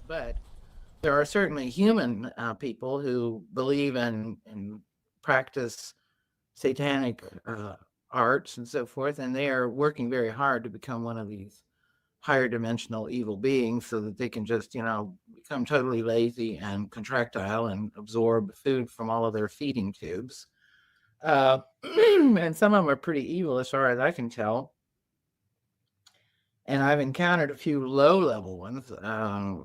But there are certainly human people who believe and practice satanic arts and so forth, and they are working very hard to become one of these higher dimensional evil beings so that they can just, become totally lazy and contractile and absorb food from all of their feeding tubes. And some of them are pretty evil as far as I can tell. And I've encountered a few low level ones. I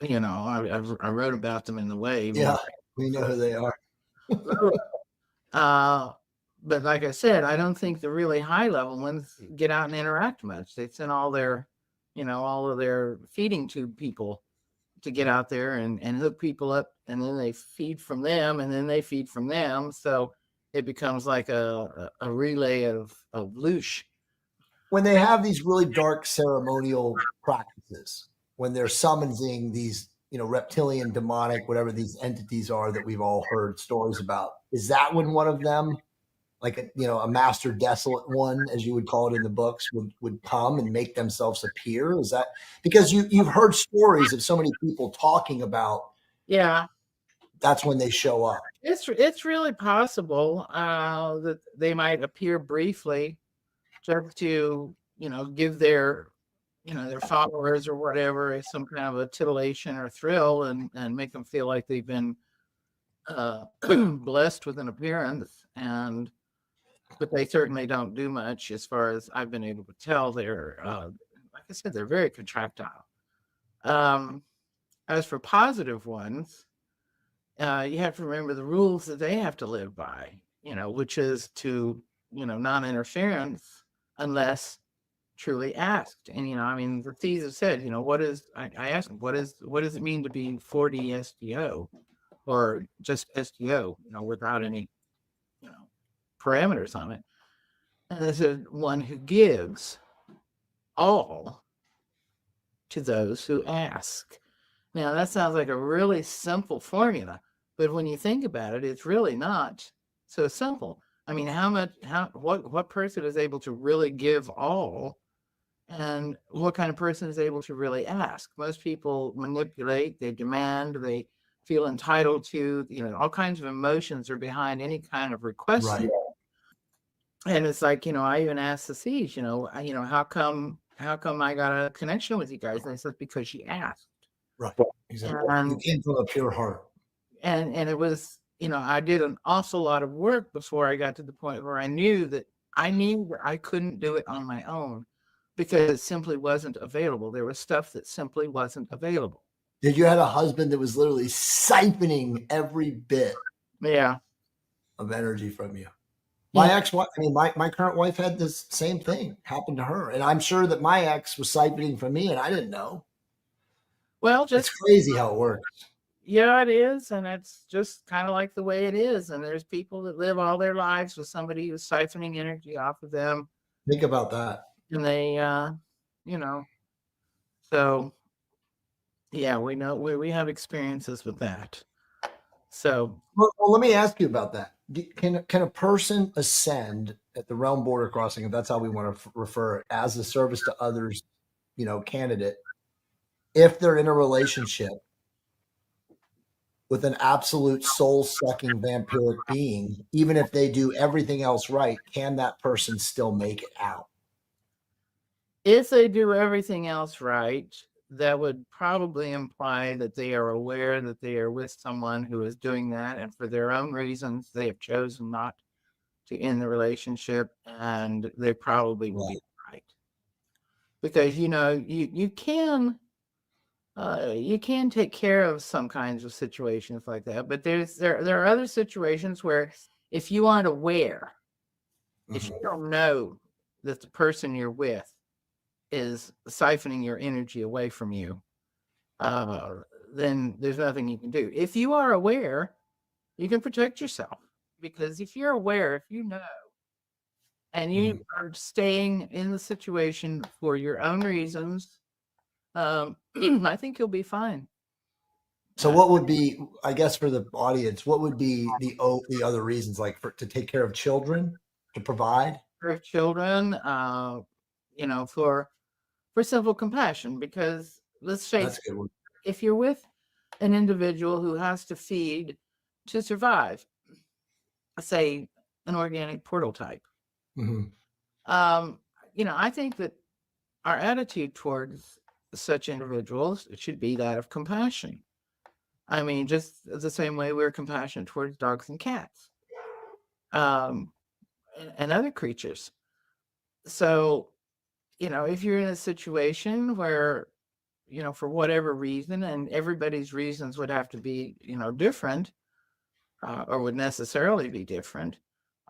wrote about them in the way. Yeah, we know who they are. Uh, but like I said, I don't think the really high level ones get out and interact much. They send all of their feeding tube people to get out there and hook people up, and then they feed from them, and then they feed from them. So it becomes like a relay of loosh. When they have these really dark ceremonial practices, when they're summoning these, reptilian, demonic, whatever these entities are that we've all heard stories about, is that when one of them, like a master desolate one, as you would call it in the books, would come and make themselves appear? Is that because you've heard stories of so many people talking about? Yeah, That's when they show up. it's really possible that they might appear briefly just to give their followers or whatever some kind of a titillation or thrill, and make them feel like they've been blessed with an appearance. But they certainly don't do much as far as I've been able to tell. They're like I said, they're very contractile. um as for positive ones, you have to remember the rules that they have to live by, which is to, non-interference unless truly asked. And, I mean, the thieves have said, I asked them, what does it mean to be 40 SDO or just SDO, without any, you know, parameters on it. And this is one who gives all to those who ask. Now, that sounds like a really simple formula, but when you think about it, it's really not so simple. I mean, what person is able to really give all, and what kind of person is able to really ask? Most people manipulate, they demand, they feel entitled to, all kinds of emotions are behind any kind of request. Right. And it's like, I even asked the siege, how come I got a connection with you guys? And they said, because she asked. Right. Exactly. You And came from a pure heart. and it was, I did an awful lot of work before I got to the point where I knew that I couldn't do it on my own because it simply wasn't available. There was stuff that simply wasn't available. Did you had a husband that was literally siphoning every bit Yeah. of energy from you? Yeah. My ex-wife, I mean, my current wife had this same thing happen to her. And I'm sure that my ex was siphoning from me and I didn't know. Well, It's just crazy how it works. yeah, it is, and it's just kind of like the way it is. And there's people that live all their lives with somebody who's siphoning energy off of them, Think about that. and they, you know, so yeah, we know we have experiences with that. So Well, let me ask you about that. Can a person ascend at the realm border crossing, if that's how we want to refer it, as a service to others, candidate, if they're in a relationship with an absolute soul-sucking vampiric being, even if they do everything else right, can that person still make it out? if they do everything else right, that would probably imply that they are aware that they are with someone who is doing that, and for their own reasons, they have chosen not to end the relationship, and they probably will Right. be right. Because you can take care of some kinds of situations like that, but there are other situations where if you aren't aware, if you Mhm. don't know that the person you're with is siphoning your energy away from you, uh, then there's nothing you can do. If you are aware, you can protect yourself, because if you're aware, if you know, and you Mhm. are staying in the situation for your own reasons, I think you'll be fine. So what would be, I guess, for the audience, what would be the other reasons, like to take care of children, to provide? For children, for simple compassion, because let's face That's a good one. if you're with an individual who has to feed to survive, say an organic portal type, Mhm. um, I think that our attitude towards such individuals should be that of compassion. I mean, just the same way we're compassionate towards dogs and cats, um, and other creatures. So, if you're in a situation where, for whatever reason, and everybody's reasons would have to be, different, or would necessarily be different,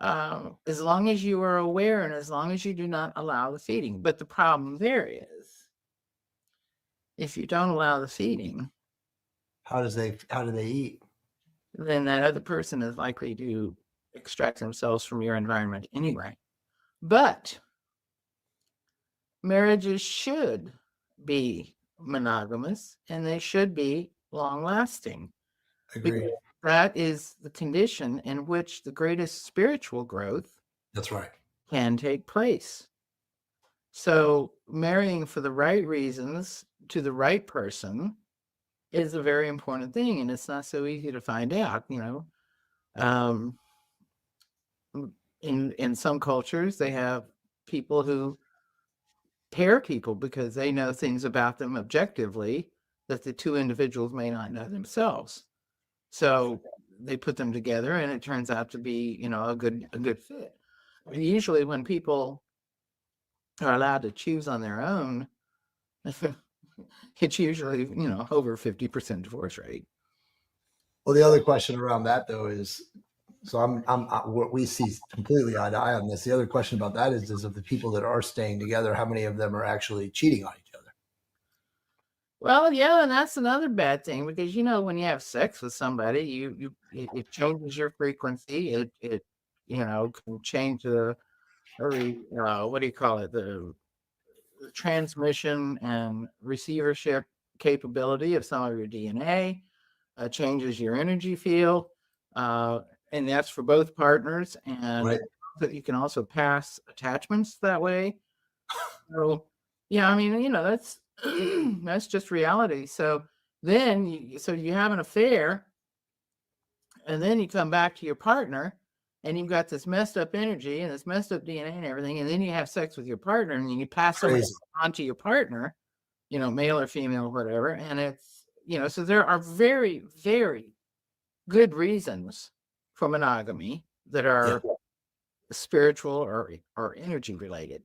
as long as you are aware and as long as you do not allow the feeding. But the problem there is, if you don't allow the feeding, How do they eat? then that other person is likely to extract themselves from your environment anyway. But marriages should be monogamous and they should be long lasting, because Agree. that is the condition in which the greatest spiritual growth That's right. can take place. So, marrying for the right reasons to the right person is a very important thing, and it's not so easy to find out. Um, in some cultures, they have people who pair people because they know things about them objectively that the two individuals may not know themselves. So they put them together, and it turns out to be, a good fit. Usually, when people are allowed to choose on their own, it's usually, over 50% divorce rate. Well, the other question around that though is, so what we see completely eye to eye on this. The other question about that is of the people that are staying together, how many of them are actually cheating on each other? Well, yeah, and that's another bad thing because when you have sex with somebody, it changes your frequency. It can change the what do you call it, the transmission and receivership capability of some of your DNA. Changes your energy field, uh, and that's for both partners. And Right. that you can also pass attachments that way. So, yeah, I mean, that's that's just reality. So then, you have an affair, and then you come back to your partner, and you've got this messed up energy and this messed up DNA and everything, and then you have sex with your partner, and you pass somebody Crazy. onto your partner, male or female, or whatever, and it's so there are very, very good reasons for monogamy that Yeah. are spiritual or energy related.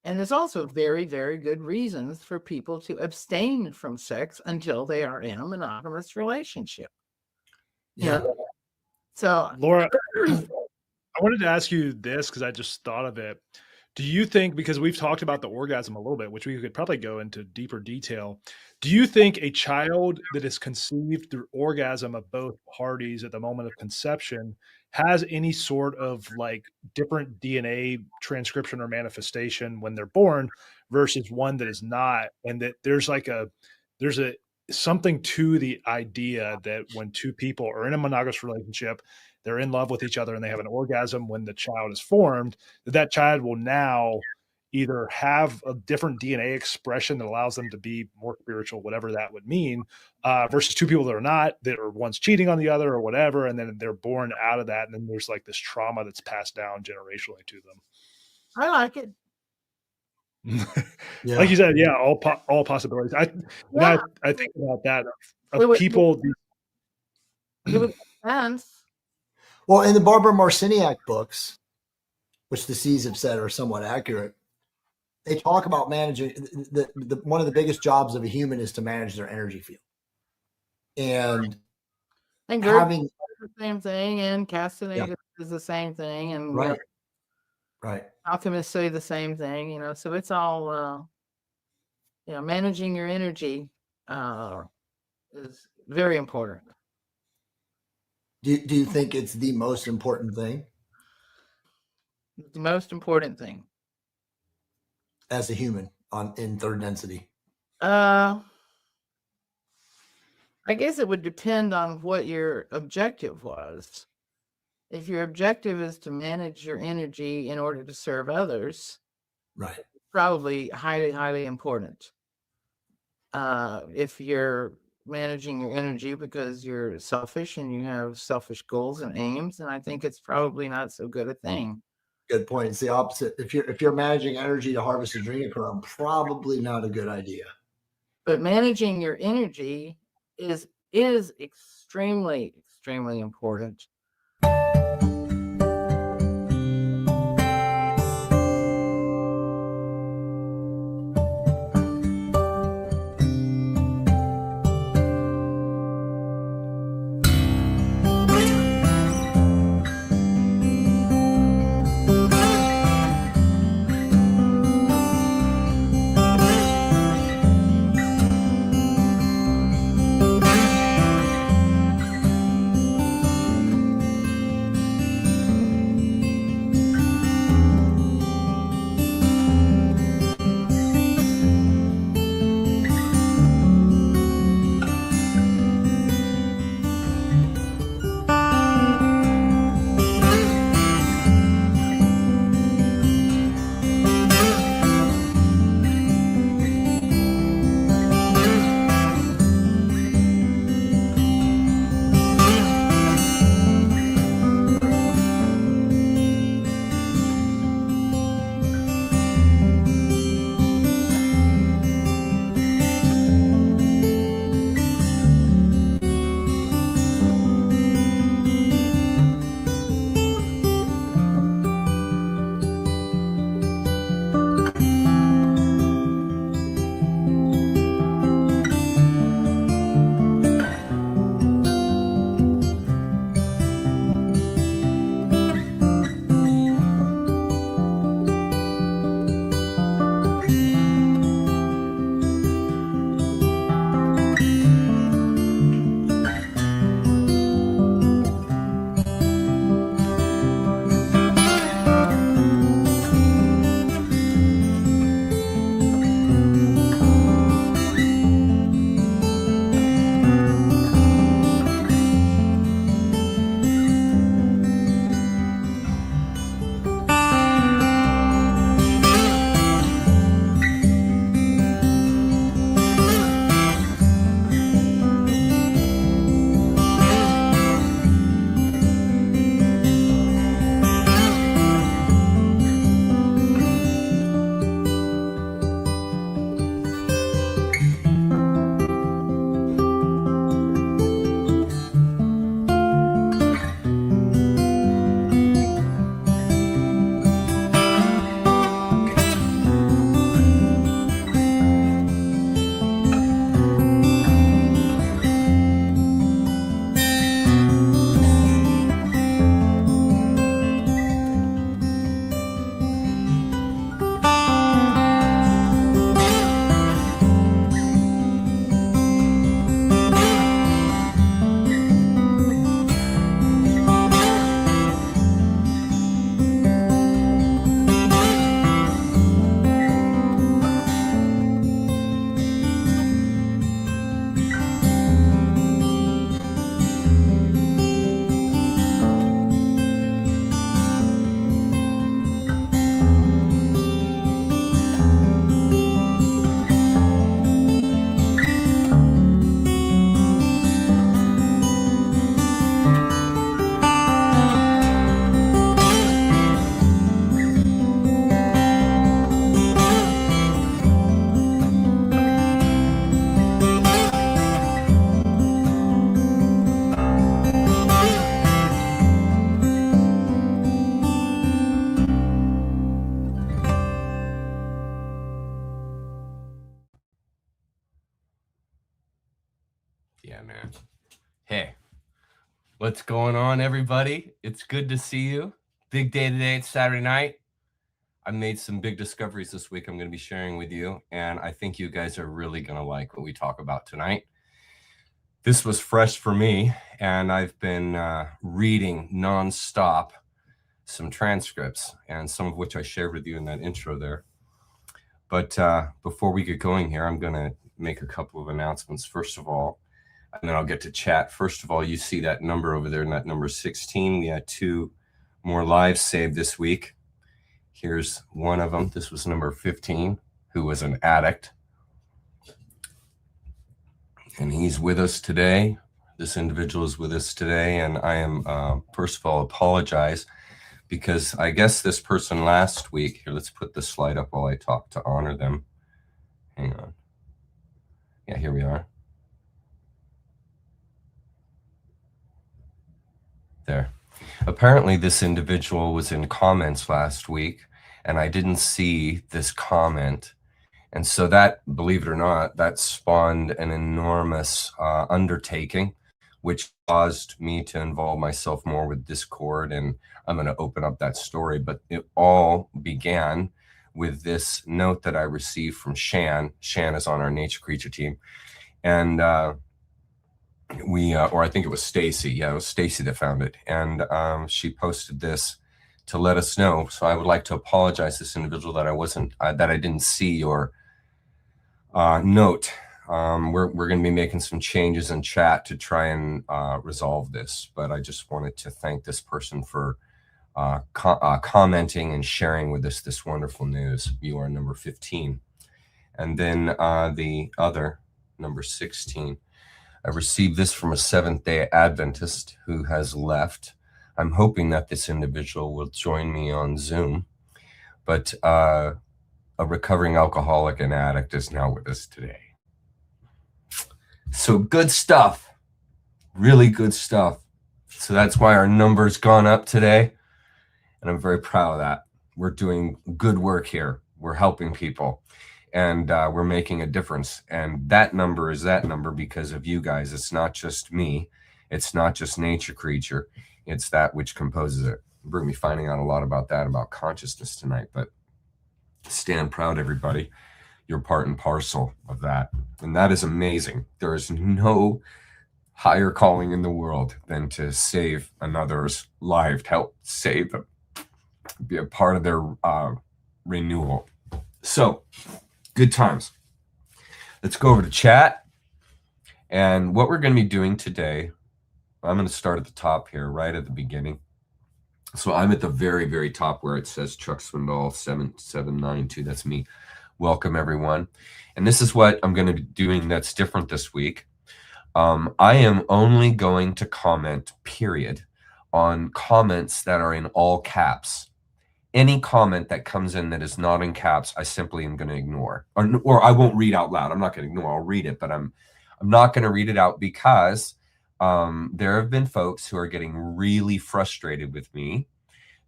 And there's also very, very good reasons for people to abstain from sex until they are in a monogamous relationship. Yeah. So Laura, I wanted to ask you this because I just thought of it. Do you think, because we've talked about the orgasm a little bit, which we could probably go into deeper detail, do you think a child that is conceived through orgasm of both parties at the moment of conception has any sort of like different DNA transcription or manifestation when they're born versus one that is not? And that there's a something to the idea that when two people are in a monogamous relationship, they're in love with each other and they have an orgasm when the child is formed, that child will now either have a different DNA expression that allows them to be more spiritual, whatever that would mean, versus two people that are not, that are one's cheating on the other or whatever, and then they're born out of that, and then there's like this trauma that's passed down generationally to I like it. them. Yeah. Like you said, yeah, all possibilities. Yeah, I think about that it of would, people. it would make sense. Well, in the Barbara Marciniak books, which the C's have said are somewhat accurate, they talk about managing one of the biggest jobs of a human is to manage their energy field. And And having the same thing, and castrated Yeah. is the same thing, and right, right. alchemists say the same thing. So it's all managing your energy is very important. Do you think it's the most important thing The most important thing. as a human in third density? I guess it would depend on what your objective was. If your objective is to manage your energy in order to serve others, Right. probably highly, highly important. if you're managing your energy because you're selfish and you have selfish goals and aims, then I think it's probably not so good a thing. Good point. It's the opposite. If you're managing energy to harvest adrenochrome, probably not a good idea. But managing your energy is extremely, extremely important. Yeah, man. Hey, what's going on, everybody? It's good to see you. Big day today. It's Saturday night. I made some big discoveries this week I'm going to be sharing with you, and I think you guys are really going to like what we talk about tonight. This was fresh for me, and I've been reading nonstop some transcripts, and some of which I shared with you in that intro there. But before we get going here, I'm going to make a couple of announcements. First of all, and then I'll get to chat. First of all, you see that number over there, and that number 16. We had 2 more lives saved this week. Here's one of them. This was number 15, who was an addict. And he's with us today. This individual is with us today. And I am, first of all, apologize because I guess this person last week, here, let's put the slide up while I talk to honor them. Hang on. Yeah, here we are. There. Apparently, this individual was in comments last week, and I didn't see this comment. And so that, believe it or not, that spawned an enormous undertaking, which caused me to involve myself more with Discord. And I'm going to open up that story. But it all began with this note that I received from Shan. Shan is on our Nature Creature team. And or I think it was Stacy. Yeah, it was Stacy that found it. And she posted this to let us know. So I would like to apologize to this individual that I didn't see your note. We're going to be making some changes in chat to try and resolve this. But I just wanted to thank this person for commenting and sharing with us this wonderful news. You are number 15. And then the other, number 16. I received this from a Seventh-day Adventist who has left. I'm hoping that this individual will join me on Zoom. But a recovering alcoholic and addict is now with us today. So good stuff. Really good stuff. So that's why our number's gone up today. And I'm very proud of that. We're doing good work here. We're helping people. And we're making a difference. And that number is that number because of you guys. It's not just me. It's not just Nature Creature. It's that which composes it. We're going to be finding out a lot about that, about consciousness tonight. But stand proud, everybody. You're part and parcel of that. And that is amazing. There is no higher calling in the world than to save another's life, to help save them, be a part of their renewal. So, good times. Let's go over to chat. And what we're going to be doing today, I'm going to start at the top here, right at the beginning. So I'm at the very, very top where it says Chuck Swindoll 7792. That's me. Welcome, everyone. And this is what I'm going to be doing that's different this week. I am only going to comment, period, on comments that are in all caps. Any comment that comes in that is not in caps, I simply am going to ignore, or I won't read out loud. I'm not going to ignore. I'll read it, but I'm not going to read it out because there have been folks who are getting really frustrated with me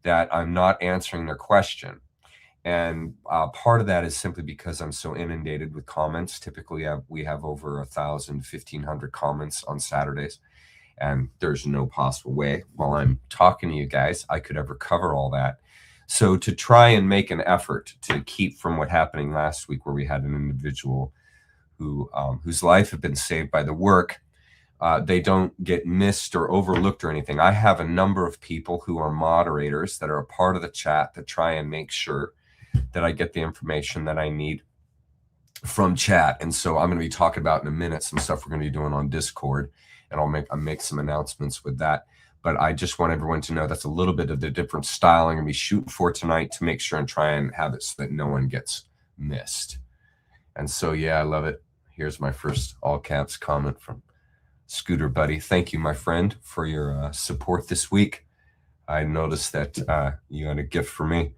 that I'm not answering their question, and part of that is simply because I'm so inundated with comments. Typically, we have over 1,000, 1,500 comments on Saturdays, and there's no possible way while I'm talking to you guys I could ever cover all that. So to try and make an effort to keep from what happening last week where we had an individual who whose life had been saved by the work, they don't get missed or overlooked or anything. I have a number of people who are moderators that are a part of the chat that try and make sure that I get the information that I need from chat. And so I'm going to be talking about in a minute some stuff we're going to be doing on Discord, and I'll make some announcements with that. But I just want everyone to know that's a little bit of the different style I'm going to be shooting for tonight to make sure and try and have it so that no one gets missed. And so, yeah, I love it. Here's my first all caps comment from Scooter Buddy. Thank you, my friend, for your support this week. I noticed that you had a gift for me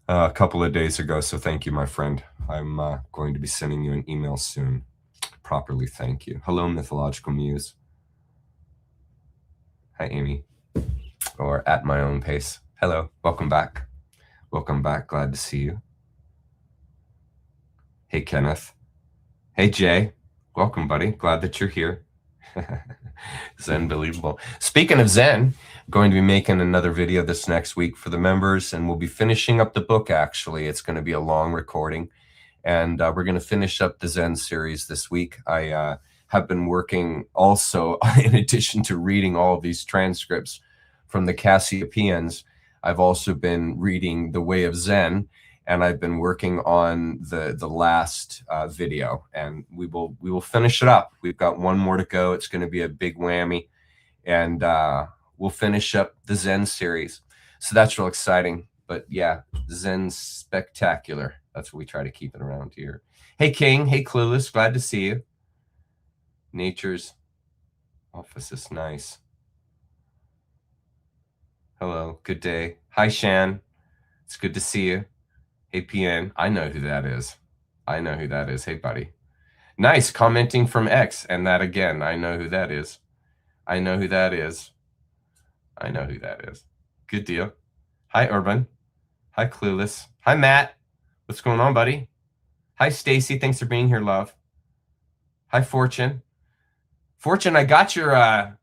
a couple of days ago. So thank you, my friend. I'm going to be sending you an email soon. Properly thank you. Hello, Mythological Muse. Hi, Amy. Or At My Own Pace. Hello. Welcome back. Welcome back. Glad to see you. Hey, Kenneth. Hey, Jay. Welcome, buddy. Glad that you're here. Zen believable. Speaking of Zen, I'm going to be making another video this next week for the members, and we'll be finishing up the book, actually. It's going to be a long recording, and we're going to finish up the Zen series this week. I have been working also, in addition to reading all of these transcripts from the Cassiopeians, I've also been reading The Way of Zen, and I've been working on the last video, and we will finish it up. We've got one more to go. It's going to be a big whammy, and we'll finish up the Zen series. So that's real exciting. But yeah, Zen spectacular. That's what we try to keep it around here. Hey, King. Hey, Clueless. Glad to see you. Nature's office is nice. Hello, good day. Hi, Shan. It's good to see you. Hey, PN. I know who that is. I know who that is. Hey, buddy. Nice commenting from X. And that again, I know who that is. I know who that is. I know who that is. Good deal. Hi, Urban. Hi, Clueless. Hi, Matt. What's going on, buddy? Hi, Stacy. Thanks for being here, love. Hi, Fortune. Fortune, I got your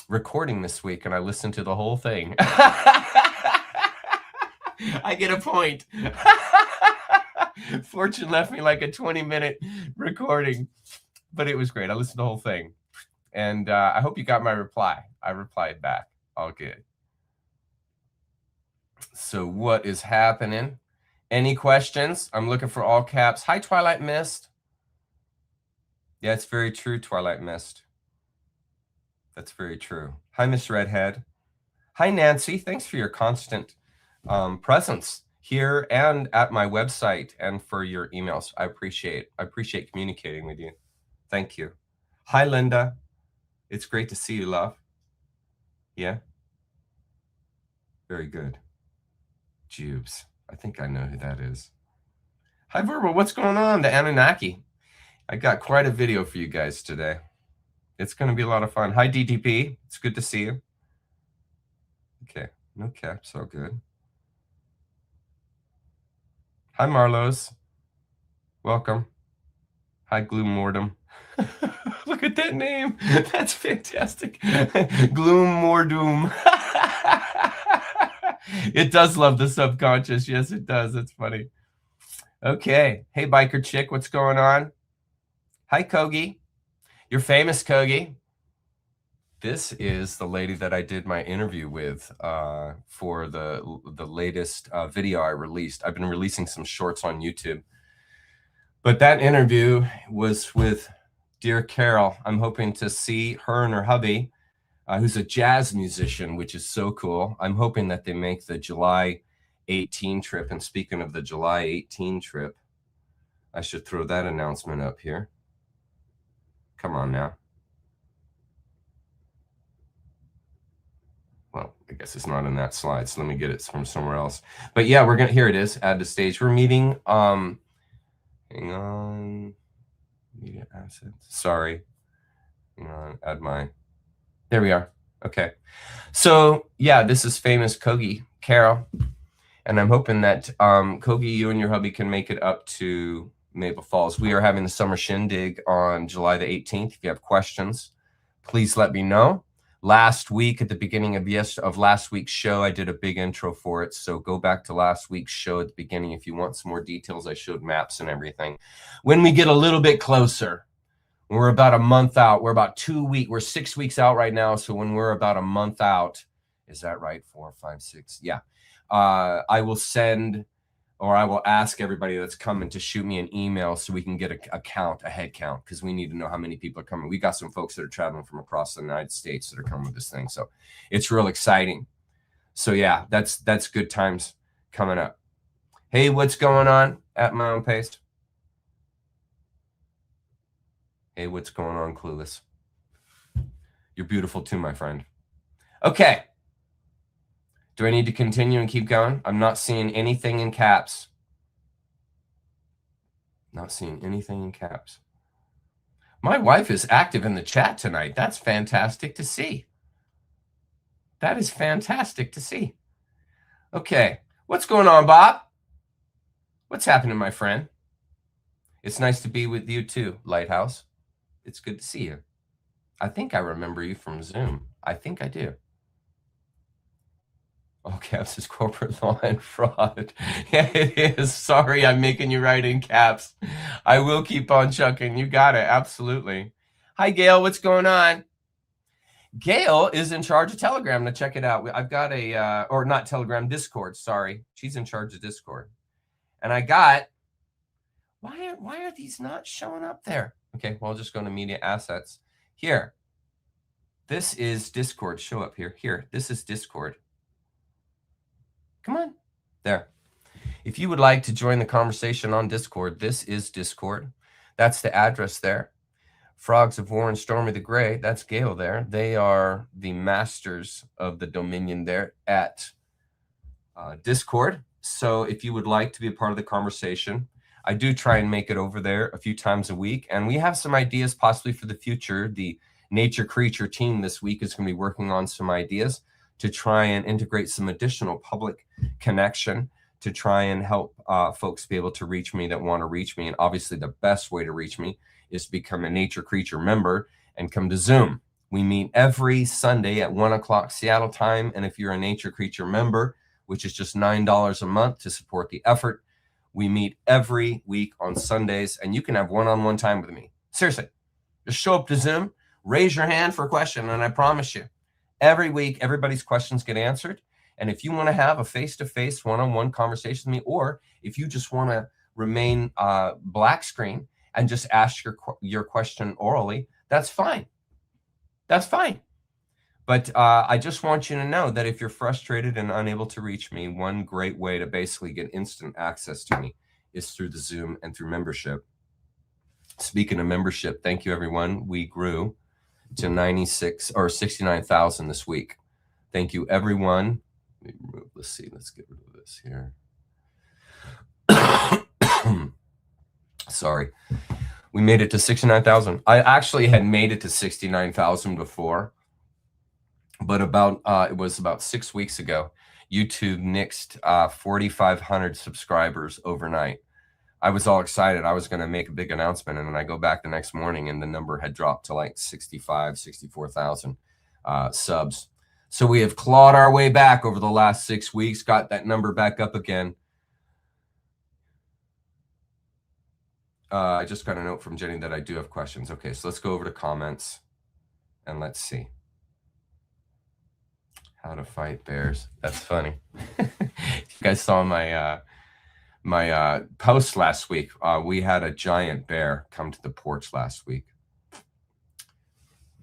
recording this week, and I listened to the whole thing. I get a point. Fortune left me like a 20-minute recording, but it was great. I listened to the whole thing, and I hope you got my reply. I replied back. All good. So what is happening? Any questions? I'm looking for all caps. Hi, Twilight Mist. Yeah, it's very true, Twilight Mist. That's very true. Hi, Miss Redhead. Hi, Nancy. Thanks for your constant presence here and at my website and for your emails. I appreciate communicating with you. Thank you. Hi, Linda. It's great to see you, love. Yeah. Very good. Jubes. I think I know who that is. Hi, Verbal. What's going on? The Anunnaki. I got quite a video for you guys today. It's going to be a lot of fun. Hi, DTP. It's good to see you. Okay. No caps. All good. Hi, Marlos. Welcome. Hi, Gloom Mortem. Look at that name. That's fantastic. Gloom Mordoom. It does love the subconscious. Yes, it does. That's funny. Okay. Hey, Biker Chick. What's going on? Hi, Kogi. You're famous, Kogi. This is the lady that I did my interview with for the latest video I released. I've been releasing some shorts on YouTube. But that interview was with dear Carol. I'm hoping to see her and her hubby, who's a jazz musician, which is so cool. I'm hoping that they make the July 18 trip. And speaking of the July 18 trip, I should throw that announcement up here. Come on now. Well, I guess it's not in that slide, so let me get it from somewhere else. But yeah, we're gonna, here it is, add to stage. We're meeting, hang on, media assets, sorry. Hang on, add my, there we are, okay. So yeah, this is famous Kogi, Carol, and I'm hoping that Kogi, you and your hubby can make it up to Maple Falls. We are having the summer shindig on July the 18th. If you have questions, please let me know. Last week, at the beginning of last week's show, I did a big intro for it. So go back to last week's show at the beginning. If you want some more details, I showed maps and everything. When we get a little bit closer, we're about a month out. We're about 2 weeks. We're 6 weeks out right now. So when we're about a month out, is that right? 4, 5, 6. Yeah. I will send, or I will ask everybody that's coming to shoot me an email so we can get a head count, because we need to know how many people are coming. We got some folks that are traveling from across the United States that are coming with this thing. So it's real exciting. So yeah, that's good times coming up. Hey, what's going on at my own pace? Hey, what's going on, Clueless? You're beautiful too, my friend. Okay. Do I need to continue and keep going? I'm not seeing anything in caps. Not seeing anything in caps. My wife is active in the chat tonight. That's fantastic to see. That is fantastic to see. Okay. What's going on, Bob? What's happening, my friend? It's nice to be with you too, Lighthouse. It's good to see you. I think I remember you from Zoom. I think I do. All caps is corporate law and fraud. Yeah, it is. Sorry, I'm making you write in caps. I will keep on chucking. You got it. Absolutely. Hi, Gail. What's going on? Gail is in charge of Telegram. Now check it out. I've got a, or not Telegram, Discord. Sorry. She's in charge of Discord. And I got, why are these not showing up there? Okay, well, I'll just go to media assets. Here. This is Discord. Show up here. Here. This is Discord. Come on. There. If you would like to join the conversation on Discord, this is Discord. That's the address there. Frogs of War and Stormy the Gray, that's Gail there. They are the masters of the Dominion there at Discord. So if you would like to be a part of the conversation, I do try and make it over there a few times a week. And we have some ideas possibly for the future. The Nature Creature team this week is going to be working on some ideas to try and integrate some additional public connection to try and help folks be able to reach me that want to reach me. And obviously the best way to reach me is to become a Nature Creature member and come to Zoom. We meet every Sunday at 1 o'clock Seattle time. And if you're a Nature Creature member, which is just $9 a month to support the effort, we meet every week on Sundays, and you can have one-on-one time with me. Seriously, just show up to Zoom, raise your hand for a question, and I promise you, every week, everybody's questions get answered. And if you want to have a face-to-face, one-on-one conversation with me, or if you just want to remain black screen and just ask your question orally, that's fine. That's fine. But I just want you to know that if you're frustrated and unable to reach me, one great way to basically get instant access to me is through the Zoom and through membership. Speaking of membership, thank you, everyone. We grew to 96 or 69,000 this week. Thank you, everyone. Let's see. Let's get rid of this here. Sorry. We made it to 69,000. I actually had made it to 69,000 before, but it was about 6 weeks ago. YouTube nixed 4,500 subscribers overnight. I was all excited. I was going to make a big announcement, and then I go back the next morning, and the number had dropped to like 64,000 subs. So we have clawed our way back over the last 6 weeks, got that number back up again. I just got a note from Jenny that I do have questions. Okay, so let's go over to comments, and let's see. How to fight bears. That's funny. You guys saw my my post last week. We had a giant bear come to the porch last week.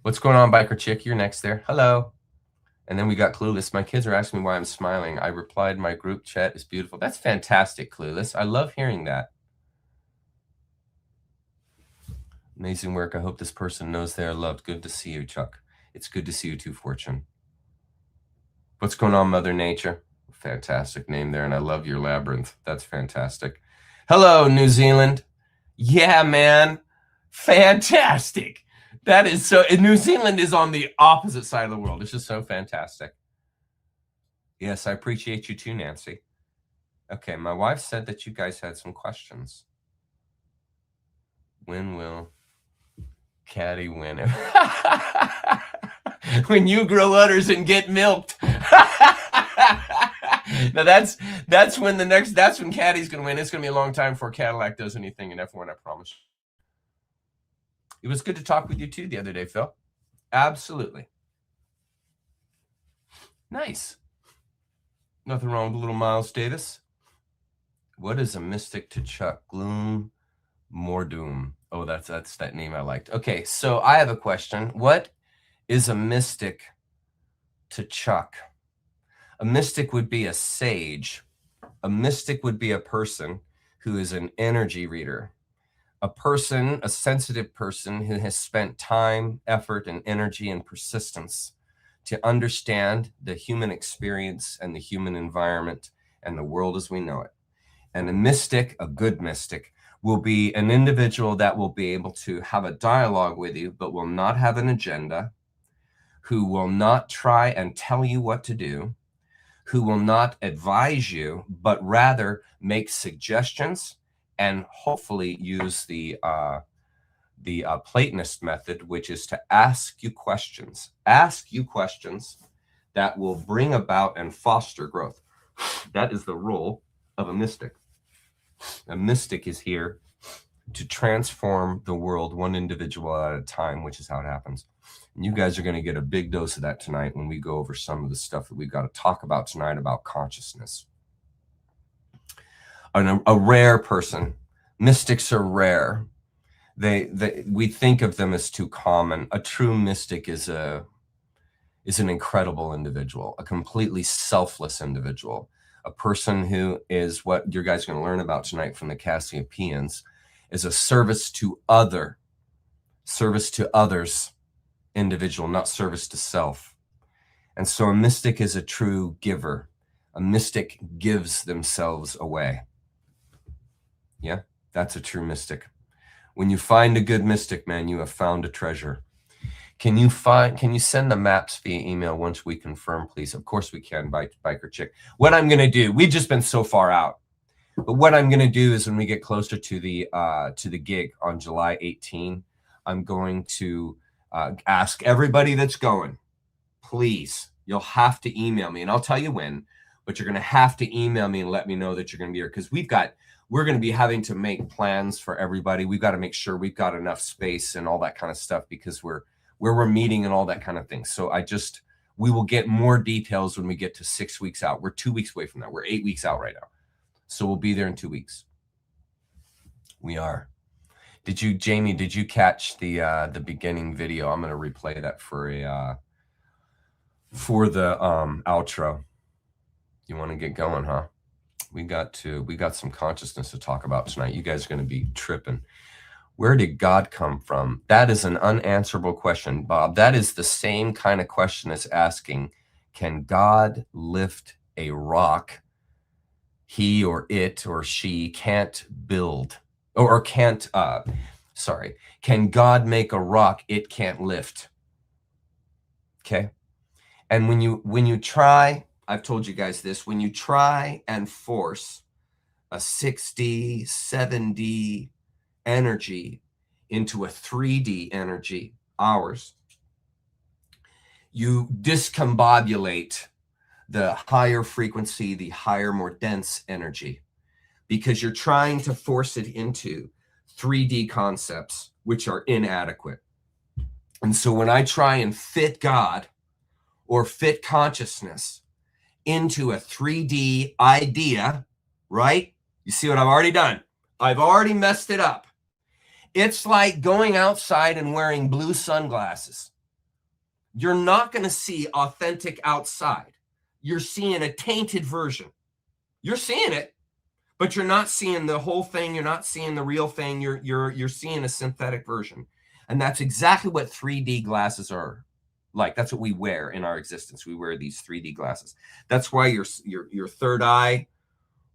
What's going on, Biker Chick? You're next there. Hello. And then we got Clueless. My kids are asking me why I'm smiling. I replied, my group chat is beautiful. That's fantastic, Clueless. I love hearing that. Amazing work. I hope this person knows they are loved. Good to see you, Chuck. It's good to see you too, Fortune. What's going on, Mother Nature? Fantastic name there, and I love your labyrinth. That's fantastic. Hello, New Zealand. Yeah, man. Fantastic. That is so. New Zealand is on the opposite side of the world. It's just so fantastic. Yes, I appreciate you too, Nancy. Okay, my wife said that you guys had some questions. When will Caddy win it? When you grow udders and get milked. Now that's when that's when Caddy's gonna win. It's gonna be a long time before Cadillac does anything in F1, I promise. It was good to talk with you too the other day, Phil. Absolutely. Nice. Nothing wrong with a little Miles Davis. What is a mystic to Chuck? Gloom, more doom. Oh, that's that name I liked. Okay, so I have a question. What is a mystic to Chuck? A mystic would be a sage. A mystic would be a person who is an energy reader. A person, a sensitive person who has spent time, effort, and energy and persistence to understand the human experience and the human environment and the world as we know it. And a mystic, a good mystic, will be an individual that will be able to have a dialogue with you, but will not have an agenda, who will not try and tell you what to do, who will not advise you, but rather make suggestions and hopefully use the Platonist method, which is to ask you questions. Ask you questions that will bring about and foster growth. That is the role of a mystic. A mystic is here to transform the world one individual at a time, which is how it happens. And you guys are going to get a big dose of that tonight when we go over some of the stuff that we've got to talk about tonight about consciousness. A rare person. Mystics are rare. We think of them as too common. A true mystic is an incredible individual, a completely selfless individual, a person who is what you guys are going to learn about tonight from the Cassiopeans, is a service to others, individual, not service to self. And so a mystic is a true giver. A mystic gives themselves away. Yeah, that's a true mystic. When you find a good mystic, man, you have found a treasure. Can you send the maps via email once we confirm, please? Of course we can, Biker Chick. What I'm going to do, we've just been so far out, but what I'm going to do is when we get closer to the gig on July 18, I'm going to ask everybody that's going, please, you'll have to email me, and I'll tell you when, but you're going to have to email me and let me know that you're going to be here, because we're going to be having to make plans for everybody. We've got to make sure we've got enough space and all that kind of stuff, because where we're meeting and all that kind of thing. So we will get more details when we get to 6 weeks out. We're 2 weeks away from that. We're 8 weeks out right now. So we'll be there in 2 weeks. We are. Jamie, did you catch the beginning video? I'm going to replay that for the outro. You want to get going, huh? We got some consciousness to talk about tonight. You guys are going to be tripping. Where did God come from? That is an unanswerable question, Bob. That is the same kind of question as asking, can God lift a rock he or it or she can't build? Or can't, can God make a rock it can't lift? Okay. And when you try, I've told you guys this, when you try and force a 6D, 7D energy into a 3D energy, ours, you discombobulate the higher frequency, the higher, more dense energy, because you're trying to force it into 3D concepts, which are inadequate. And so when I try and fit God or fit consciousness into a 3D idea, right? You see what I've already done? I've already messed it up. It's like going outside and wearing blue sunglasses. You're not going to see authentic outside. You're seeing a tainted version. You're seeing it, but you're not seeing the whole thing. You're not seeing the real thing. You're seeing a synthetic version. And that's exactly what 3D glasses are like. That's what we wear in our existence. We wear these 3D glasses. That's why your third eye,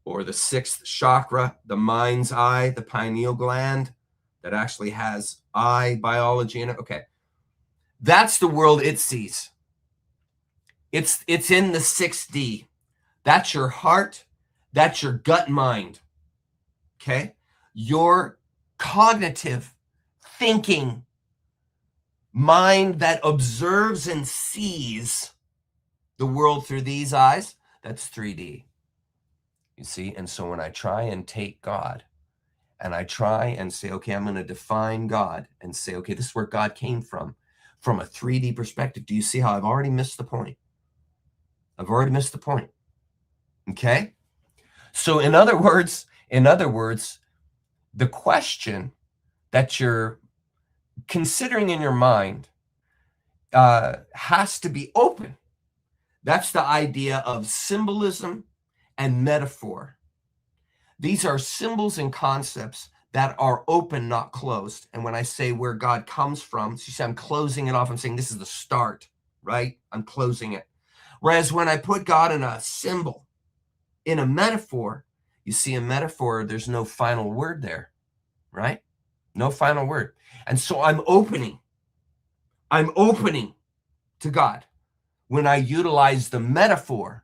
or the sixth chakra, the mind's eye, the pineal gland that actually has eye biology in it. Okay. That's the world it sees. It's in the 6D. That's your heart. That's your gut mind. Okay. Your cognitive thinking mind that observes and sees the world through these eyes, that's 3D. You see? And so when I try and take God and I try and say, okay, I'm going to define God and say, okay, this is where God came from a 3D perspective. Do you see how I've already missed the point? I've already missed the point. Okay? So in other words, the question that you're considering in your mind has to be open. That's the idea of symbolism and metaphor. These are symbols and concepts that are open, not closed. And when I say where God comes from, so you say I'm closing it off. I'm saying this is the start, right? I'm closing it. Whereas when I put God in a symbol, in a metaphor, you see a metaphor, there's no final word there, right? No final word. And so I'm opening to God. When I utilize the metaphor,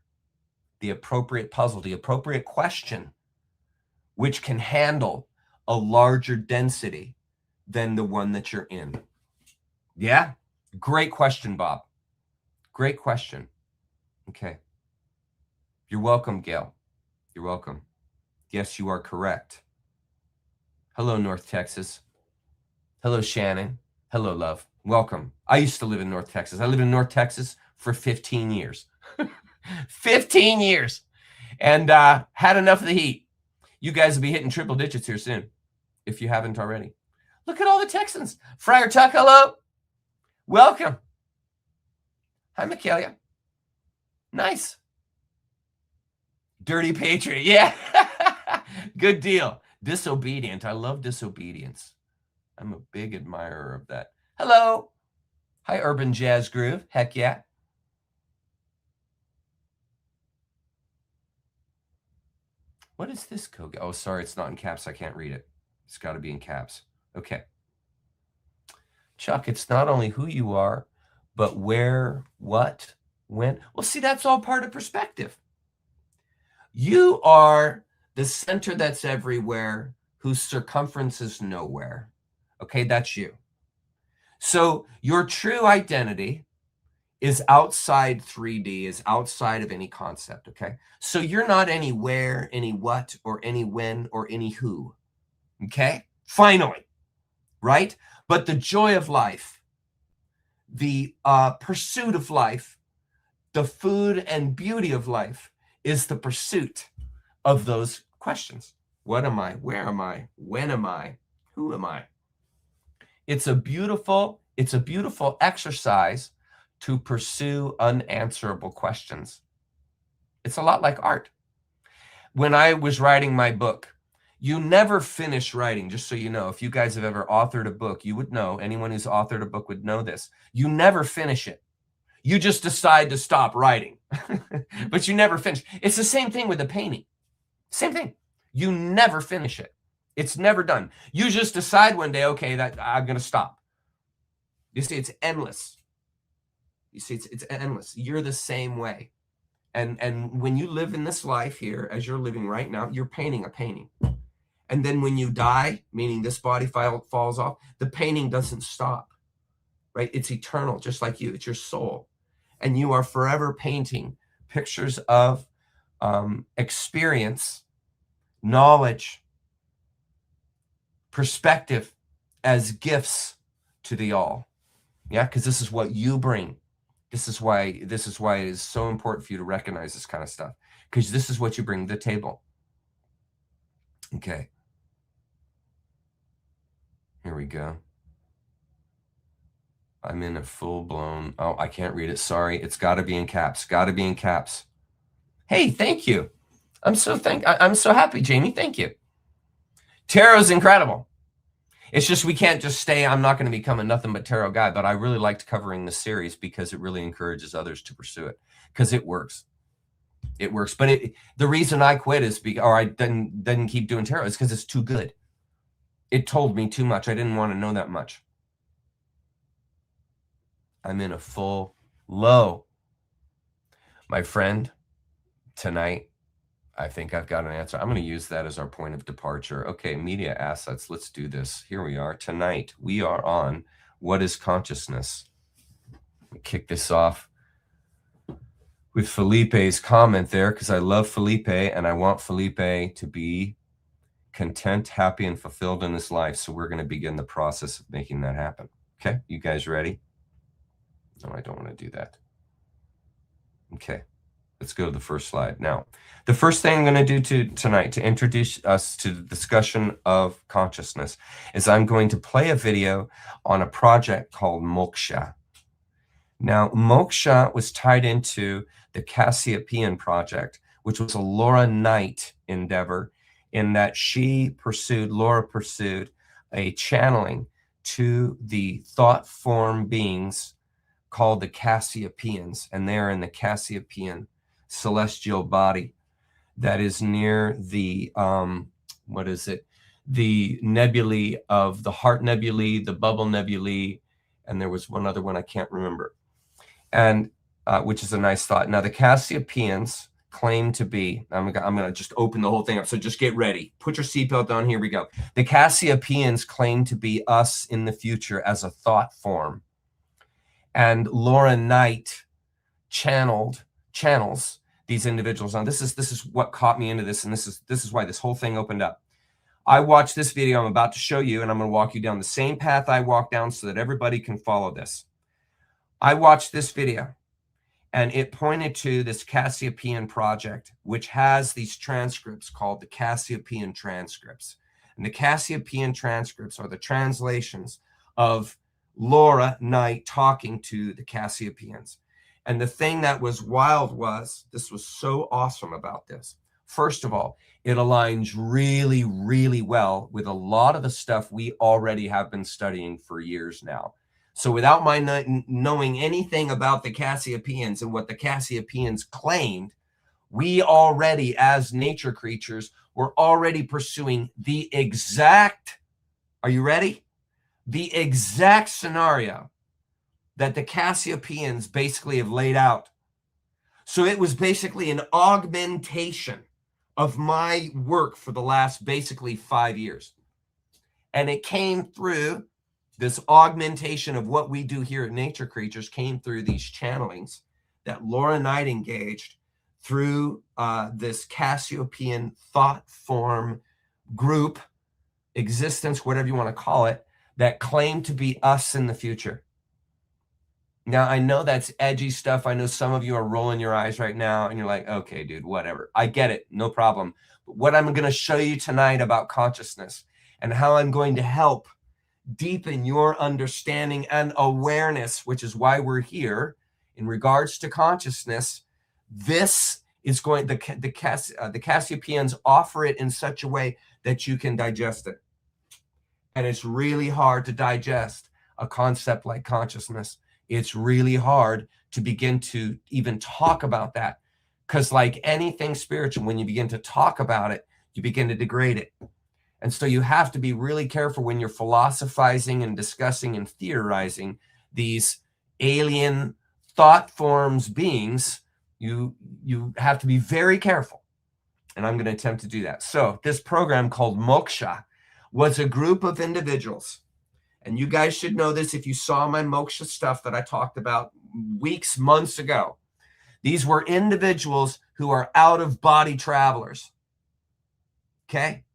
the appropriate puzzle, the appropriate question, which can handle a larger density than the one that you're in. Yeah? Great question, Bob. Great question. Okay. You're welcome, Gail. You're welcome. Yes, you are correct. Hello, North Texas. Hello, Shannon. Hello, love. Welcome. I used to live in North Texas. I lived in North Texas for 15 years. 15 years. And had enough of the heat. You guys will be hitting triple digits here soon, if you haven't already. Look at all the Texans. Friar Tuck, hello. Welcome. Hi, Michaelia. Nice. Dirty Patriot. Yeah. Good deal. Disobedient. I love disobedience. I'm a big admirer of that. Hello. Hi, Urban Jazz Groove. Heck yeah. What is this code? Oh, sorry, it's not in caps. I can't read it. It's got to be in caps. Okay. Chuck, it's not only who you are, but where, what, when. Well, see, that's all part of perspective. You are the center that's everywhere, whose circumference is nowhere. Okay, that's you. So your true identity is outside 3D, is outside of any concept, okay? So you're not any where, any what, or any when, or any who, okay? Finally, right? But the joy of life, the pursuit of life, the food and beauty of life is the pursuit of those questions. What am I? Where am I? When am I? Who am I? It's a beautiful exercise to pursue unanswerable questions. It's a lot like art. When I was writing my book, you never finish writing, just so you know. If you guys have ever authored a book, you would know, anyone who's authored a book would know this. You never finish it. You just decide to stop writing, but you never finish. It's the same thing with a painting. Same thing. You never finish it. It's never done. You just decide one day, okay, that I'm going to stop. You see, it's endless. You see, it's endless. You're the same way. And when you live in this life here, as you're living right now, you're painting a painting. And then when you die, meaning this body falls off, the painting doesn't stop, right? It's eternal, just like you. It's your soul. And you are forever painting pictures of experience, knowledge, perspective as gifts to the all. Yeah, because this is what you bring. This is why it is so important for you to recognize this kind of stuff, because this is what you bring to the table. Okay. Here we go. I'm in a full-blown, oh, I can't read it. Sorry. It's got to be in caps. Got to be in caps. Hey, thank you. I'm so happy, Jamie. Thank you. Tarot's incredible. It's just we can't just stay, I'm not going to become a nothing but tarot guy, but I really liked covering the series because it really encourages others to pursue it, because it works. It works. But the reason I quit is or I didn't keep doing tarot is because it's too good. It told me too much. I didn't want to know that much. I'm in a full low. My friend, tonight, I think I've got an answer. I'm going to use that as our point of departure. Okay, media assets. Let's do this. Here we are. Tonight, we are on What is Consciousness? Let me kick this off with Felipe's comment there, because I love Felipe and I want Felipe to be content, happy, and fulfilled in his life. So we're going to begin the process of making that happen. Okay, you guys ready? No, I don't want to do that. Okay. Let's go to the first slide. Now, the first thing I'm going to do tonight to introduce us to the discussion of consciousness is I'm going to play a video on a project called Moksha. Now, Moksha was tied into the Cassiopeian project, which was a Laura Knight endeavor, in that Laura pursued a channeling to the thought form beings called the Cassiopeians, and they're in the Cassiopeian celestial body that is near the the nebulae of the Heart Nebulae, the Bubble Nebulae, and there was one other one I can't remember, and which is a nice thought. Now the Cassiopeians claim to be, I'm gonna just open the whole thing up, so just get ready, put your seatbelt on, here we go. The Cassiopeians claim to be us in the future as a thought form, and Laura Knight channels these individuals on. This is what caught me into this, and this is why this whole thing opened up. I watched this video I'm about to show you, and I'm going to walk you down the same path I walked down so that everybody can follow this. I watched this video, and it pointed to this Cassiopeian project, which has these transcripts called the Cassiopeian transcripts. And the Cassiopeian transcripts are the translations of Laura Knight talking to the Cassiopeians. And the thing that was wild was, this was so awesome about this, First of all, it aligns really, really well with a lot of the stuff we already have been studying for years now. So without my knowing anything about the Cassiopeians and what the Cassiopeians claimed, we already, as nature creatures, were already pursuing the exact, are you ready? The exact scenario that the Cassiopeians basically have laid out. So it was basically an augmentation of my work for the last basically 5 years. And it came through this augmentation of what we do here at Nature Creatures, came through these channelings that Laura Knight engaged through this Cassiopeian thought form group, existence, whatever you want to call it, that claim to be us in the future. Now, I know that's edgy stuff. I know some of you are rolling your eyes right now and you're like, okay, dude, whatever. I get it. No problem. But what I'm going to show you tonight about consciousness and how I'm going to help deepen your understanding and awareness, which is why we're here in regards to consciousness. This is going, the Cassiopeians offer it in such a way that you can digest it. And it's really hard to digest a concept like consciousness. It's really hard to begin to even talk about that, because like anything spiritual, when you begin to talk about it, you begin to degrade it. And so you have to be really careful when you're philosophizing and discussing and theorizing these alien thought forms, beings. You have to be very careful. And I'm going to attempt to do that. So this program called Moksha was a group of individuals. And you guys should know this if you saw my Moksha stuff that I talked about weeks, months ago. These were individuals who are out-of-body travelers. Okay?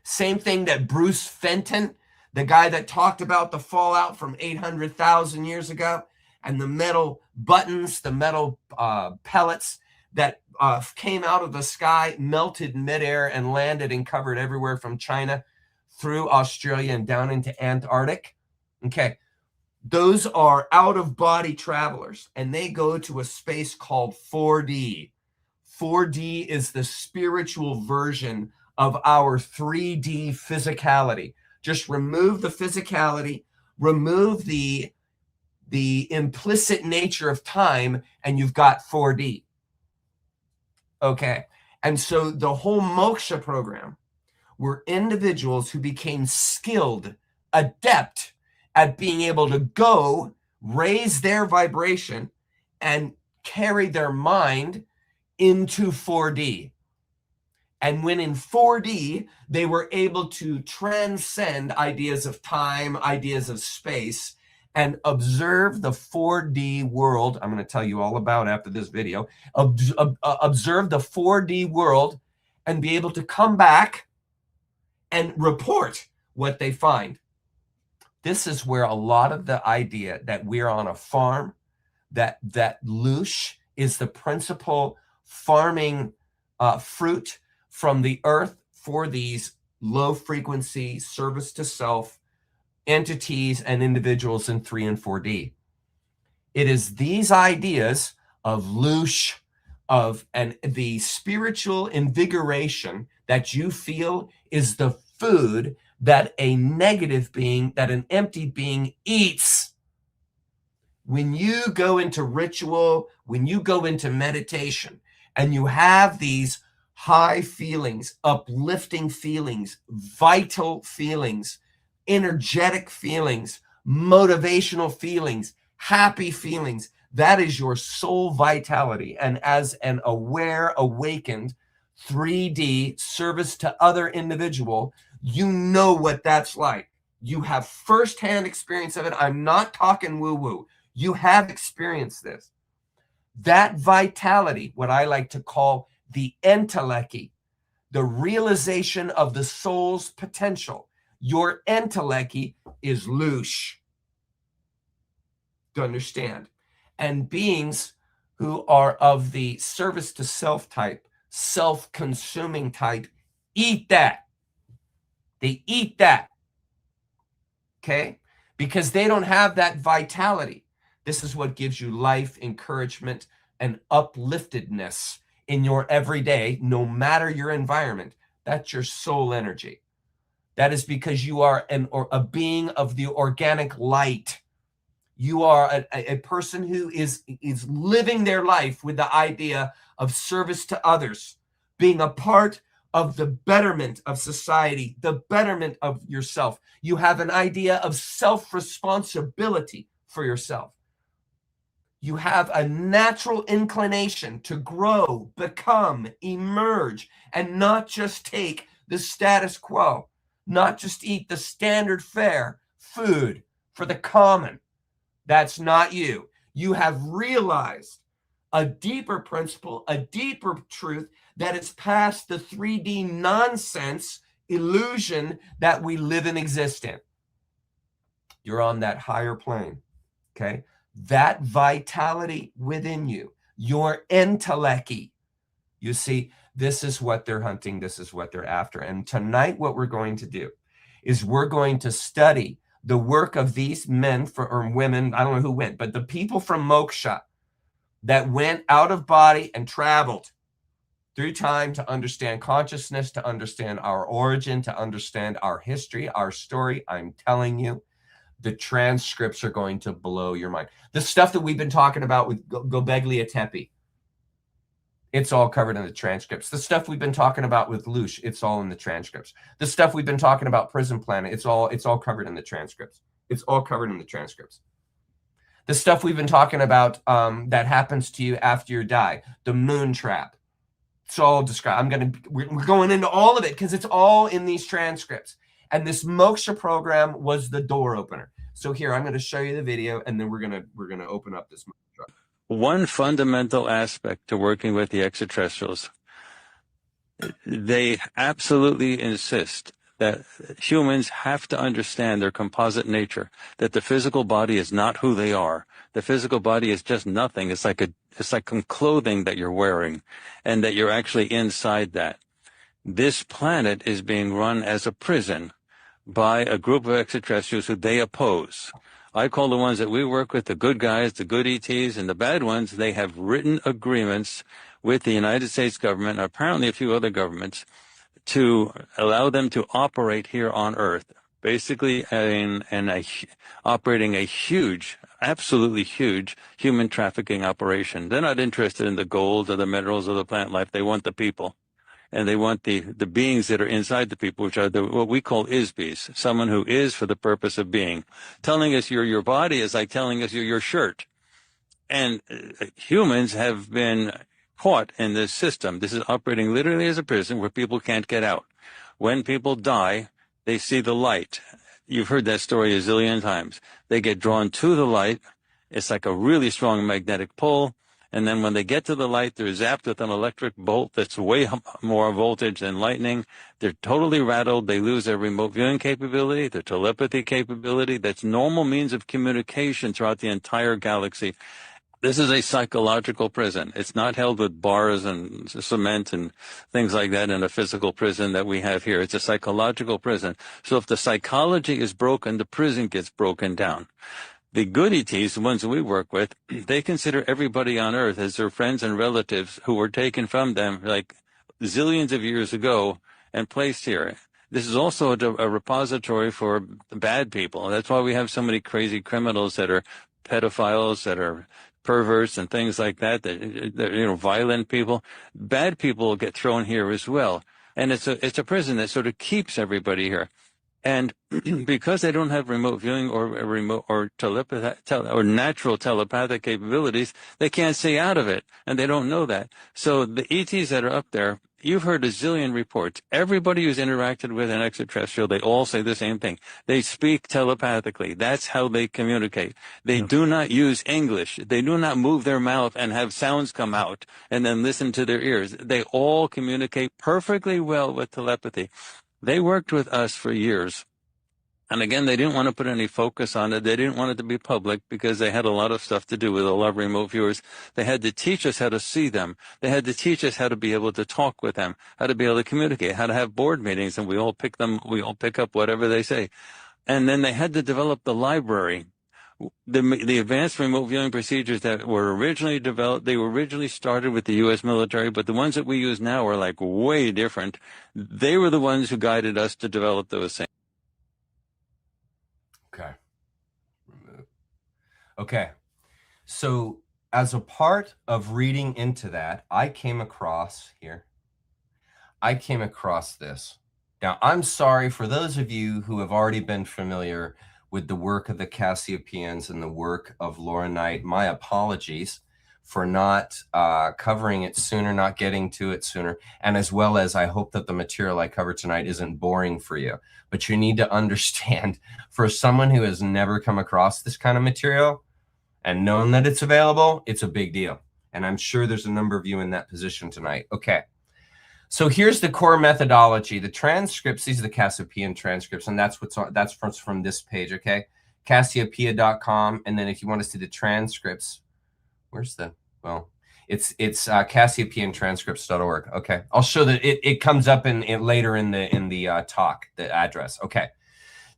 Same thing that Bruce Fenton, the guy that talked about the fallout from 800,000 years ago, and the metal buttons, the metal pellets that came out of the sky, melted midair, and landed and covered everywhere from China through Australia and down into Antarctic. Okay, those are out-of-body travelers, and they go to a space called 4D. 4D is the spiritual version of our 3D physicality. Just remove the physicality, remove the implicit nature of time, and you've got 4D. Okay, and so the whole Moksha program were individuals who became skilled, adept at being able to go raise their vibration and carry their mind into 4D. And when in 4D, they were able to transcend ideas of time, ideas of space, and observe the 4D world. I'm going to tell you all about after this video. Observe the 4D world and be able to come back and report what they find. This is where a lot of the idea that we're on a farm, that loosh is the principal farming fruit from the earth for these low frequency service to self entities and individuals in 3 and 4D. It is these ideas of loosh, and the spiritual invigoration that you feel is the food that a negative being, that an empty being eats. When you go into ritual, when you go into meditation, and you have these high feelings, uplifting feelings, vital feelings, energetic feelings, motivational feelings, happy feelings, that is your soul vitality. And as an aware, awakened 3D service to other individual, you know what that's like. You have firsthand experience of it. I'm not talking woo-woo. You have experienced this. That vitality, what I like to call the entelechy, the realization of the soul's potential. Your entelechy is loosh. To understand. And beings who are of the service to self type, self-consuming type, eat that. They eat that. Okay? Because they don't have that vitality. This is what gives you life, encouragement, and upliftedness. in your everyday, no matter your environment, that's your soul energy. That is because you are a being of the organic light. You are a person who is living their life with the idea of service to others, being a part of the betterment of society, the betterment of yourself. You have an idea of self-responsibility for yourself. You have a natural inclination to grow, become, emerge, and not just take the status quo, not just eat the standard fare food for the common. That's not you. You have realized a deeper principle, a deeper truth that is past the 3D nonsense illusion that we live and exist in. You're on that higher plane, okay? That vitality within you, your intellect. You see, this is what they're hunting. This is what they're after. And tonight, what we're going to do is we're going to study the work of these men or women, I don't know who went, but the people from Moksha that went out of body and traveled through time to understand consciousness, to understand our origin, to understand our history, our story. I'm telling you, the transcripts are going to blow your mind. The stuff that we've been talking about with Gobekli Tepe, it's all covered in the transcripts. The stuff we've been talking about with Lush, it's all in the transcripts. The stuff we've been talking about Prison Planet, it's all covered in the transcripts. It's all covered in the transcripts. The stuff we've been talking about that happens to you after you die, the moon trap, it's all described. We're going into all of it because it's all in these transcripts. And this Moksha program was the door opener. So here, I'm going to show you the video, and then we're gonna open up this Moksha. One fundamental aspect to working with the extraterrestrials, they absolutely insist that humans have to understand their composite nature, that the physical body is not who they are. The physical body is just nothing. It's like some clothing that you're wearing, and that you're actually inside that. This planet is being run as a prison by a group of extraterrestrials who they oppose. I call the ones that we work with the good guys, the good ETs, and the bad ones. They have written agreements with the United States government, and apparently a few other governments, to allow them to operate here on Earth, basically operating a huge, absolutely huge human trafficking operation. They're not interested in the gold or the minerals or the plant life. They want the people. And they want the beings that are inside the people, which are what we call isbes, someone who is for the purpose of being. Telling us you're your body is like telling us you're your shirt. And humans have been caught in this system. This is operating literally as a prison where people can't get out. When people die, they see the light. You've heard that story a zillion times. They get drawn to the light. It's like a really strong magnetic pull. And then when they get to the light, they're zapped with an electric bolt that's way more voltage than lightning. They're totally rattled. They lose their remote viewing capability, their telepathy capability. That's normal means of communication throughout the entire galaxy. This is a psychological prison. It's not held with bars and cement and things like that in a physical prison that we have here. It's a psychological prison. So if the psychology is broken, the prison gets broken down. The good ETs, the ones that we work with, they consider everybody on Earth as their friends and relatives who were taken from them like zillions of years ago and placed here. This is also a repository for bad people. That's why we have so many crazy criminals that are pedophiles, that are perverts and things like that, that violent people. Bad people get thrown here as well. And it's a prison that sort of keeps everybody here. And because they don't have remote viewing or natural telepathic capabilities, they can't see out of it, and they don't know that. So the ETs that are up there, you've heard a zillion reports. Everybody who's interacted with an extraterrestrial, they all say the same thing. They speak telepathically. That's how they communicate. They do not use English. They do not move their mouth and have sounds come out and then listen to their ears. They all communicate perfectly well with telepathy. They worked with us for years. And again, they didn't want to put any focus on it. They didn't want it to be public because they had a lot of stuff to do with a lot of remote viewers. They had to teach us how to see them. They had to teach us how to be able to talk with them, how to be able to communicate, how to have board meetings, and we all pick up whatever they say. And then they had to develop the library the advanced remote viewing procedures that were originally developed, they were originally started with the U.S. military, but the ones that we use now are like way different. They were the ones who guided us to develop those things. Okay. Remove. Okay. So as a part of reading into that, I came across this. Now, I'm sorry for those of you who have already been familiar with the work of the Cassiopeians and the work of Laura Knight. My apologies for not covering it sooner, not getting to it sooner. And as well as I hope that the material I cover tonight isn't boring for you. But you need to understand, for someone who has never come across this kind of material and known that it's available, it's a big deal. And I'm sure there's a number of you in that position tonight. Okay. So here's the core methodology. The transcripts, these are the Cassiopeian transcripts, and that's from this page, okay? Cassiopeia.com. And then if you want to see the transcripts, it's Cassiopeiantranscripts.org. Okay. I'll show that it comes up in later in the talk, the address. Okay.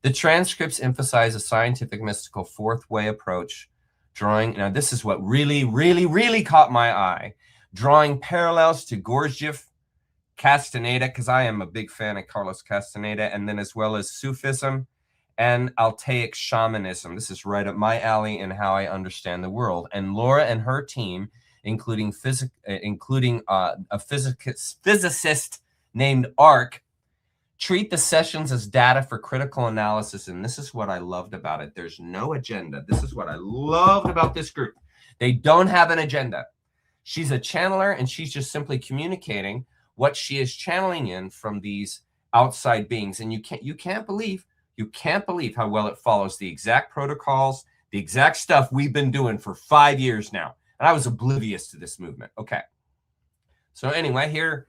The transcripts emphasize a scientific, mystical, fourth way approach, drawing, now this is what really, really, really caught my eye, drawing parallels to Gurdjieff, Castaneda, because I am a big fan of Carlos Castaneda, and then as well as Sufism and Altaic shamanism. This is right up my alley in how I understand the world. And Laura and her team, including a physicist named Ark, treat the sessions as data for critical analysis. And this is what I loved about it. There's no agenda. This is what I loved about this group. They don't have an agenda. She's a channeler, and she's just simply communicating what she is channeling in from these outside beings. And you can't believe how well it follows the exact protocols, the exact stuff we've been doing for 5 years now. And I was oblivious to this movement. Okay. So anyway, here,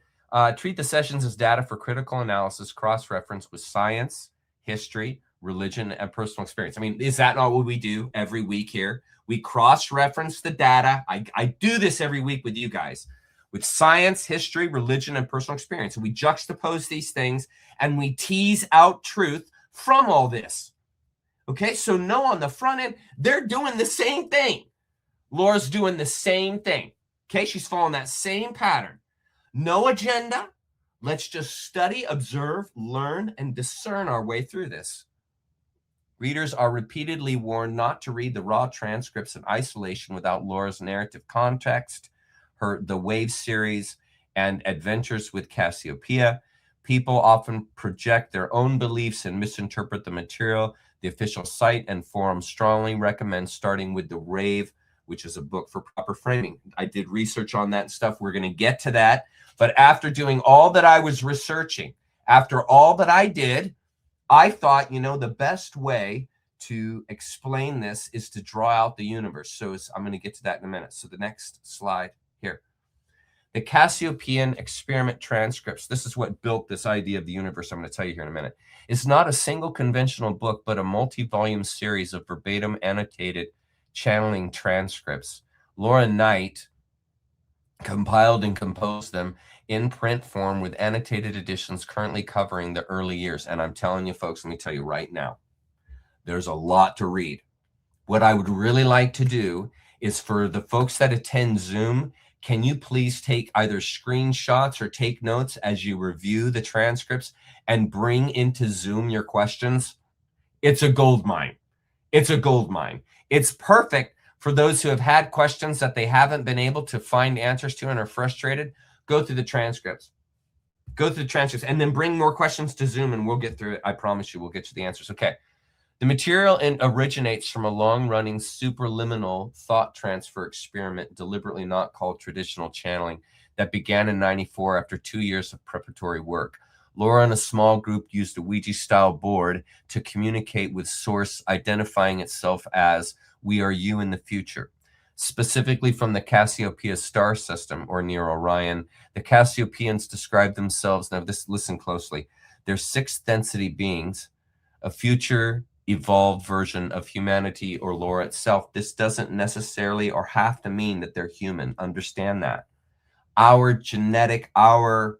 treat the sessions as data for critical analysis, cross-reference with science, history, religion, and personal experience. I mean, is that not what we do every week here? We cross-reference the data. I do this every week with you guys, with science, history, religion, and personal experience. And we juxtapose these things and we tease out truth from all this. Okay, so no, on the front end, they're doing the same thing. Laura's doing the same thing. Okay, she's following that same pattern. No agenda. Let's just study, observe, learn, and discern our way through this. Readers are repeatedly warned not to read the raw transcripts in isolation without Laura's narrative context, the Wave series, and Adventures with Cassiopeia. People often project their own beliefs and misinterpret the material. The official site and forum strongly recommend starting with The Rave, which is a book for proper framing. I did research on that stuff. We're going to get to that. But after doing all that I was researching, after all that I did, I thought, the best way to explain this is to draw out the universe. So I'm going to get to that in a minute. So the next slide here. The Cassiopeian experiment transcripts. This is what built this idea of the universe. I'm going to tell you here in a minute. It's not a single conventional book, but a multi-volume series of verbatim annotated channeling transcripts. Laura Knight compiled and composed them in print form with annotated editions currently covering the early years. And I'm telling you, folks, let me tell you right now, there's a lot to read. What I would really like to do is for the folks that attend Zoom, can you please take either screenshots or take notes as you review the transcripts and bring into Zoom your questions? It's a gold mine. It's a gold mine. It's perfect for those who have had questions that they haven't been able to find answers to and are frustrated. Go through the transcripts. Go through the transcripts and then bring more questions to Zoom and we'll get through it. I promise you we'll get you the answers. Okay. The material originates from a long-running supraliminal thought transfer experiment, deliberately not called traditional channeling, that began in '94 after 2 years of preparatory work. Laura and a small group used a Ouija-style board to communicate with Source, identifying itself as "We are you in the future." Specifically from the Cassiopeia star system, or near Orion, the Cassiopeians describe themselves, listen closely, they're sixth density beings, a future evolved version of humanity or Laura itself. This doesn't necessarily or have to mean that they're human. Understand that. Our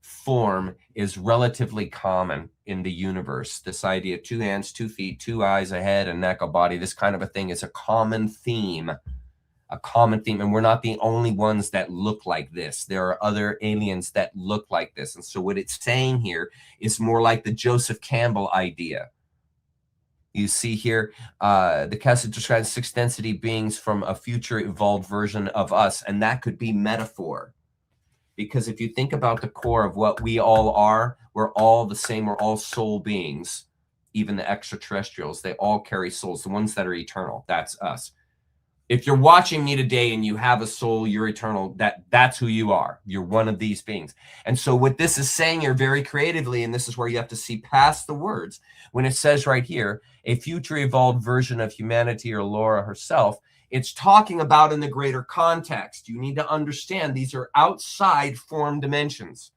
form is relatively common. in the universe. This idea, 2 hands, 2 feet, 2 eyes, a head, a neck, a body, this kind of a thing is a common theme. A common theme. And we're not the only ones that look like this. There are other aliens that look like this. And so what it's saying here is more like the Joseph Campbell idea. You see here, the Cassette describes 6 density beings from a future evolved version of us. And that could be metaphor. Because if you think about the core of what we all are, we're all the same. We're all soul beings. Even the extraterrestrials, they all carry souls. The ones that are eternal, that's us. If you're watching me today and you have a soul, you're eternal, that's who you are. You're one of these beings. And so what this is saying here very creatively, and this is where you have to see past the words, when it says right here, a future evolved version of humanity or Laura herself, it's talking about in the greater context. You need to understand these are outside form dimensions.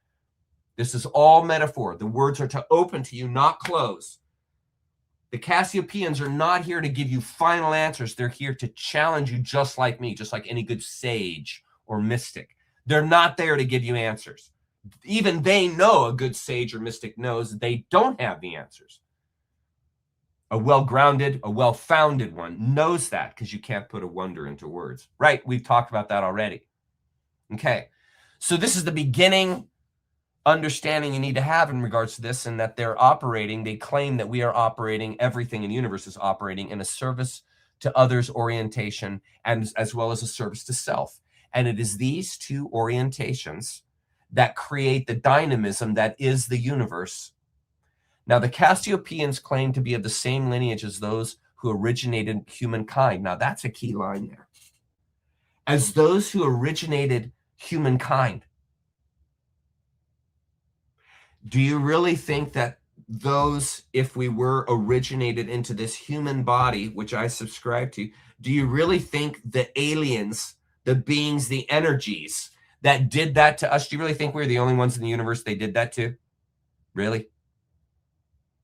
This is all metaphor. The words are to open to you, not close. The Cassiopeians are not here to give you final answers. They're here to challenge you just like me, just like any good sage or mystic. They're not there to give you answers. Even they know, a good sage or mystic knows they don't have the answers. A well-grounded, a well-founded one knows that because you can't put a wonder into words. Right, we've talked about that already. Okay, so this is the beginning understanding you need to have in regards to this, and that they're operating, they claim that we are operating, everything in the universe is operating in a service to others orientation, and as well as a service to self. And it is these two orientations that create the dynamism that is the universe. Now, the Cassiopeians claim to be of the same lineage as those who originated humankind. Now, that's a key line there. As those who originated humankind. Do you really think that those, if we were originated into this human body, which I subscribe to, do you really think the aliens, the beings, the energies that did that to us, do you really think we're the only ones in the universe they did that to? Really?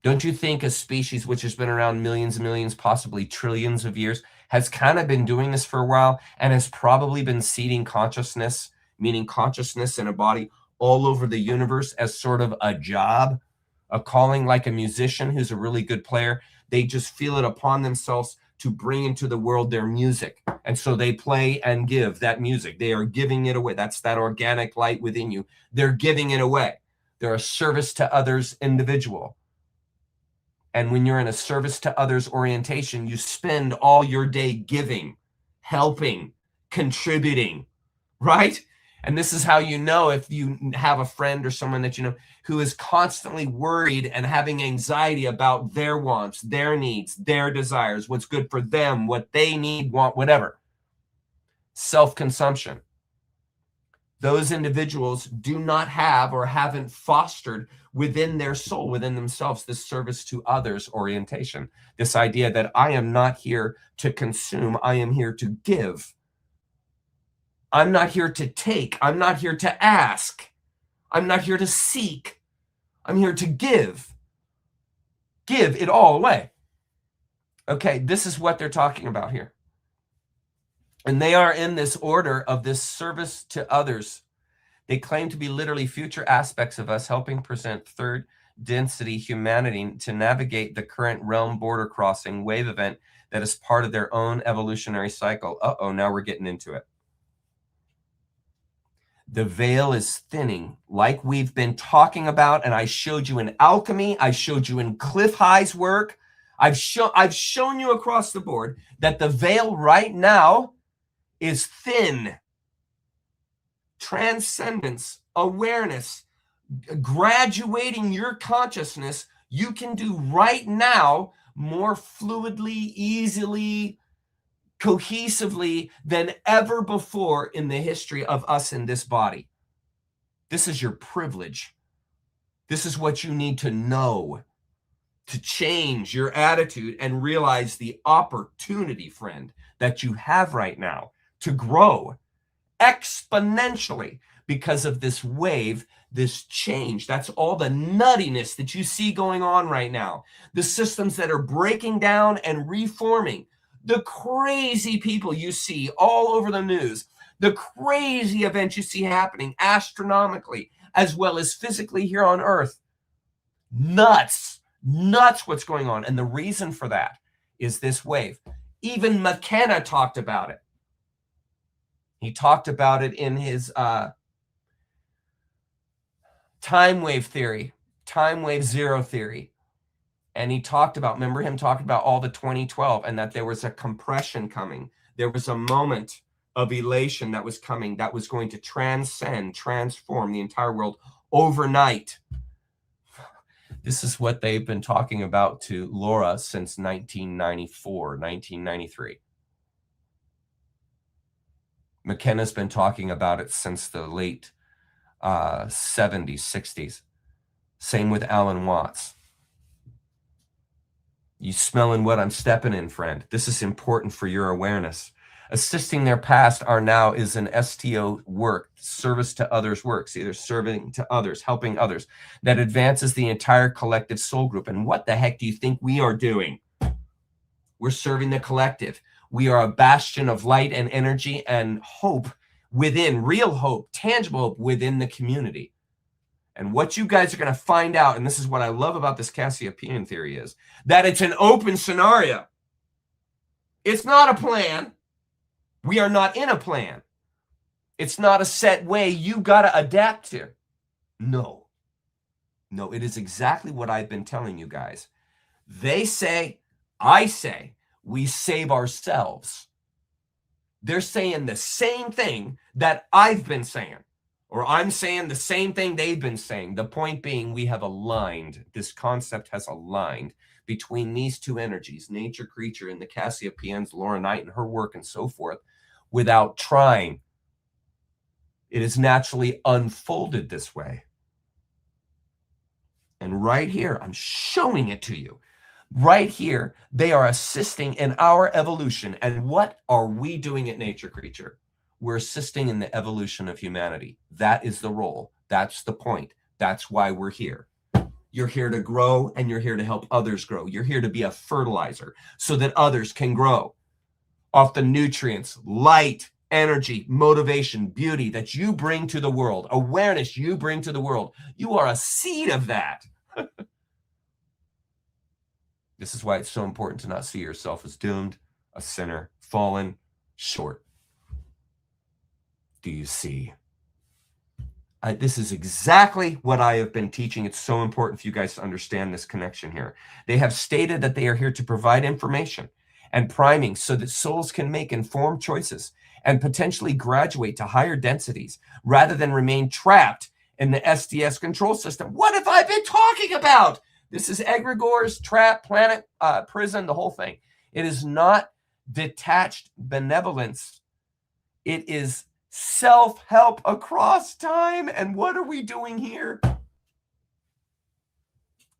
Don't you think a species which has been around millions and millions, possibly trillions of years, has kind of been doing this for a while and has probably been seeding consciousness, meaning consciousness in a body all over the universe as sort of a job, a calling, like a musician who's a really good player? They just feel it upon themselves to bring into the world their music. And so they play and give that music. They are giving it away. That's that organic light within you. They're giving it away. They're a service to others individual. And when you're in a service to others orientation, you spend all your day giving, helping, contributing, right? And this is how you know if you have a friend or someone that you know who is constantly worried and having anxiety about their wants, their needs, their desires, what's good for them, what they need, want, whatever. Self-consumption. Those individuals do not have or haven't fostered within their soul, within themselves, this service to others orientation. This idea that I am not here to consume, I am here to give. I'm not here to take. I'm not here to ask. I'm not here to seek. I'm here to give. Give it all away. Okay, this is what they're talking about here. And they are in this order of this service to others. They claim to be literally future aspects of us, helping present third density humanity to navigate the current realm border crossing wave event that is part of their own evolutionary cycle. Uh-oh, now we're getting into it. The veil is thinning, like we've been talking about, and I showed you in alchemy, I showed you in Cliff High's work. I've shown you across the board that the veil right now is thin. Transcendence, awareness, graduating your consciousness, you can do right now more fluidly, easily, cohesively than ever before in the history of us in this body. This is your privilege. This is what you need to know to change your attitude and realize the opportunity, friend, that you have right now to grow exponentially because of this wave, this change. That's all the nuttiness that you see going on right now. The systems that are breaking down and reforming. The crazy people you see all over the news. The crazy events you see happening astronomically as well as physically here on Earth. Nuts what's going on. And the reason for that is this wave. Even McKenna talked about it. He talked about it in his time wave theory, time wave zero theory. And he talked about, remember him talking about all the 2012 and that there was a compression coming. There was a moment of elation that was coming that was going to transform the entire world overnight. This is what they've been talking about to Laura since 1994, 1993. McKenna's been talking about it since the late 70s, 60s. Same with Alan Watts. You smelling what I'm stepping in, friend? This is important for your awareness. Assisting their past are now is an STO work, service to others works, either serving to others, helping others, that advances the entire collective soul group. And what the heck do you think we are doing? We're serving the collective. We are a bastion of light and energy and hope within, real hope, tangible hope within the community. And what you guys are going to find out, and this is what I love about this Cassiopeian theory, is that it's an open scenario. It's not a plan. We are not in a plan. It's not a set way you got to adapt to. No, it is exactly what I've been telling you guys. They say, I say, we save ourselves. They're saying the same thing that I've been saying. Or I'm saying the same thing they've been saying. The point being, we have aligned. This concept has aligned between these two energies, nature creature and the Cassiopeians, Laura Knight and her work and so forth, without trying. It is naturally unfolded this way. And right here, I'm showing it to you. Right here, they are assisting in our evolution. And what are we doing at Nature Creature? We're assisting in the evolution of humanity. That is the role. That's the point. That's why we're here. You're here to grow and you're here to help others grow. You're here to be a fertilizer so that others can grow off the nutrients, light, energy, motivation, beauty that you bring to the world, awareness you bring to the world. You are a seed of that. This is why it's so important to not see yourself as doomed, a sinner, fallen, short. Do you see? This is exactly what I have been teaching. It's so important for you guys to understand this connection here. They have stated that they are here to provide information and priming so that souls can make informed choices and potentially graduate to higher densities rather than remain trapped in the SDS control system. What have I been talking about? This is egregores, trap, planet, prison, the whole thing. It is not detached benevolence. It is self-help across time. And what are we doing here?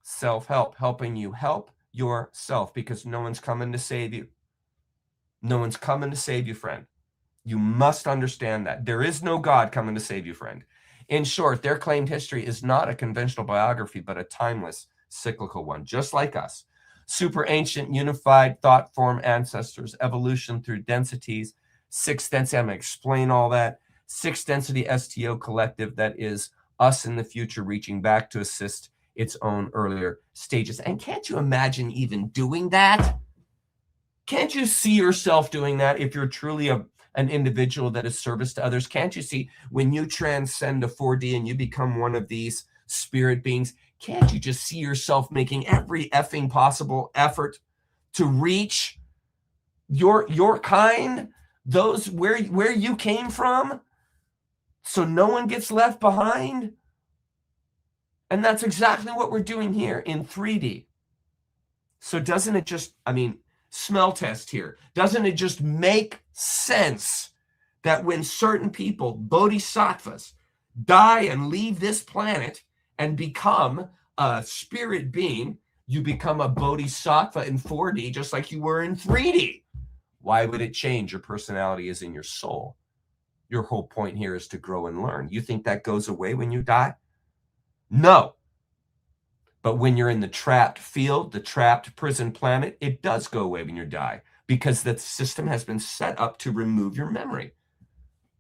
Self-help, helping you help yourself, because no one's coming to save you. No one's coming to save you, friend. You must understand that. There is no God coming to save you, friend. In short, their claimed history is not a conventional biography, but a timeless, cyclical one, just like us. Super ancient, unified thought form ancestors, evolution through densities, sixth density. I'm going to explain all that. Sixth density STO collective, that is us in the future reaching back to assist its own earlier stages. And can't you imagine even doing that? Can't you see yourself doing that if you're truly an individual that is service to others? Can't you see when you transcend to 4D and you become one of these spirit beings? Can't you just see yourself making every effing possible effort to reach your kind, those where you came from, so no one gets left behind? And that's exactly what we're doing here in 3D. So doesn't it just, smell test here, doesn't it just make sense that when certain people, bodhisattvas, die and leave this planet and become a spirit being, you become a bodhisattva in 4D just like you were in 3D? Why would it change? Your personality is in your soul. Your whole point here is to grow and learn. You think that goes away when you die? No. But when you're in the trapped field, the trapped prison planet, it does go away when you die, because the system has been set up to remove your memory.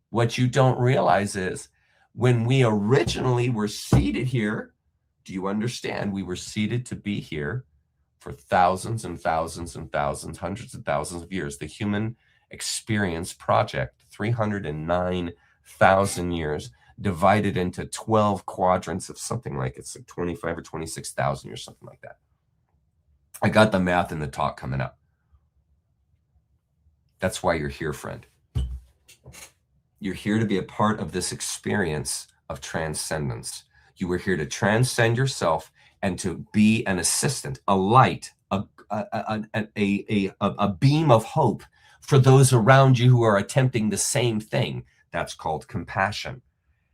What you don't realize is when we originally were seated here Do you understand? We were seated to be here for thousands and thousands and thousands, hundreds of thousands of years. The Human Experience Project, 309,000 years, divided into 12 quadrants of something like, it's like 25 or 26,000 years, something like that. I got the math in the talk coming up. That's why you're here, friend. You're here to be a part of this experience of transcendence. You were here to transcend yourself and to be an assistant, a light, a beam of hope for those around you who are attempting the same thing. That's called compassion.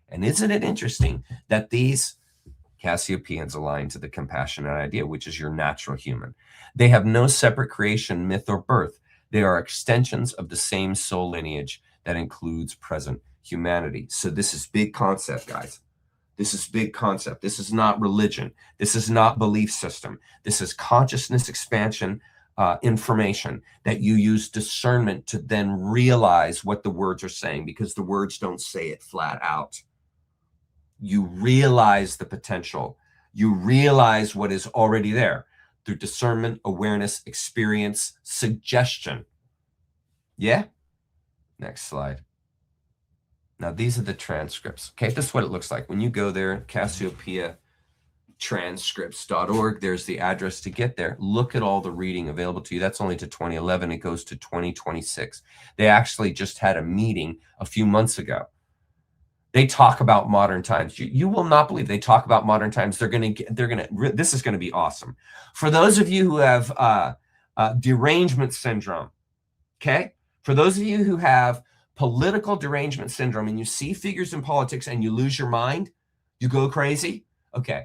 And isn't it interesting that these Cassiopeians align to the compassionate idea, which is your natural human? They have no separate creation, myth, or birth. They are extensions of the same soul lineage that includes present humanity. So this is big concept, guys. This is big concept. This is not religion. This is not belief system. This is consciousness expansion information that you use discernment to then realize what the words are saying, because the words don't say it flat out. You realize the potential. You realize what is already there through discernment, awareness, experience, suggestion. Yeah? Next slide. Now, these are the transcripts. Okay, this is what it looks like. When you go there, CassiopeiaTranscripts.org, there's the address to get there. Look at all the reading available to you. That's only to 2011. It goes to 2026. They actually just had a meeting a few months ago. They talk about modern times. You will not believe they talk about modern times. This is going to be awesome. For those of you who have derangement syndrome, okay? For those of you who have political derangement syndrome and you see figures in politics and you lose your mind, you go crazy, okay,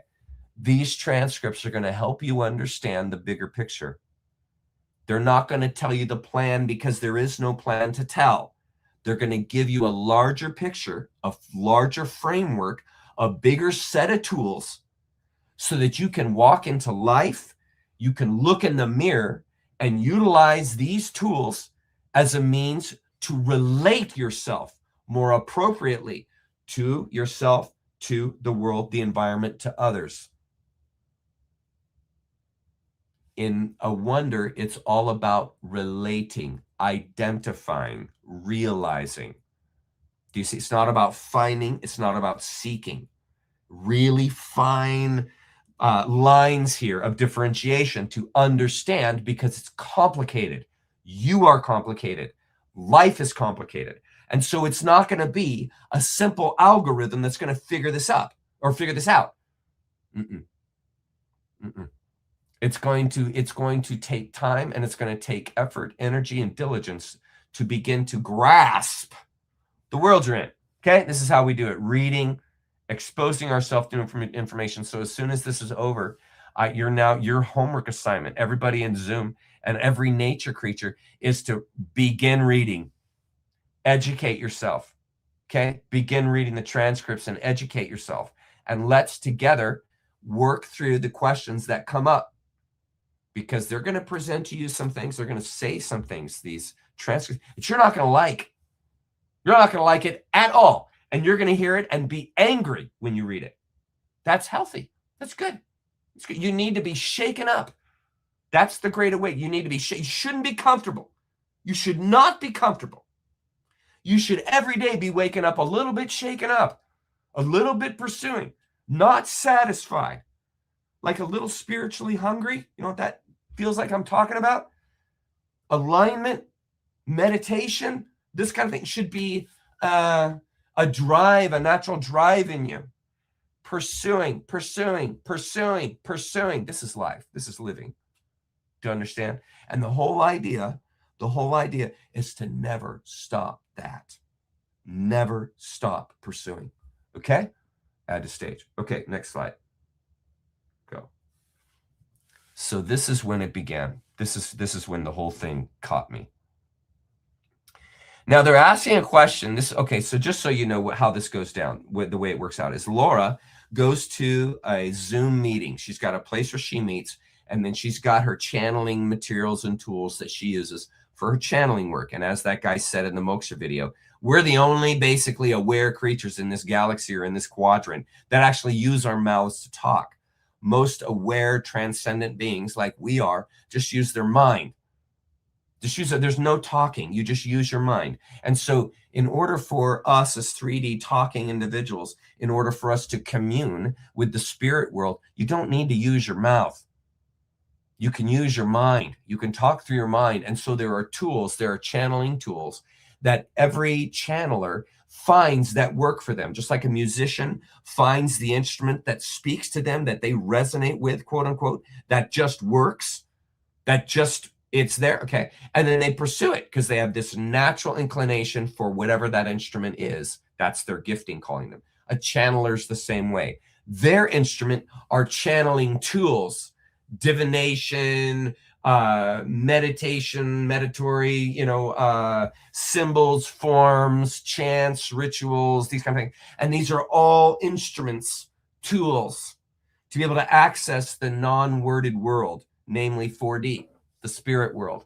these transcripts are going to help you understand the bigger picture. They're not going to tell you the plan because there is no plan to tell. They're going to give you a larger picture, a larger framework, a bigger set of tools so that you can walk into life, you can look in the mirror and utilize these tools as a means to relate yourself more appropriately to yourself, to the world, the environment, to others. In a wonder, it's all about relating, identifying, realizing. Do you see? It's not about finding. It's not about seeking. Really fine lines here of differentiation to understand, because it's complicated. You are complicated. Life is complicated. And so it's not going to be a simple algorithm that's going to figure this up or figure this out. It's going to take time, and it's going to take effort, energy, and diligence to begin to grasp the world you're in. Okay, this is how we do it: reading, exposing ourselves to information. So as soon as this is over, your homework assignment, everybody in Zoom and every nature creature, is to begin reading, educate yourself. Okay, begin reading the transcripts and educate yourself, and let's together work through the questions that come up, because they're going to present to you some things. They're going to say some things, these transcripts, that you're not going to like. You're not going to like it at all. And you're going to hear it and be angry when you read it. That's healthy. That's good. It's good. You need to be shaken up. That's the great way. You need to be shaken. You shouldn't be comfortable. You should not be comfortable. You should every day be waking up a little bit shaken up, a little bit pursuing, not satisfied, like a little spiritually hungry. You know what that feels like I'm talking about? Alignment, meditation, this kind of thing should be a drive, a natural drive in you. Pursuing. This is life. This is living. Do you understand? And the whole idea is to never stop that. Never stop pursuing. Okay? Add to stage. Okay, next slide. Go. So this is when it began. This is when the whole thing caught me. Now they're asking a question. Okay, so just so you know how this goes down, the way it works out is Laura goes to a Zoom meeting. She's got a place where she meets, and then she's got her channeling materials and tools that she uses for her channeling work. And as that guy said in the Moksha video, we're the only basically aware creatures in this galaxy or in this quadrant that actually use our mouths to talk. most aware, transcendent beings like we are just use their mind. Just use it. There's no talking. You just use your mind. And so in order for us as 3D talking individuals, in order for us to commune with the spirit world, you don't need to use your mouth. You can use your mind. You can talk through your mind. And so there are tools, there are channeling tools that every channeler finds that work for them. Just like a musician finds the instrument that speaks to them, that they resonate with, quote unquote, that just works, that just, it's there. Okay. And then they pursue it because they have this natural inclination for whatever that instrument is. That's their gifting, calling them. A channeler's the same way. Their instrument are channeling tools, divination, meditation, meditory, symbols, forms, chants, rituals, these kind of things. And these are all instruments, tools to be able to access the non-worded world, namely 4D, the spirit world.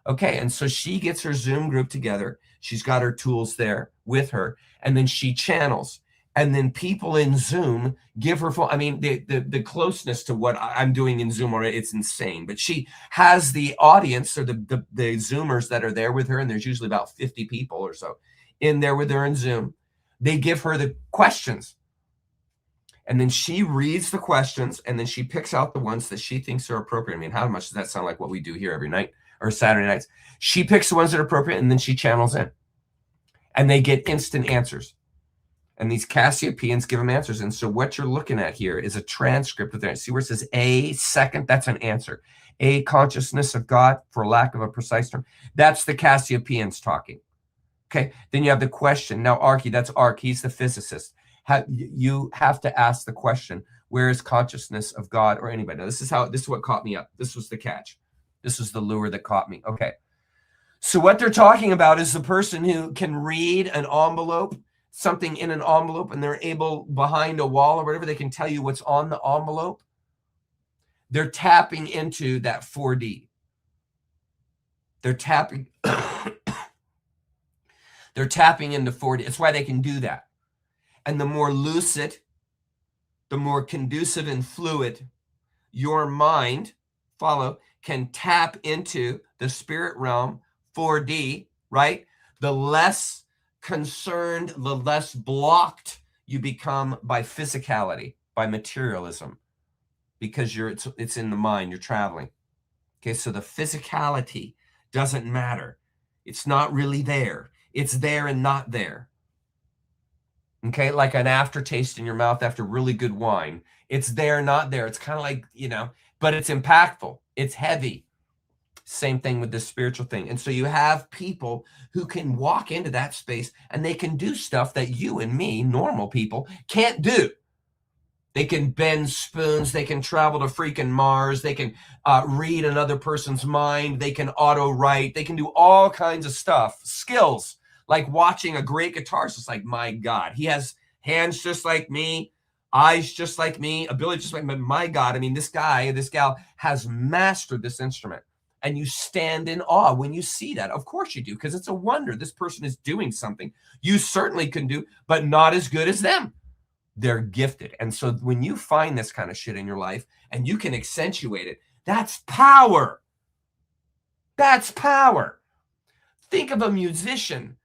Okay, and so she gets her Zoom group together. She's got her tools there with her, and then she channels. And then people in Zoom give her phone. I mean, the closeness to what I'm doing in Zoom already, it's insane. But she has the audience, or the Zoomers that are there with her, and there's usually about 50 people or so in there with her in Zoom. They give her the questions. And then she reads the questions, and then she picks out the ones that she thinks are appropriate. I mean, how much does that sound like what we do here every night or Saturday nights? She picks the ones that are appropriate, and then she channels in. And they get instant answers. And these Cassiopeians give them answers. And so what you're looking at here is a transcript of that. See where it says A, second? That's an answer. A, consciousness of God, for lack of a precise term. That's the Cassiopeians talking. Okay, then you have the question. Now, Archie, that's Ark. He's the physicist. You have to ask the question, where is consciousness of God or anybody? Now, this is what caught me up. This was the catch. This was the lure that caught me. Okay. So what they're talking about is the person who can read an envelope, something in an envelope, and they're able, behind a wall or whatever, they can tell you what's on the envelope. They're tapping into that 4D. They're tapping they're tapping into 4D. That's why they can do that. And the more lucid, the more conducive and fluid your mind, can tap into the spirit realm, 4D, right? The less concerned, the less blocked you become by physicality, by materialism, because it's in the mind, you're traveling. Okay, so the physicality doesn't matter. It's not really there. It's there and not there. Okay, like an aftertaste in your mouth after really good wine. It's there, not there. It's kind of like, but it's impactful. It's heavy. Same thing with this spiritual thing. And so you have people who can walk into that space and they can do stuff that you and me, normal people, can't do. They can bend spoons. They can travel to freaking Mars. They can read another person's mind. They can auto write. They can do all kinds of stuff. Skills, like watching a great guitarist. It's like, my God, he has hands just like me, eyes just like me, ability just like me. My God, I mean, this guy, this gal has mastered this instrument. And you stand in awe when you see that. Of course you do, because it's a wonder. This person is doing something you certainly can do, but not as good as them. They're gifted. And so when you find this kind of shit in your life and you can accentuate it, that's power. That's power. Think of a musician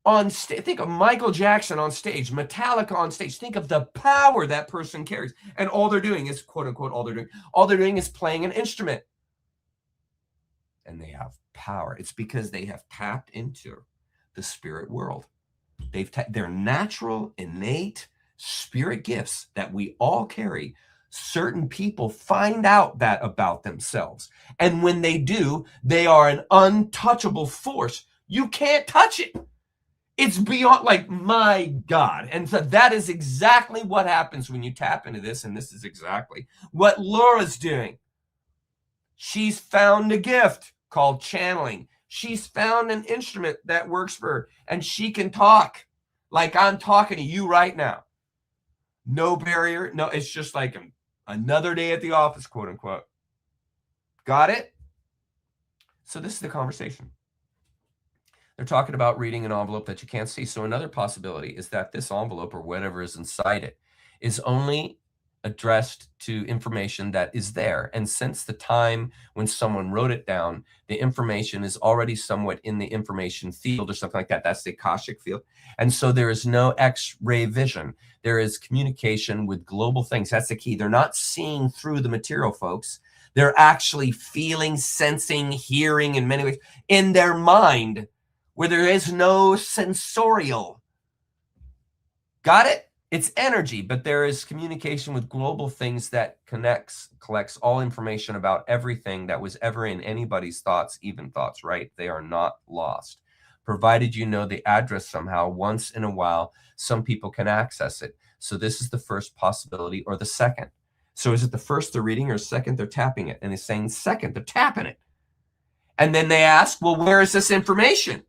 on stage. Think of Michael Jackson on stage, Metallica on stage. Think of the power that person carries. And all they're doing is, quote unquote, all they're doing is playing an instrument. And they have power. It's because they have tapped into the spirit world. They're natural, innate spirit gifts that we all carry. Certain people find out that about themselves. And when they do, they are an untouchable force. You can't touch it. It's beyond, like, my God. And so that is exactly what happens when you tap into this. And this is exactly what Laura's doing. She's found a gift called channeling. She's found an instrument that works for her. And she can talk like I'm talking to you right now. No barrier. No, it's just like another day at the office, quote unquote. Got it? So this is the conversation. They're talking about reading an envelope that you can't see. So another possibility is that this envelope or whatever is inside it is only addressed to information that is there. And since the time when someone wrote it down, the information is already somewhat in the information field or something like that. That's the Akashic field. And so there is no X-ray vision. There is communication with global things. That's the key. They're not seeing through the material, folks. They're actually feeling, sensing, hearing in many ways in their mind where there is no sensorial. Got it? It's energy, but there is communication with global things that collects all information about everything that was ever in anybody's thoughts, even thoughts, right? They are not lost. Provided you know the address somehow, once in a while, some people can access it. So this is the first possibility, or the second. So is it the first they're reading, or second they're tapping it? And he's saying second, they're tapping it. And then they ask, well, where is this information?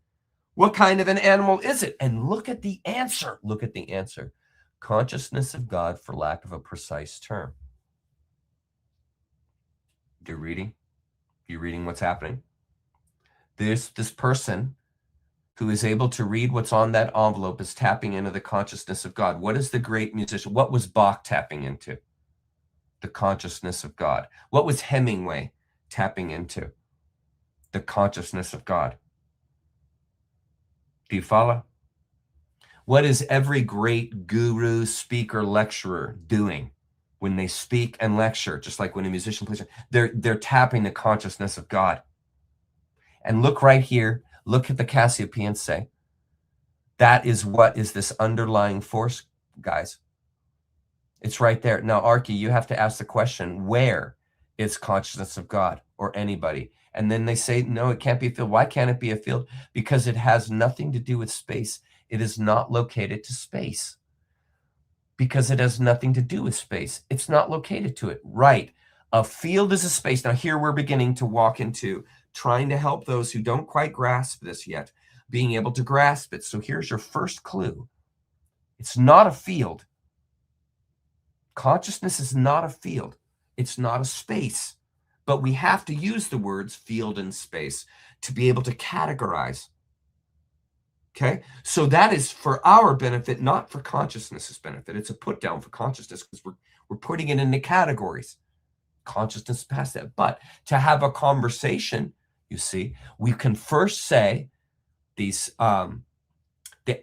What kind of an animal is it? And look at the answer. Look at the answer. Consciousness of God, for lack of a precise term. You're reading? You're reading what's happening? This person who is able to read what's on that envelope is tapping into the consciousness of God. What is the great musician? What was Bach tapping into? The consciousness of God. What was Hemingway tapping into? The consciousness of God. Do you follow? What is every great guru, speaker, lecturer doing when they speak and lecture? Just like when a musician plays, they're tapping the consciousness of God. And look right here. Look at the Cassiopeians say. That is what is this underlying force, guys. It's right there. Now, Archie, you have to ask the question, where is consciousness of God or anybody? And then they say, no, it can't be a field. Why can't it be a field? Because it has nothing to do with space. It is not located to space. Because it has nothing to do with space. It's not located to it. Right. A field is a space. Now, here we're beginning to walk into trying to help those who don't quite grasp this yet, being able to grasp it. So here's your first clue. It's not a field. Consciousness is not a field. It's not a space. But we have to use the words field and space to be able to categorize. Okay? So that is for our benefit, not for consciousness's benefit. It's a put down for consciousness because we're putting it into categories. Consciousness past that. But to have a conversation, you see, we can first say these the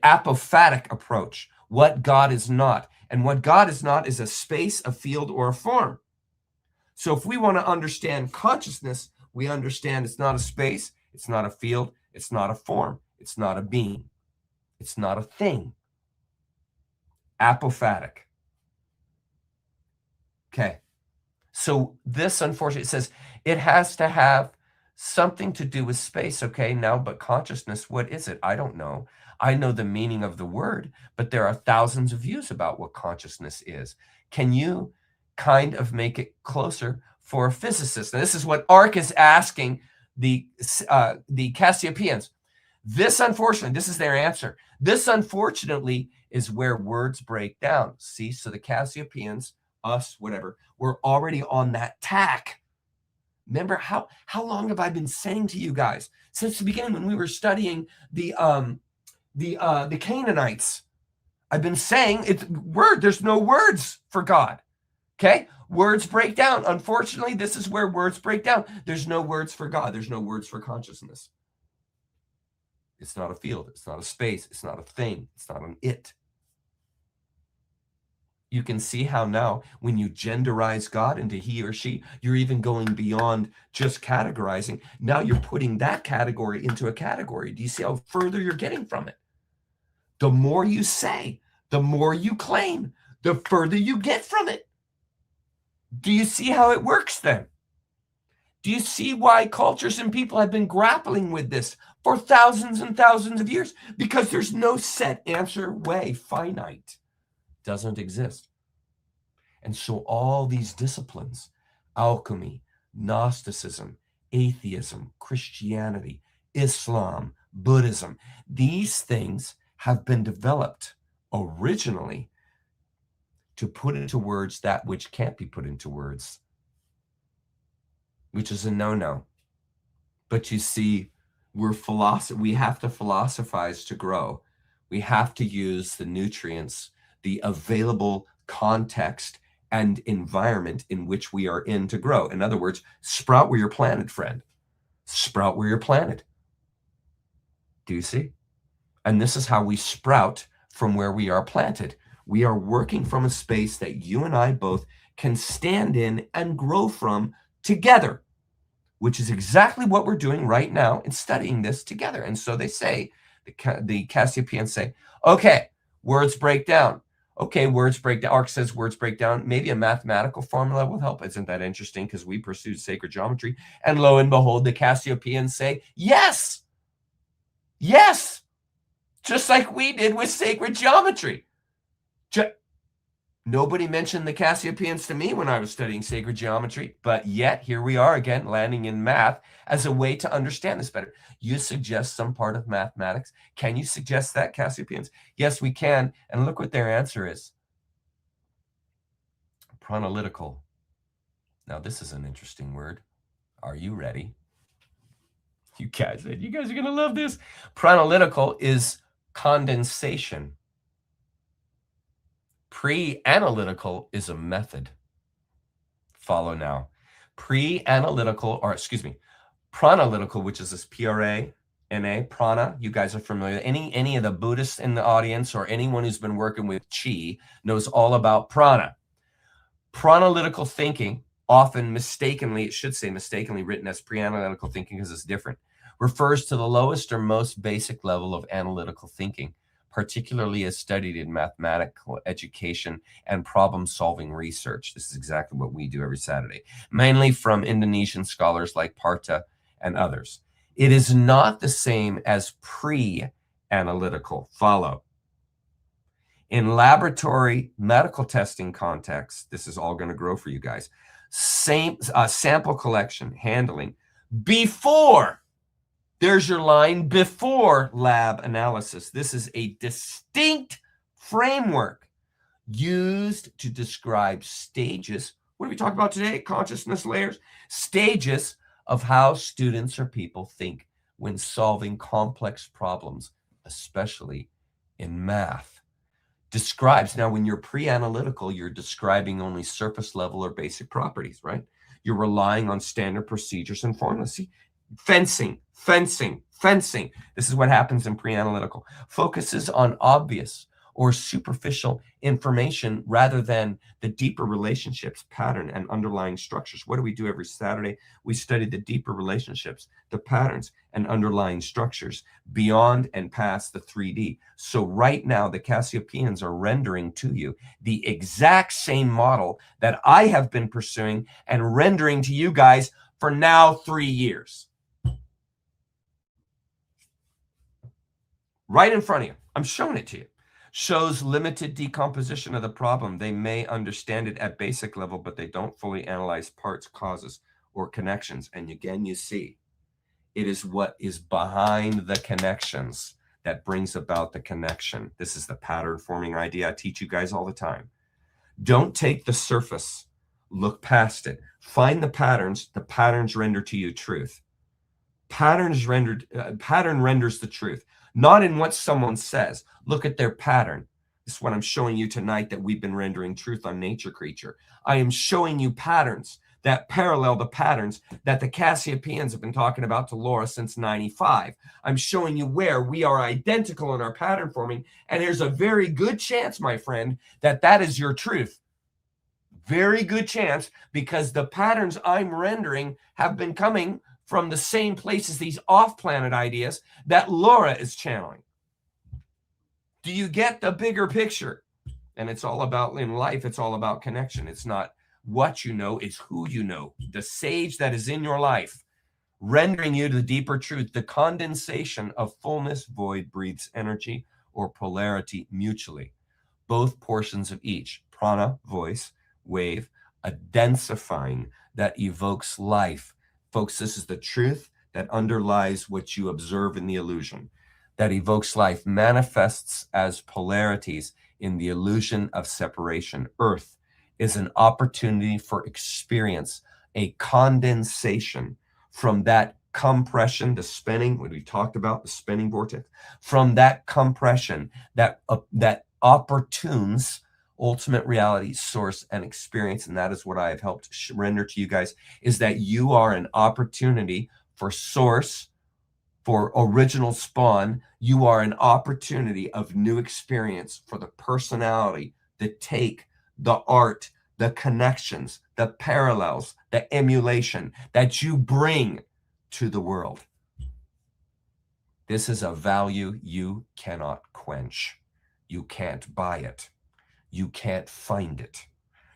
apophatic approach, what God is not. And what God is not is a space, a field, or a form. So if we want to understand consciousness, we understand it's not a space, it's not a field, it's not a form, it's not a being, it's not a thing. Apophatic. Okay. So this, unfortunately, it says it has to have something to do with space. Okay, now, but consciousness, what is it? I don't know. I know the meaning of the word, but there are thousands of views about what consciousness is. Can you kind of make it closer for a physicist? Now, this is what Ark is asking the Cassiopeians. This, unfortunately, this is their answer. This, unfortunately, is where words break down. See, so the Cassiopeians, us, whatever, we're already on that tack. Remember how long have I been saying to you guys since the beginning when we were studying the Canaanites? I've been saying it's word. There's no words for God. Okay, words break down. Unfortunately, this is where words break down. There's no words for God. There's no words for consciousness. It's not a field. It's not a space. It's not a thing. It's not an it. You can see how now when you genderize God into he or she, you're even going beyond just categorizing. Now you're putting that category into a category. Do you see how further you're getting from it? The more you say, the more you claim, the further you get from it. Do you see how it works then? Do you see why cultures and people have been grappling with this for thousands and thousands of years? Because there's no set answer way, finite. Doesn't exist. And so all these disciplines, alchemy, Gnosticism, atheism, Christianity, Islam, Buddhism, these things have been developed originally to put into words that which can't be put into words, which is a no-no. But you see, we have to philosophize to grow. We have to use the nutrients, the available context and environment in which we are in to grow. In other words, sprout where you're planted, friend. Sprout where you're planted. Do you see? And this is how we sprout from where we are planted. We are working from a space that you and I both can stand in and grow from together, which is exactly what we're doing right now in studying this together. And so they say, the Cassiopeans say, okay, words break down. Okay, words break down. Arc says words break down. Maybe a mathematical formula will help. Isn't that interesting? Because we pursued sacred geometry. And lo and behold, the Cassiopeans say, yes, yes, just like we did with sacred geometry. Nobody mentioned the Cassiopeans to me when I was studying sacred geometry, but yet here we are again, landing in math as a way to understand this better. You suggest some part of mathematics. Can you suggest that, Cassiopeans? Yes, we can. And look what their answer is. Pronalytical. Now, this is an interesting word. Are you ready? You guys are going to love this. Pronalytical is condensation. Pre-analytical is a method. Follow now. Pre-analytical, or excuse me, pronalytical, which is this P-R-A-N-A, prana. You guys are familiar. Any of the Buddhists in the audience or anyone who's been working with chi knows all about prana. Pronalytical thinking, often mistakenly, it should say mistakenly written as pre-analytical thinking because it's different, refers to the lowest or most basic level of analytical thinking, particularly as studied in mathematical education and problem-solving research. This is exactly what we do every Saturday, mainly from Indonesian scholars like Partha and others. It is not the same as pre-analytical. Follow. In laboratory medical testing context, this is all going to grow for you guys. Sample collection, handling, before. There's your line, before lab analysis. This is a distinct framework used to describe stages. What are we talking about today? Consciousness layers. Stages of how students or people think when solving complex problems, especially in math. Describes, now when you're pre-analytical, you're describing only surface level or basic properties, right? You're relying on standard procedures and formulas. See, fencing. This is what happens in pre-analytical. Focuses on obvious or superficial information rather than the deeper relationships, pattern, and underlying structures. What do we do every Saturday? We study the deeper relationships, the patterns, and underlying structures beyond and past the 3D. So right now, the Cassiopeans are rendering to you the exact same model that I have been pursuing and rendering to you guys for now 3 years. Right in front of you. I'm showing it to you. Shows limited decomposition of the problem. They may understand it at basic level, but they don't fully analyze parts, causes, or connections. And again, you see, it is what is behind the connections that brings about the connection. This is the pattern forming idea I teach you guys all the time. Don't take the surface, look past it. Find the patterns render to you truth. Pattern renders the truth. Not in what someone says. Look at their pattern. This is what I'm showing you tonight that we've been rendering truth on Nature Creature. I am showing you patterns that parallel the patterns that the Cassiopeans have been talking about to Laura since 95. I'm showing you where we are identical in our pattern forming, and there's a very good chance, my friend, that that is your truth. Very good chance, because the patterns I'm rendering have been coming from the same places, these off-planet ideas that Laura is channeling. Do you get the bigger picture? And it's all about, in life, it's all about connection. It's not what you know, it's who you know. The sage that is in your life, rendering you to the deeper truth. The condensation of fullness, void breathes energy or polarity mutually. Both portions of each, prana, voice, wave, a densifying that evokes life. Folks, this is the truth that underlies what you observe in the illusion, that evokes life, manifests as polarities in the illusion of separation. Earth is an opportunity for experience, a condensation from that compression, the spinning, when we talked about the spinning vortex, from that compression that opportunes ultimate reality, source, and experience, and that is what I have helped render to you guys, is that you are an opportunity for source, for original spawn. You are an opportunity of new experience for the personality, the take, the art, the connections, the parallels, the emulation that you bring to the world. This is a value you cannot quench. You can't buy it. You can't find it.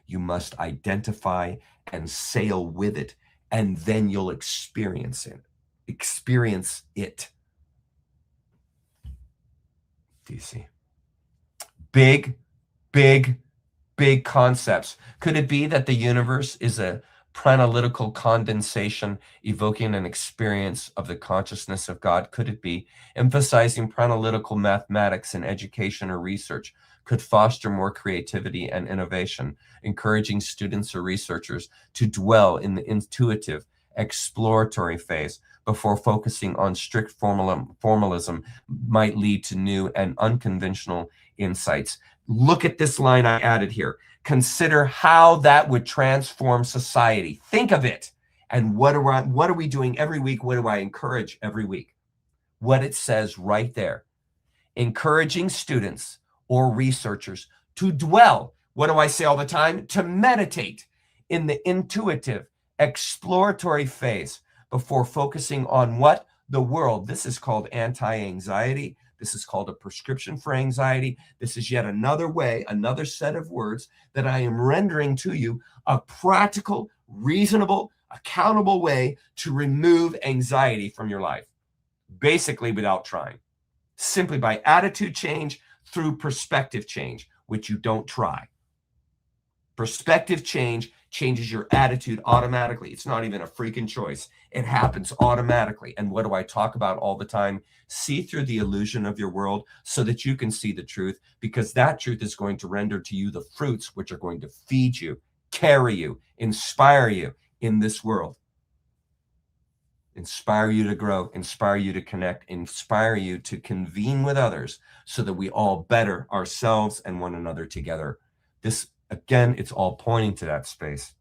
You must identify and sail with it, and then you'll experience it. Experience it. Do you see? Big, big, big concepts. Could it be that the universe is a pranalytical condensation evoking an experience of the consciousness of God? Could it be? Emphasizing pranalytical mathematics in education or research could foster more creativity and innovation, encouraging students or researchers to dwell in the intuitive, exploratory phase before focusing on strict formalism might lead to new and unconventional insights. Look at this line I added here. Consider how that would transform society. Think of it. And what are we doing every week? What do I encourage every week? What it says right there. Encouraging students or researchers to dwell. What do I say all the time? To meditate in the intuitive, exploratory phase before focusing on what? The world. This is called anti-anxiety. This is called a prescription for anxiety. This is yet another way, another set of words that I am rendering to you, a practical, reasonable, accountable way to remove anxiety from your life, basically without trying, simply by attitude change through perspective change, which you don't try. Perspective change changes your attitude automatically. It's not even a freaking choice. It happens automatically. And what do I talk about all the time? See through the illusion of your world so that you can see the truth, because that truth is going to render to you the fruits which are going to feed you, carry you, inspire you in this world. Inspire you to grow, inspire you to connect, inspire you to convene with others so that we all better ourselves and one another together. This, again, it's all pointing to that space.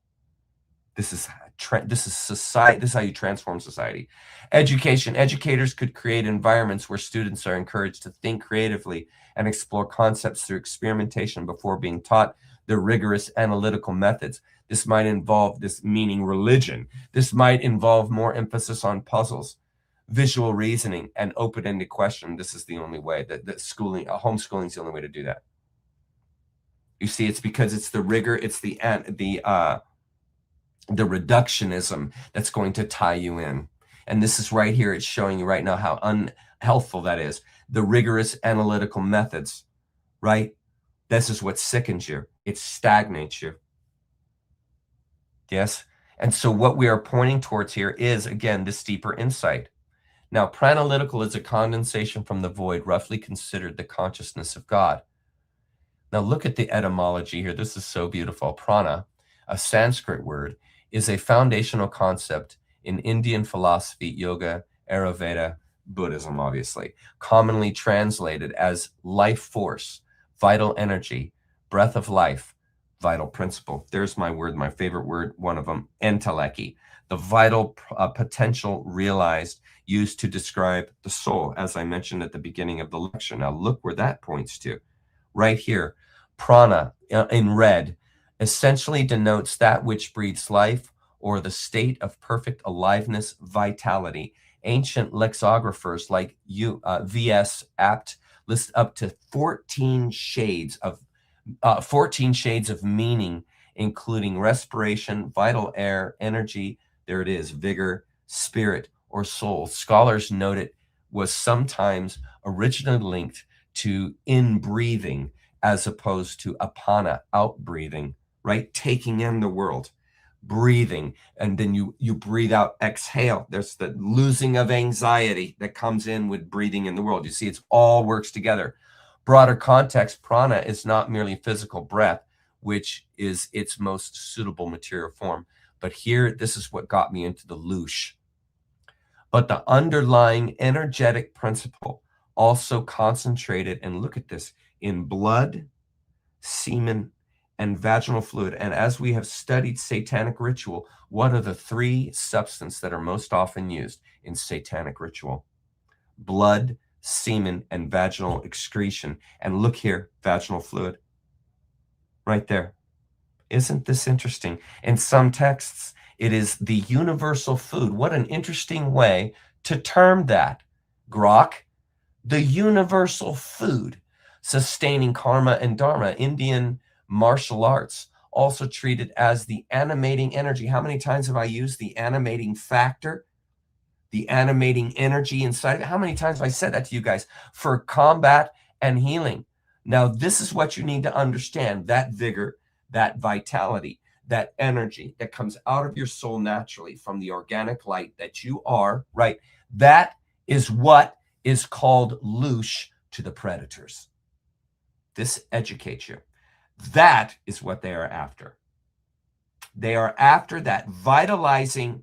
This is society. This is how you transform society. Education. Educators could create environments where students are encouraged to think creatively and explore concepts through experimentation before being taught the rigorous analytical methods. This might involve, this meaning religion. This might involve more emphasis on puzzles, visual reasoning, and open-ended question. This is the only way that schooling, homeschooling is the only way to do that. You see, it's because it's the rigor, it's the reductionism that's going to tie you in. And this is right here. It's showing you right now how unhealthful that is. The rigorous analytical methods, right? This is what sickens you. It stagnates you. Yes. And so what we are pointing towards here is, again, this deeper insight. Now, pranalytical is a condensation from the void, roughly considered the consciousness of God. Now, look at the etymology here. This is so beautiful. Prana, a Sanskrit word, is a foundational concept in Indian philosophy, yoga, Ayurveda, Buddhism, obviously, commonly translated as life force, vital energy, breath of life, vital principle. There's my word, my favorite word, one of them, enteleki, the vital potential realized, used to describe the soul, as I mentioned at the beginning of the lecture. Now look where that points to. Right here, prana in red essentially denotes that which breathes life or the state of perfect aliveness, vitality. Ancient lexicographers like V.S. Apt list up to 14 shades of meaning, including respiration, vital air, energy, there it is, vigor, spirit, or soul. Scholars note it was sometimes originally linked to in-breathing as opposed to apana, out-breathing, right? Taking in the world, breathing, and then you breathe out, exhale. There's the losing of anxiety that comes in with breathing in the world. You see, it's all works together. Broader context, prana is not merely physical breath, which is its most suitable material form. But here, this is what got me into the loosh. But the underlying energetic principle also concentrated, and look at this, in blood, semen, and vaginal fluid. And as we have studied satanic ritual, what are the 3 substances that are most often used in satanic ritual? Blood, semen, and vaginal excretion. And look here, vaginal fluid. Right there. Isn't this interesting? In some texts, it is the universal food. What an interesting way to term that. Grok, the universal food, sustaining karma and dharma. Indian martial arts, also treated as the animating energy. How many times have I used the animating factor? The animating energy inside of it. How many times have I said that to you guys? For combat and healing. Now, this is what you need to understand. That vigor, that vitality, that energy that comes out of your soul naturally from the organic light that you are, right? That is what is called loosh to the predators. This educates you. That is what they are after. They are after that vitalizing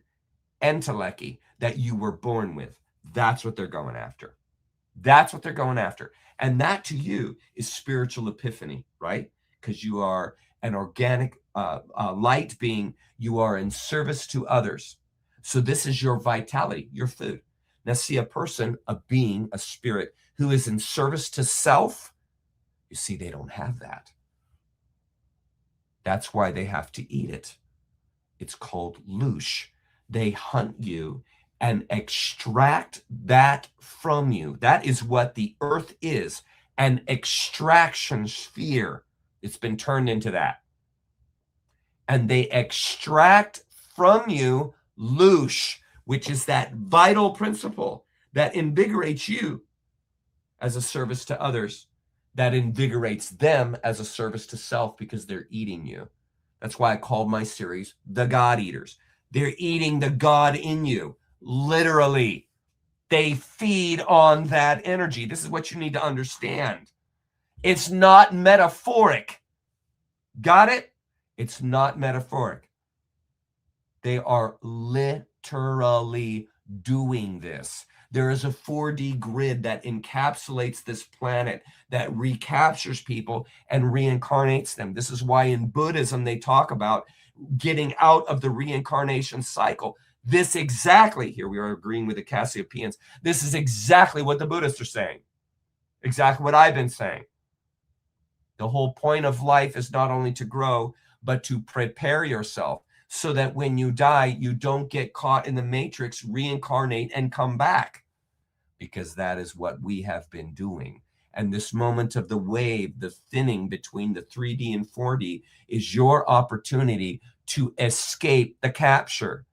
entelechy that you were born with. That's what they're going after. That's what they're going after. And that to you is spiritual epiphany, right? Because you are an organic light being. You are in service to others. So this is your vitality, your food. Now see a person, a being, a spirit who is in service to self. You see, they don't have that. That's why they have to eat it. It's called loosh. They hunt you and extract that from you. That is what the earth is, an extraction sphere. It's been turned into that. And they extract from you loosh, which is that vital principle that invigorates you as a service to others, that invigorates them as a service to self, because they're eating you. That's why I called my series The God Eaters. They're eating the God in you, literally. They feed on that energy. This is what you need to understand. It's not metaphoric. Got it? It's not metaphoric. They are literally doing this. There is a 4D grid that encapsulates this planet, that recaptures people and reincarnates them. This is why in Buddhism they talk about getting out of the reincarnation cycle. This exactly, here we are agreeing with the Cassiopeians, this is exactly what the Buddhists are saying. Exactly what I've been saying. The whole point of life is not only to grow, but to prepare yourself so that when you die, you don't get caught in the matrix, reincarnate, and come back. Because that is what we have been doing. And this moment of the wave, the thinning between the 3D and 4D, is your opportunity to escape the capture.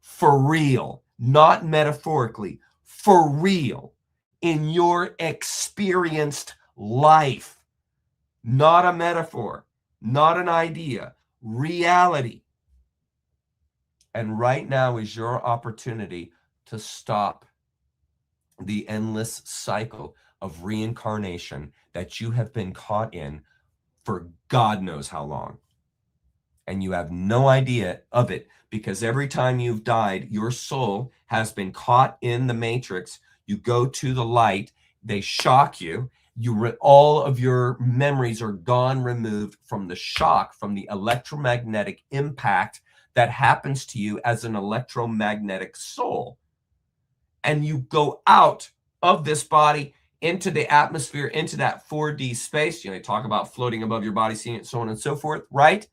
For real, not metaphorically, for real, in your experienced life. Not a metaphor, not an idea, reality. And right now is your opportunity to stop the endless cycle of reincarnation that you have been caught in for God knows how long. And you have no idea of it, because every time you've died, your soul has been caught in the matrix. You go to the light, they shock you. All of your memories are gone, removed from the shock, from the electromagnetic impact that happens to you as an electromagnetic soul. And you go out of this body into the atmosphere, into that 4D space. You know, they talk about floating above your body, seeing it, so on and so forth, right?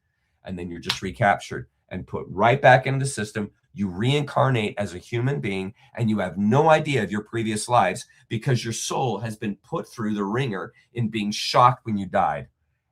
And then you're just recaptured and put right back into the system. You reincarnate as a human being, and you have no idea of your previous lives, because your soul has been put through the ringer in being shocked when you died.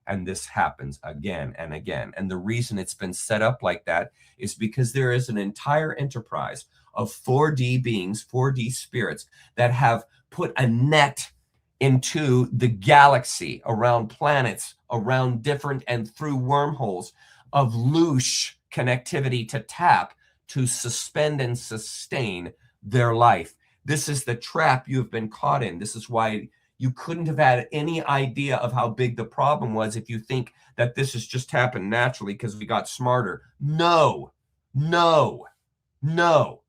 And this happens again and again. And the reason it's been set up like that is because there is an entire enterprise of 4D beings, 4D spirits, that have put a net into the galaxy, around planets, around different and through wormholes of loosh connectivity to tap, to suspend and sustain their life. This is the trap you've been caught in. This is why you couldn't have had any idea of how big the problem was if you think that this has just happened naturally because we got smarter. No, no, no,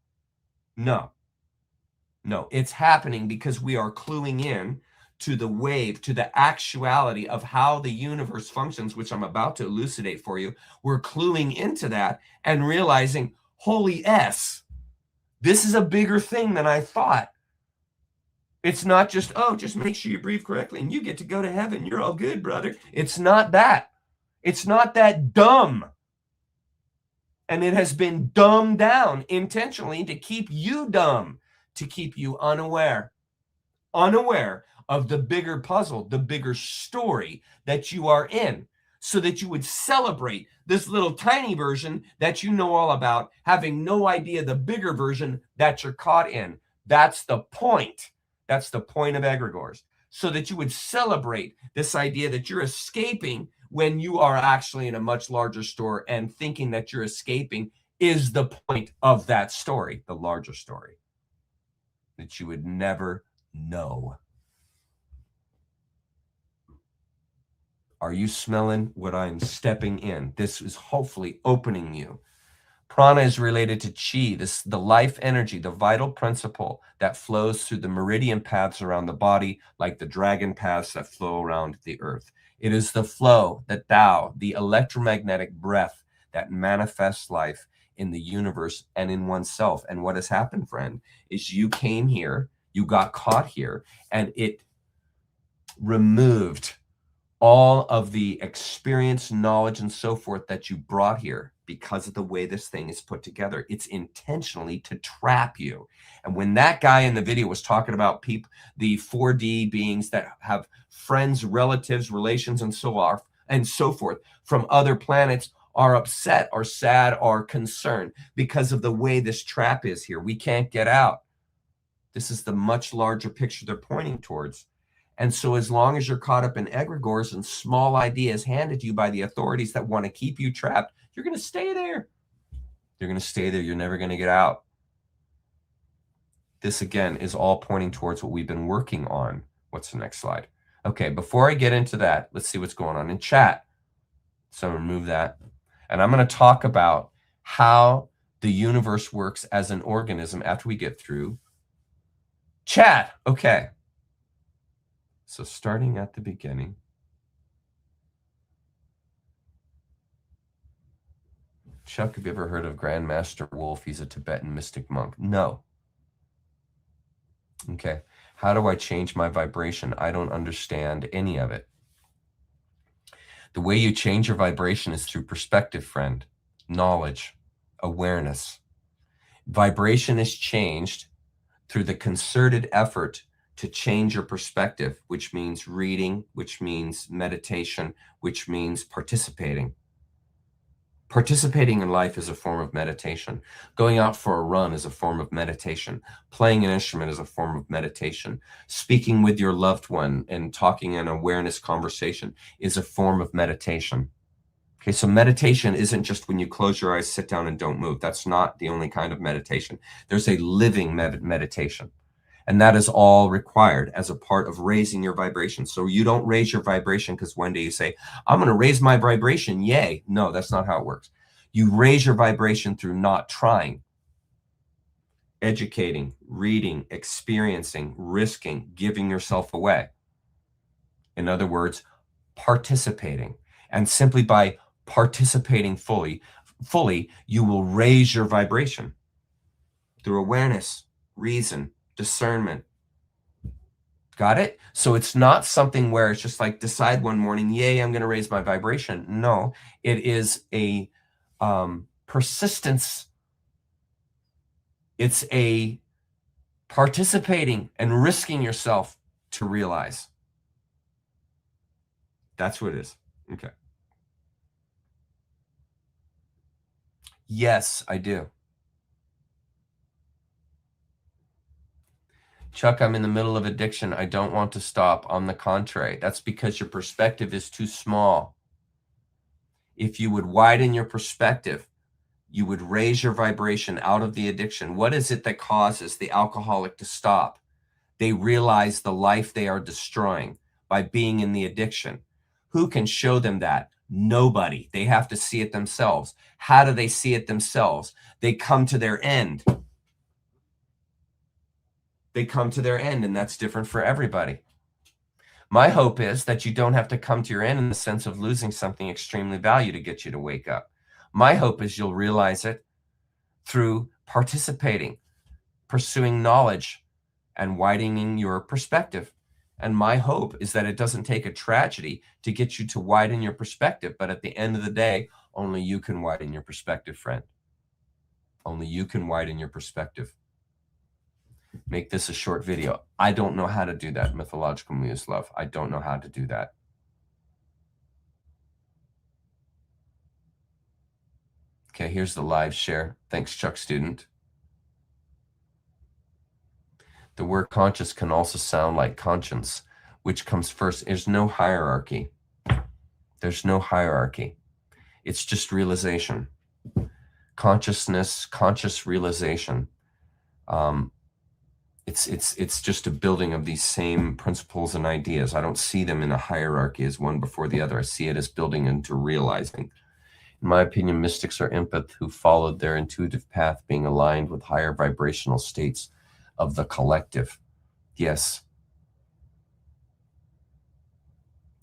no, no. It's happening because we are cluing in to the wave, to the actuality of how the universe functions, which I'm about to elucidate for you, we're cluing into that and realizing, holy S, this is a bigger thing than I thought. It's not just, oh, just make sure you breathe correctly and you get to go to heaven. You're all good, brother. It's not that. It's not that dumb. And it has been dumbed down intentionally to keep you dumb, to keep you unaware of the bigger puzzle, the bigger story that you are in, so that you would celebrate this little tiny version that you know all about, having no idea the bigger version that you're caught in. That's the point. That's the point of egregores, so that you would celebrate this idea that you're escaping when you are actually in a much larger story, and thinking that you're escaping is the point of that story, the larger story that you would never know. Are you smelling what I'm stepping in? This is hopefully opening you. Prana is related to chi, the life energy, the vital principle that flows through the meridian paths around the body, like the dragon paths that flow around the earth. It is the flow, the Tao, the electromagnetic breath that manifests life in the universe and in oneself. And what has happened, friend, is you came here, you got caught here, and it removed all of the experience, knowledge, and so forth that you brought here because of the way this thing is put together. It's intentionally to trap you. And when that guy in the video was talking about people, the 4D beings that have friends, relatives, relations, and so forth from other planets, are upset, are sad, are concerned because of the way this trap is here. We can't get out. This is the much larger picture they're pointing towards. And so as long as you're caught up in egregores and small ideas handed to you by the authorities that want to keep you trapped, you're going to stay there. You're going to stay there. You're never going to get out. This, again, is all pointing towards what we've been working on. What's the next slide? Okay, before I get into that, let's see what's going on in chat. So I'm going to remove that. And I'm going to talk about how the universe works as an organism after we get through chat. Okay. So starting at the beginning. Chuck, have you ever heard of Grandmaster Wolf? He's a Tibetan mystic monk. No. Okay. How do I change my vibration? I don't understand any of it. The way you change your vibration is through perspective, friend, knowledge, awareness. Vibration is changed through the concerted effort to change your perspective, which means reading, which means meditation, which means participating. Participating in life is a form of meditation. Going out for a run is a form of meditation. Playing an instrument is a form of meditation. Speaking with your loved one and talking in awareness conversation is a form of meditation. Okay, so meditation isn't just when you close your eyes, sit down, and don't move. That's not the only kind of meditation. There's a living meditation. And that is all required as a part of raising your vibration. So you don't raise your vibration because one day you say, I'm going to raise my vibration. Yay. No, that's not how it works. You raise your vibration through not trying, educating, reading, experiencing, risking, giving yourself away. In other words, participating. And simply by participating fully, you will raise your vibration through awareness, reason, discernment. Got it? So it's not something where it's just like decide one morning, yay, I'm going to raise my vibration. No, it is a persistence. It's a participating and risking yourself to realize. That's what it is. Okay. Yes, I do. Chuck, I'm in the middle of addiction. I don't want to stop. On the contrary, that's because your perspective is too small. If you would widen your perspective, you would raise your vibration out of the addiction. What is it that causes the alcoholic to stop? They realize the life they are destroying by being in the addiction. Who can show them that? Nobody. They have to see it themselves. How do they see it themselves? They come to their end. They come to their end, and that's different for everybody. My hope is that you don't have to come to your end in the sense of losing something extremely valuable to get you to wake up. My hope is you'll realize it through participating, pursuing knowledge, and widening your perspective. And my hope is that it doesn't take a tragedy to get you to widen your perspective. But at the end of the day, only you can widen your perspective, friend. Only you can widen your perspective. Make this a short video. I don't know how to do that, Mythological Muse Love. I don't know how to do that. Okay, here's the live share. Thanks, Chuck Student. The word conscious can also sound like conscience, which comes first. There's no hierarchy. There's no hierarchy. It's just realization. Consciousness, conscious realization. It's just a building of these same principles and ideas. I don't see them in a hierarchy as one before the other. I see it as building into realizing. In my opinion, mystics are empaths who followed their intuitive path, being aligned with higher vibrational states of the collective. Yes.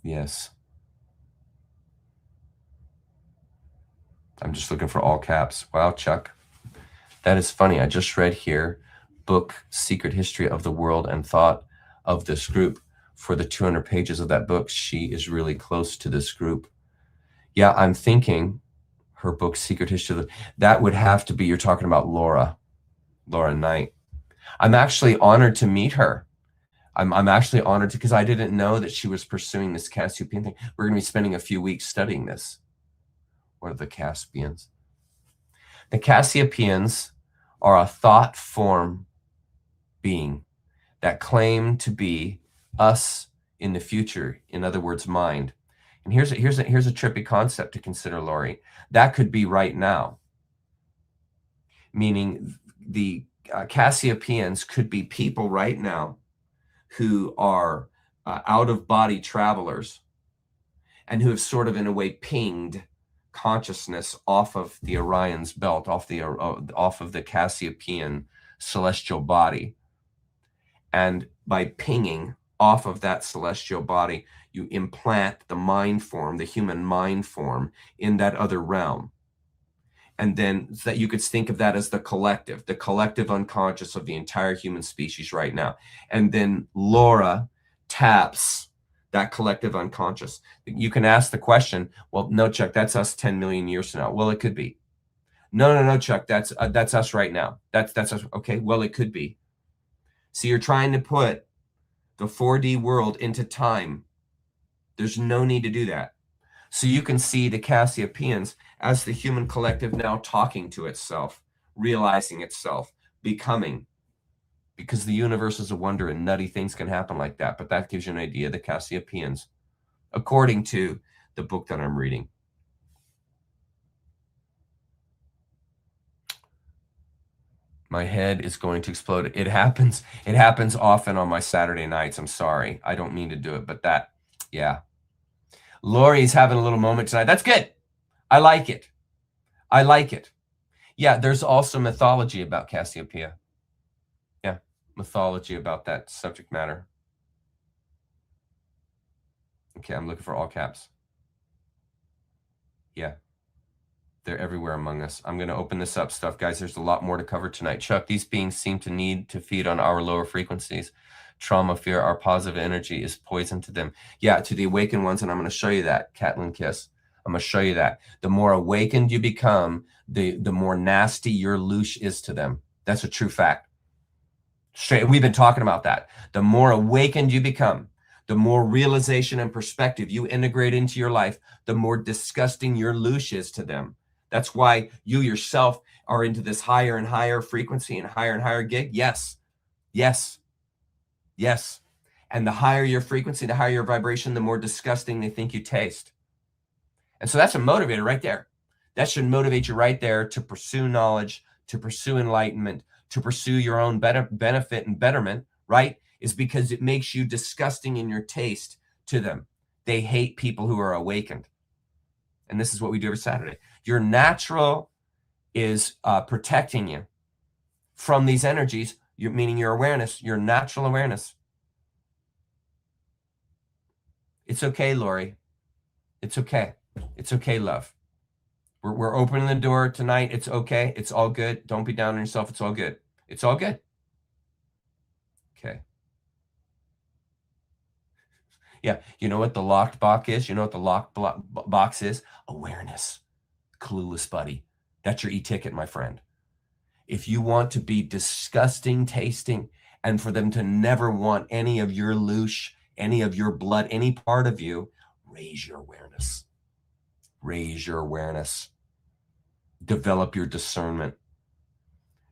Yes. I'm just looking for all caps. Wow, Chuck. That is funny. I just read here, book Secret History of the World, and thought of this group. For the 200 pages of that book, she is really close to this group. Yeah, I'm thinking her book, Secret History, that would have to be, you're talking about Laura Knight. I'm actually honored to meet her. I'm actually honored because I didn't know that she was pursuing this Cassiopeian thing. We're going to be spending a few weeks studying this. What are the Caspians? The Cassiopeians are a thought form being that claim to be us in the future. In other words, mind. And here's a trippy concept to consider, Lori. That could be right now. Meaning the Cassiopeians could be people right now who are out-of-body travelers and who have sort of, in a way, pinged consciousness off of the Orion's belt, off of the Cassiopeian celestial body. And by pinging off of that celestial body, you implant the mind form, the human mind form, in that other realm. And then that you could think of that as the collective unconscious of the entire human species right now. And then Laura taps that collective unconscious. You can ask the question, well, no, Chuck, that's us 10 million years from now. Well, it could be. No, Chuck, that's us right now. That's us. Okay, well, it could be. So you're trying to put the 4D world into time. There's no need to do that. So you can see the Cassiopeians as the human collective now talking to itself, realizing itself, becoming. Because the universe is a wonder and nutty things can happen like that. But that gives you an idea of the Cassiopeians, according to the book that I'm reading. My head is going to explode. It happens often on my Saturday nights. I'm sorry. I don't mean to do it, but that, yeah. Lori's having a little moment tonight. That's good. I like it. I like it. Yeah, there's also mythology about Cassiopeia. Yeah, mythology about that subject matter. Okay, I'm looking for all caps. Yeah, they're everywhere among us. I'm going to open this up stuff, guys. There's a lot more to cover tonight. Chuck, these beings seem to need to feed on our lower frequencies. Trauma, fear, our positive energy is poison to them. Yeah, to the awakened ones, and I'm going to show you that, Catlin Kiss. I'm going to show you that. The more awakened you become, the more nasty your loosh is to them. That's a true fact. Straight, we've been talking about that. The more awakened you become, the more realization and perspective you integrate into your life, the more disgusting your loosh is to them. That's why you yourself are into this higher and higher frequency and higher gig. Yes, yes, yes. And the higher your frequency, the higher your vibration, the more disgusting they think you taste. And so that's a motivator right there. That should motivate you right there to pursue knowledge, to pursue enlightenment, to pursue your own benefit and betterment, right? Is because it makes you disgusting in your taste to them. They hate people who are awakened. And this is what we do every Saturday. Your natural is protecting you from these energies, meaning your awareness, your natural awareness. It's okay, Lori. It's okay. It's okay, love. We're opening the door tonight. It's okay. It's all good. Don't be down on yourself. It's all good. It's all good. Okay. Yeah. You know what the locked box is? You know what the locked box is? Awareness. Clueless buddy. That's your e-ticket, my friend. If you want to be disgusting tasting and for them to never want any of your loosh, any of your blood, any part of you, raise your awareness. Raise your awareness. Develop your discernment.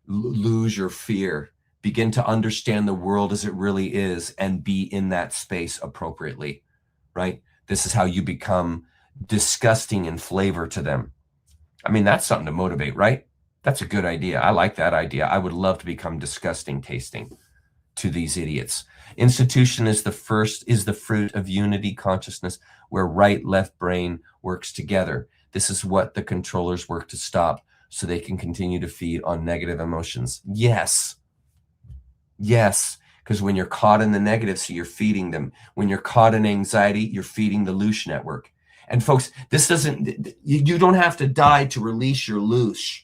Lose your fear. Begin to understand the world as it really is and be in that space appropriately, right? This is how you become disgusting in flavor to them. I mean, that's something to motivate, right? That's a good idea. I like that idea. I would love to become disgusting tasting to these idiots. Institution is the fruit of unity consciousness where right, left brain works together. This is what the controllers work to stop so they can continue to feed on negative emotions. Yes. Yes. Because when you're caught in the negative, so you're feeding them. When you're caught in anxiety, you're feeding the loosh network. And folks, this doesn't, you don't have to die to release your loosh.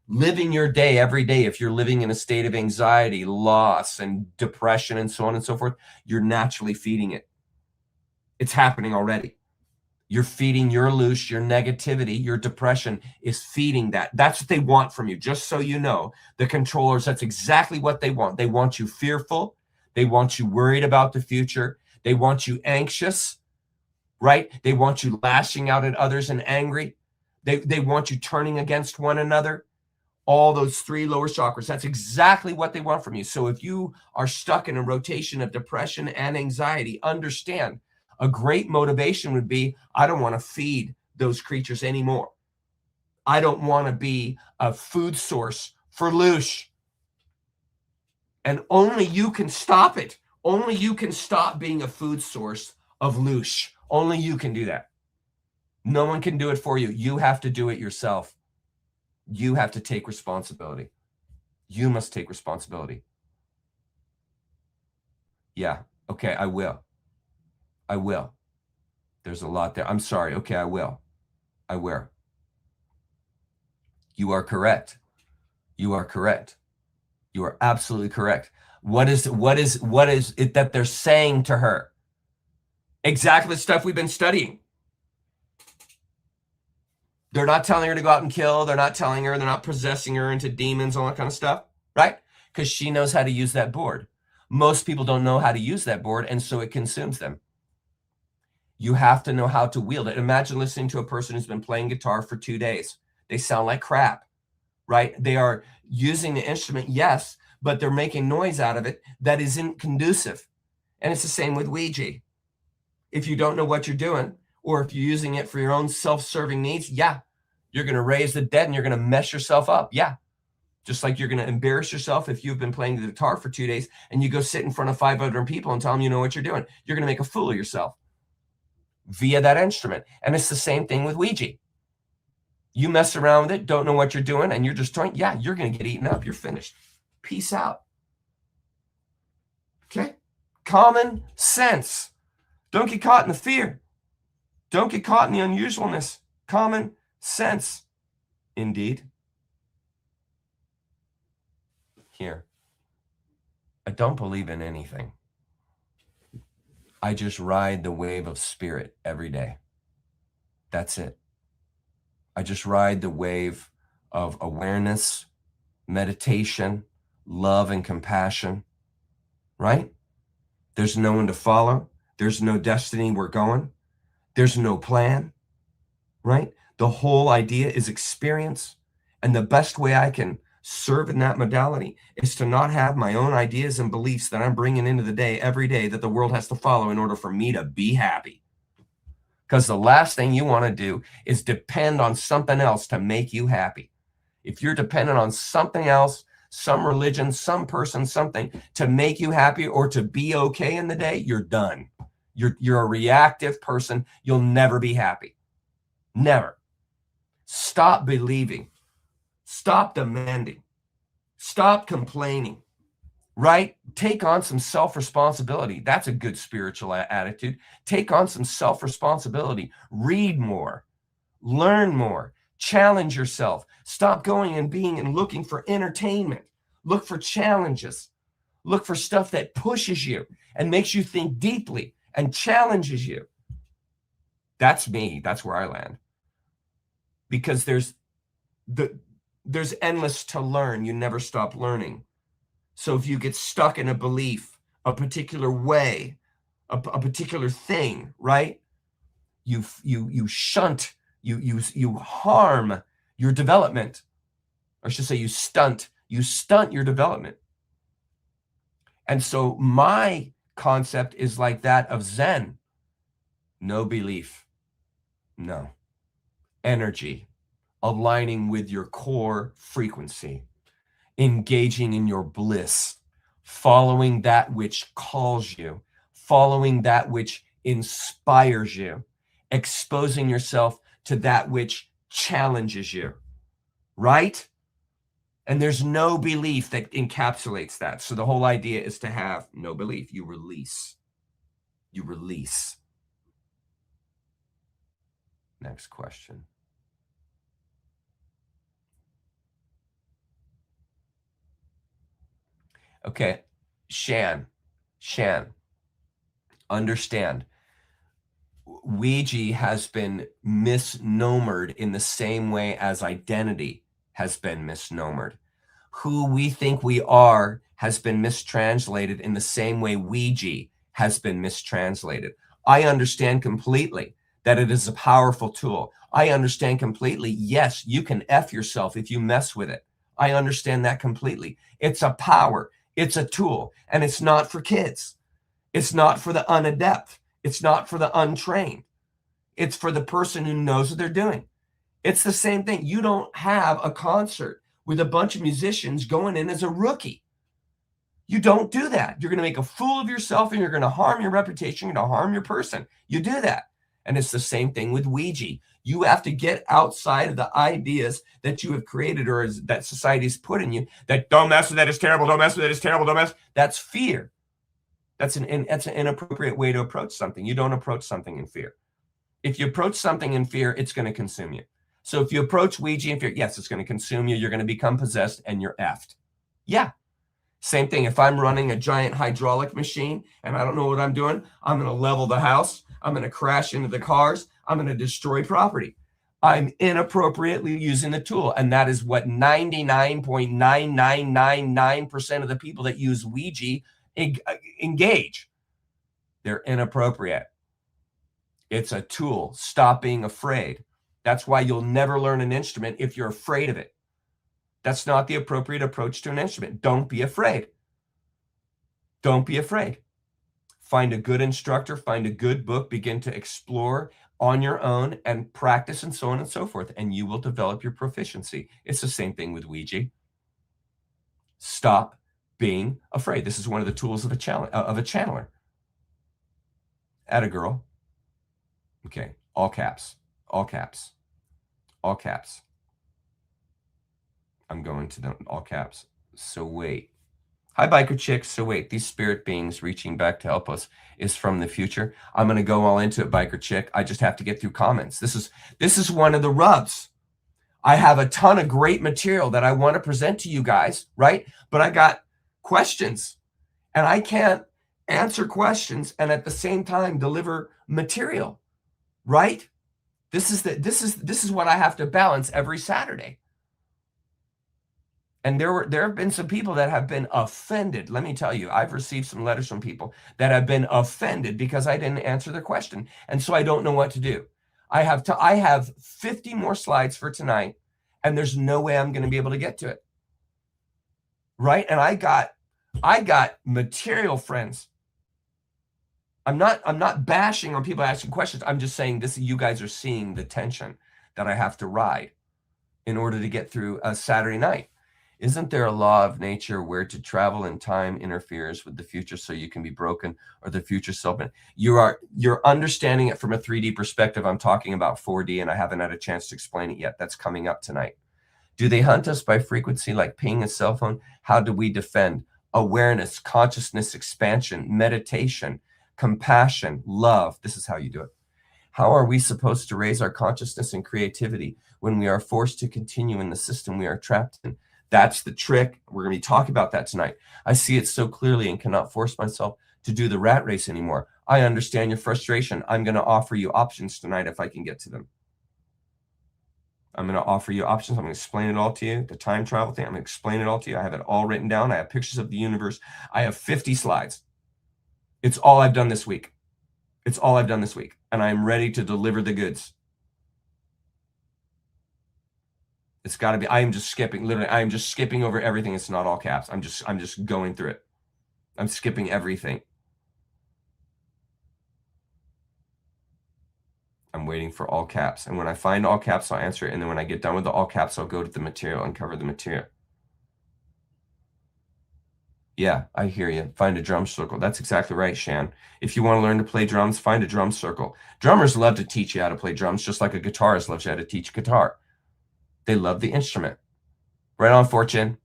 Living your day every day, if you're living in a state of anxiety, loss, and depression, and so on and so forth, you're naturally feeding it. It's happening already. You're feeding your loosh, your negativity, your depression is feeding that. That's what they want from you. Just so you know, the controllers, that's exactly what they want. They want you fearful. They want you worried about the future. They want you anxious, right? They want you lashing out at others and angry. They want you turning against one another. All those three lower chakras, that's exactly what they want from you. So if you are stuck in a rotation of depression and anxiety, understand a great motivation would be, I don't want to feed those creatures anymore. I don't want to be a food source for loosh. And only you can stop it. Only you can stop being a food source of loosh. Only you can do that. No one can do it for you. You have to do it yourself. You have to take responsibility. You must take responsibility. Yeah. Okay, I will. I will. There's a lot there. I'm sorry. Okay, I will. I will. You are correct. You are correct. You are absolutely correct. What is it that they're saying to her? Exactly the stuff we've been studying. They're not telling her to go out and kill. They're not telling her, they're not possessing her into demons, all that kind of stuff, right? Because she knows how to use that board. Most people don't know how to use that board, and so it consumes them. You have to know how to wield it. Imagine listening to a person who's been playing guitar for 2 days. They sound like crap, right? They are using the instrument, yes, but they're making noise out of it that isn't conducive. And it's the same with Ouija. If you don't know what you're doing, or if you're using it for your own self-serving needs, yeah, you're going to raise the dead and you're going to mess yourself up. Yeah. Just like you're going to embarrass yourself if you've been playing the guitar for 2 days and you go sit in front of 500 people and tell them you know what you're doing. You're going to make a fool of yourself via that instrument. And it's the same thing with Ouija. You mess around with it, don't know what you're doing, and you're just trying, yeah, you're going to get eaten up. You're finished. Peace out. Okay? Common sense. Don't get caught in the fear. Don't get caught in the unusualness. Common sense. Indeed. Here. I don't believe in anything. I just ride the wave of spirit every day. That's it. I just ride the wave of awareness, meditation, love, and compassion, right? There's no one to follow. There's no destiny we're going. There's no plan, right? The whole idea is experience. And the best way I can serve in that modality is to not have my own ideas and beliefs that I'm bringing into the day every day that the world has to follow in order for me to be happy. Because the last thing you want to do is depend on something else to make you happy. If you're dependent on something else, some religion, some person, something to make you happy or to be okay in the day, you're done. You're a reactive person. You'll never be happy. Never. Stop believing. Stop demanding. Stop complaining. right? Take on some self-responsibility. That's a good spiritual attitude. Take on some self-responsibility. Read more, learn more, challenge yourself. Stop going and being and looking for entertainment. Look for challenges. Look for stuff that pushes you and makes you think deeply and challenges you. That's me. That's where I land. Because there's endless to learn. You never stop learning. So if you get stuck in a belief, a particular way, a particular thing, right? You shunt, you harm your development. Or I should say you stunt your development. And so my concept is like that of Zen. No belief. No. Energy. Aligning with your core frequency. Engaging in your bliss. Following that which calls you. Following that which inspires you. Exposing yourself to that which challenges you. Right? And there's no belief that encapsulates that. So the whole idea is to have no belief. You release. You release. Next question. Okay, Shan, understand. Ouija has been misnomered in the same way as identity has been misnomered. Who we think we are has been mistranslated in the same way Ouija has been mistranslated. I understand completely that it is a powerful tool. I understand completely, yes, you can F yourself if you mess with it. I understand that completely. It's a power. It's a tool, and it's not for kids. It's not for the unadept. It's not for the untrained. It's for the person who knows what they're doing. It's the same thing. You don't have a concert with a bunch of musicians going in as a rookie. You don't do that. You're going to make a fool of yourself, and you're going to harm your reputation. You're going to harm your person. You do that. And it's the same thing with Ouija. You have to get outside of the ideas that you have created or that society's put in you, that don't mess with that, is terrible, don't mess with that, is terrible, don't mess. That's fear. That's an inappropriate way to approach something. You don't approach something in fear. If you approach something in fear, it's going to consume you. So if you approach Ouija in fear, yes, it's going to consume you. You're going to become possessed and you're effed. Yeah. Same thing. If I'm running a giant hydraulic machine and I don't know what I'm doing, I'm going to level the house. I'm going to crash into the cars. I'm going to destroy property. I'm inappropriately using the tool. And that is what 99.9999% of the people that use Ouija engage. They're inappropriate. It's a tool. Stop being afraid. That's why you'll never learn an instrument if you're afraid of it. That's not the appropriate approach to an instrument. Don't be afraid. Don't be afraid. Find a good instructor, find a good book, begin to explore on your own and practice and so on and so forth, and you will develop your proficiency. It's the same thing with Ouija. Stop being afraid. This is one of the tools of a channeler. Atta girl. Okay, all caps, all caps, all caps. I'm going to the all caps. So wait. Hi, biker chicks. So wait, these spirit beings reaching back to help us is from the future. I'm going to go all into it, biker chick. I just have to get through comments. This is one of the rubs. I have a ton of great material that I want to present to you guys, right? But I got questions, and I can't answer questions and at the same time deliver material, right? This is what I have to balance every Saturday. And there have been some people that have been offended. Let me tell you, I've received some letters from people that have been offended because I didn't answer their question. And so I don't know what to do. I have 50 more slides for tonight, and there's no way I'm going to be able to get to it. Right? And I got material, friends. I'm not bashing on people asking questions. I'm just saying this, you guys are seeing the tension that I have to ride in order to get through a Saturday night. Isn't there a law of nature where to travel in time interferes with the future so you can be broken or the future self? You're understanding it from a 3D perspective. I'm talking about 4D, and I haven't had a chance to explain it yet. That's coming up tonight. Do they hunt us by frequency like ping a cell phone? How do we defend? awareness, consciousness expansion, meditation, compassion, love. This is how you do it. How are we supposed to raise our consciousness and creativity when we are forced to continue in the system we are trapped in? That's the trick. We're going to be talking about that tonight. I see it so clearly and cannot force myself to do the rat race anymore. I understand your frustration. I'm going to offer you options tonight if I can get to them. I'm going to offer you options. I'm going to explain it all to you. The time travel thing, I'm going to explain it all to you. I have it all written down. I have pictures of the universe. I have 50 slides. It's all I've done this week. It's all I've done this week. And I'm ready to deliver the goods. It's got to be, I am just skipping, literally, I am just skipping over everything. It's not all caps. I'm just going through it. I'm skipping everything. I'm waiting for all caps. And when I find all caps, I'll answer it. And then when I get done with the all caps, I'll go to the material, uncover the material. Yeah, I hear you. Find a drum circle. That's exactly right, Shan. If you want to learn to play drums, find a drum circle. Drummers love to teach you how to play drums, just like a guitarist loves you how to teach guitar. They love the instrument. Right on, Fortune.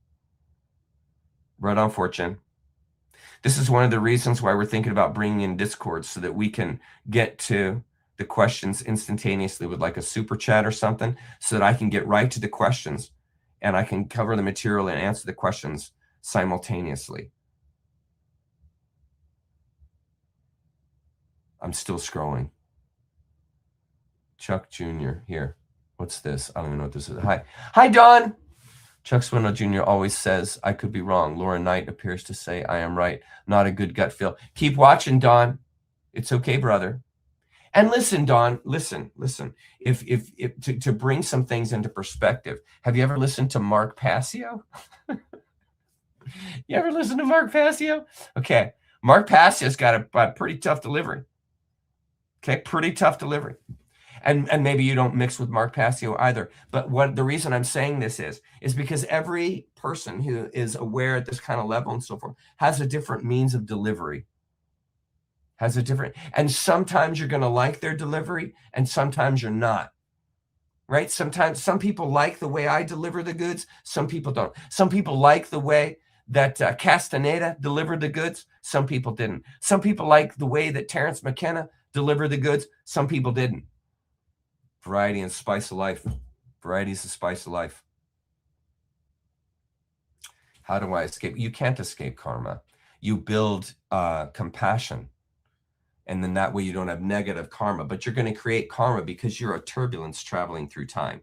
Right on, Fortune. This is one of the reasons why we're thinking about bringing in Discord, so that we can get to the questions instantaneously with like a super chat or something, so that I can get right to the questions and I can cover the material and answer the questions simultaneously. I'm still scrolling. Chuck Jr. here. What's this? I don't even know what this is. Hi, Don. Chuck Swindle Jr. always says, I could be wrong. Laura Knight appears to say, I am right. Not a good gut feel. Keep watching, Don. It's okay, brother. And listen, Don, listen. If to bring some things into perspective, have you ever listened to Mark Passio? You ever listen to Mark Passio? Okay. Mark Passio's got a pretty tough delivery. Okay. Pretty tough delivery. And maybe you don't mix with Mark Passio either. But what the reason I'm saying this is because every person who is aware at this kind of level and so forth has a different means of delivery. And sometimes you're going to like their delivery and sometimes you're not. Right? Sometimes some people like the way I deliver the goods. Some people don't. Some people like the way that Castaneda delivered the goods. Some people didn't. Some people like the way that Terrence McKenna delivered the goods. Some people didn't. Variety and spice of life. Variety is the spice of life. How do I escape? You can't escape karma. You build compassion. And then that way you don't have negative karma. But you're going to create karma because you're a turbulence traveling through time.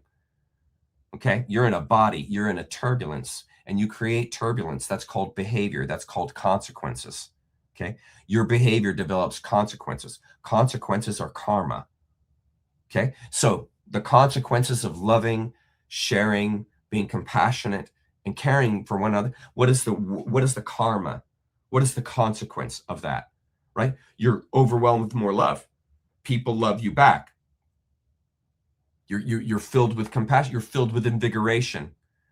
Okay? You're in a body. You're in a turbulence. And you create turbulence. That's called behavior. That's called consequences. Okay? Your behavior develops consequences. Consequences are karma. Okay? So the consequences of loving, sharing, being compassionate, and caring for one another, what is the karma? What is the consequence of that? Right? You're overwhelmed with more love. People love you back. You're filled with compassion. You're filled with invigoration.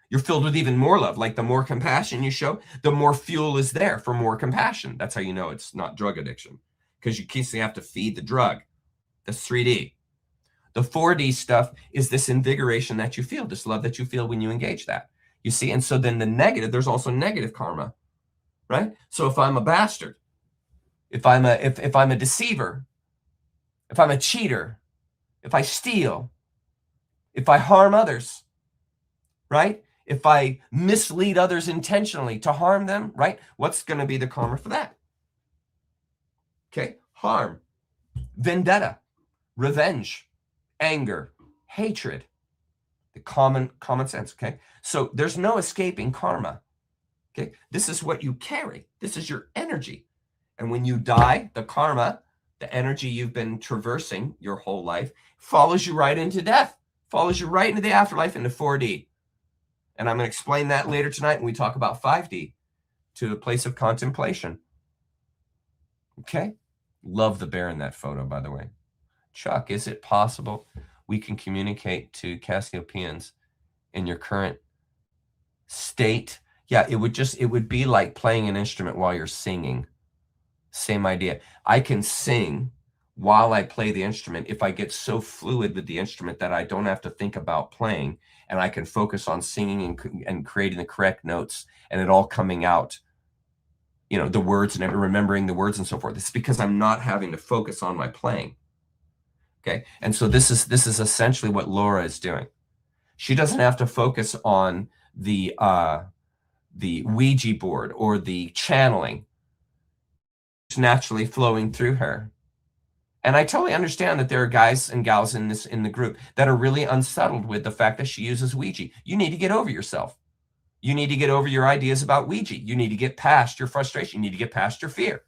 You're filled with even more love. Like the more compassion you show, the more fuel is there for more compassion. That's how you know it's not drug addiction, because you constantly have to feed the drug. That's 3D. The 4D stuff is this invigoration that you feel, this love that you feel when you engage that. You see? And so then the negative, there's also negative karma, right? So if I'm a bastard, if I'm a deceiver, if I'm a cheater, if I steal, if I harm others, right? If I mislead others intentionally to harm them, right? What's going to be the karma for that? Okay, harm, vendetta, revenge, anger, hatred, the common sense. Okay, so there's no escaping karma. Okay, this is what you carry. This is your energy. And when you die, the karma, the energy you've been traversing your whole life, follows you right into death, follows you right into the afterlife, into 4D. And I'm going to explain that later tonight when we talk about 5D, to a place of contemplation. Okay? Love the bear in that photo, by the way. Chuck, is it possible we can communicate to Cassiopeans in your current state? Yeah, it would be like playing an instrument while you're singing. Same idea. I can sing while I play the instrument if I get so fluid with the instrument that I don't have to think about playing, and I can focus on singing and creating the correct notes and it all coming out you know, the words and remembering the words and so forth. It's because I'm not having to focus on my playing. Okay. And so this is essentially what Laura is doing. She doesn't have to focus on the Ouija board or the channeling. It's naturally flowing through her. And I totally understand that there are guys and gals in the group that are really unsettled with the fact that she uses Ouija. You need to get over yourself. You need to get over your ideas about Ouija. You need to get past your frustration. You need to get past your fear.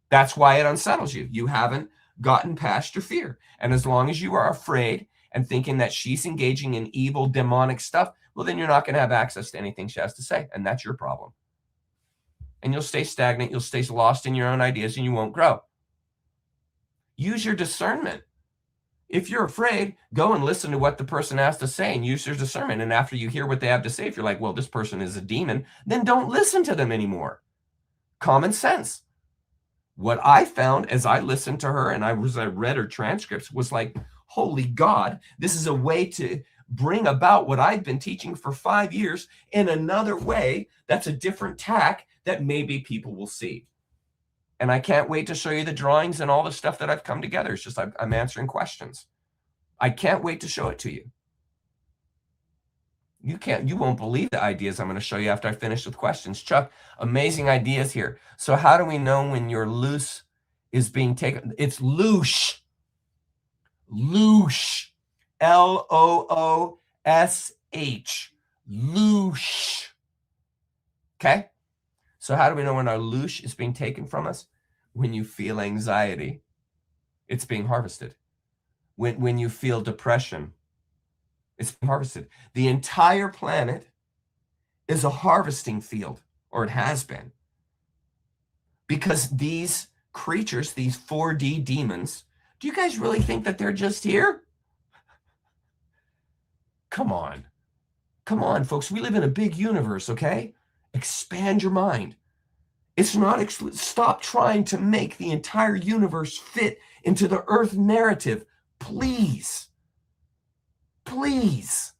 That's why it unsettles you. You haven't gotten past your fear. And as long as you are afraid and thinking that she's engaging in evil, demonic stuff, well, then you're not going to have access to anything she has to say. And that's your problem. And you'll stay stagnant. You'll stay lost in your own ideas and you won't grow. Use your discernment. If you're afraid, go and listen to what the person has to say and use your discernment. And after you hear what they have to say, if you're like, well, this person is a demon, then don't listen to them anymore. Common sense. What I found as I listened to her and I read her transcripts was like, holy God, this is a way to bring about what I've been teaching for 5 years in another way that's a different tack that maybe people will see. And I can't wait to show you the drawings and all the stuff that I've come together. It's just I'm answering questions. I can't wait to show it to you. You won't believe the ideas I'm going to show you after I finish with questions. Chuck, amazing ideas here. So how do we know when your loose is being taken? It's loosh. Loosh. Loosh. Loosh. Okay? So how do we know when our loosh is being taken from us? When you feel anxiety, it's being harvested. When you feel depression, it's being harvested. The entire planet is a harvesting field, or it has been. Because these creatures, these 4D demons, do you guys really think that they're just here? Come on. Come on, folks. We live in a big universe, okay? Expand your mind. It's not, stop trying to make the entire universe fit into the Earth narrative. Please. Please.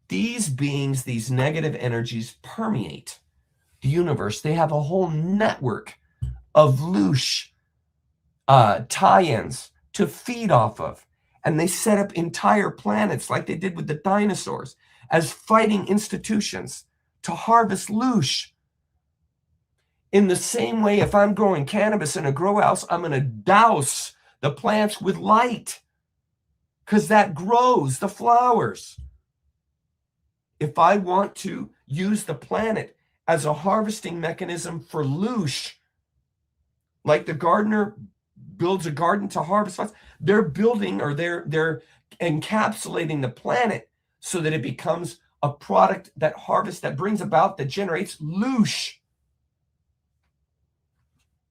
These beings, these negative energies permeate the universe. They have a whole network of loosh tie-ins to feed off of. And they set up entire planets like they did with the dinosaurs as fighting institutions to harvest loosh. In the same way, if I'm growing cannabis in a grow house, I'm going to douse the plants with light because that grows the flowers. If I want to use the planet as a harvesting mechanism for loosh, like the gardener builds a garden to harvest flowers, they're building or they're encapsulating the planet so that it becomes a product that harvests, that brings about, that generates loosh.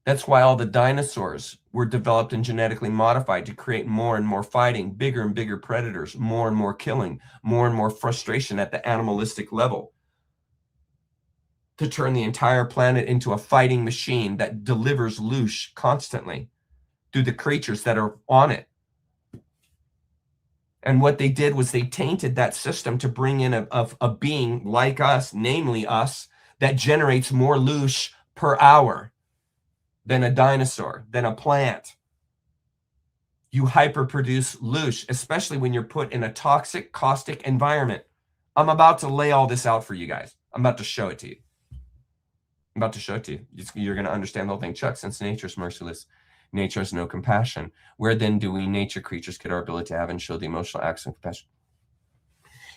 That's why all the dinosaurs were developed and genetically modified to create more and more fighting, bigger and bigger predators, more and more killing, more and more frustration at the animalistic level, to turn the entire planet into a fighting machine that delivers loosh constantly through the creatures that are on it. And what they did was they tainted that system to bring in a being like us, namely us, that generates more loosh per hour than a dinosaur, than a plant. You hyperproduce loosh, especially when you're put in a toxic, caustic environment. I'm about to lay all this out for you guys. I'm about to show it to you. I'm about to show it to you. You're going to understand the whole thing. Chuck, since nature is merciless, nature has no compassion. Where then do we nature creatures get our ability to have and show the emotional acts and compassion?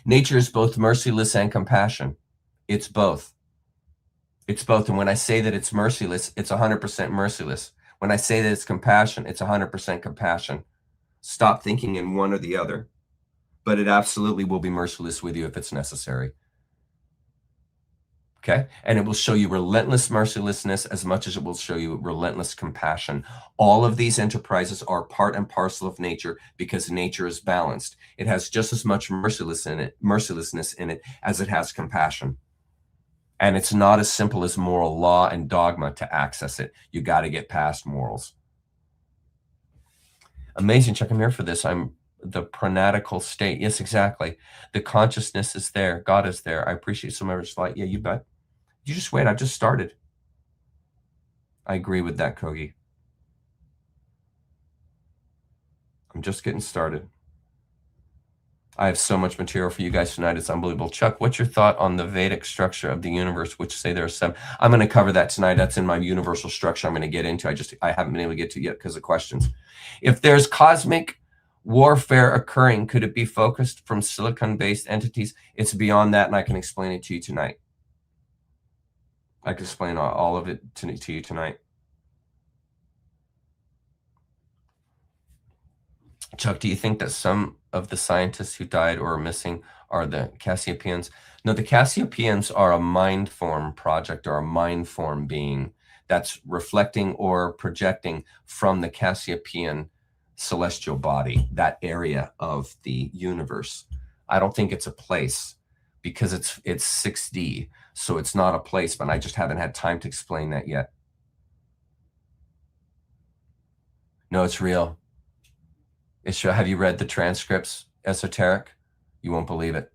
Nature is both merciless and compassion. It's both. It's both. And when I say that it's merciless, it's 100% merciless. When I say that it's compassion, it's 100% compassion. Stop thinking in one or the other. But it absolutely will be merciless with you if it's necessary. Okay? And it will show you relentless mercilessness as much as it will show you relentless compassion. All of these enterprises are part and parcel of nature because nature is balanced. It has just as much mercilessness in it as it has compassion. And it's not as simple as moral law and dogma to access it. You got to get past morals. Amazing, Chuck. I'm here for this. I'm the pranatical state. Yes, exactly. The consciousness is there. God is there. I appreciate so much light. Yeah, you bet. You just wait. I just started. I agree with that, Kogi. I'm just getting started. I have so much material for you guys tonight. It's unbelievable. Chuck, what's your thought on the Vedic structure of the universe, which say there are 7? I'm going to cover that tonight. That's in my universal structure I'm going to get into. I haven't been able to get to yet because of questions. If there's cosmic warfare occurring, could it be focused from silicon-based entities? It's beyond that, and I can explain it to you tonight. I can explain all of it to you tonight. Chuck, do you think that some of the scientists who died or are missing are the Cassiopeians? No, the Cassiopeians are a mind form project or a mind form being that's reflecting or projecting from the Cassiopeian celestial body, that area of the universe. I don't think it's a place because it's 6D, so it's not a place, but I just haven't had time to explain that yet. No, it's real. Have you read the transcripts, Esoteric? You won't believe it.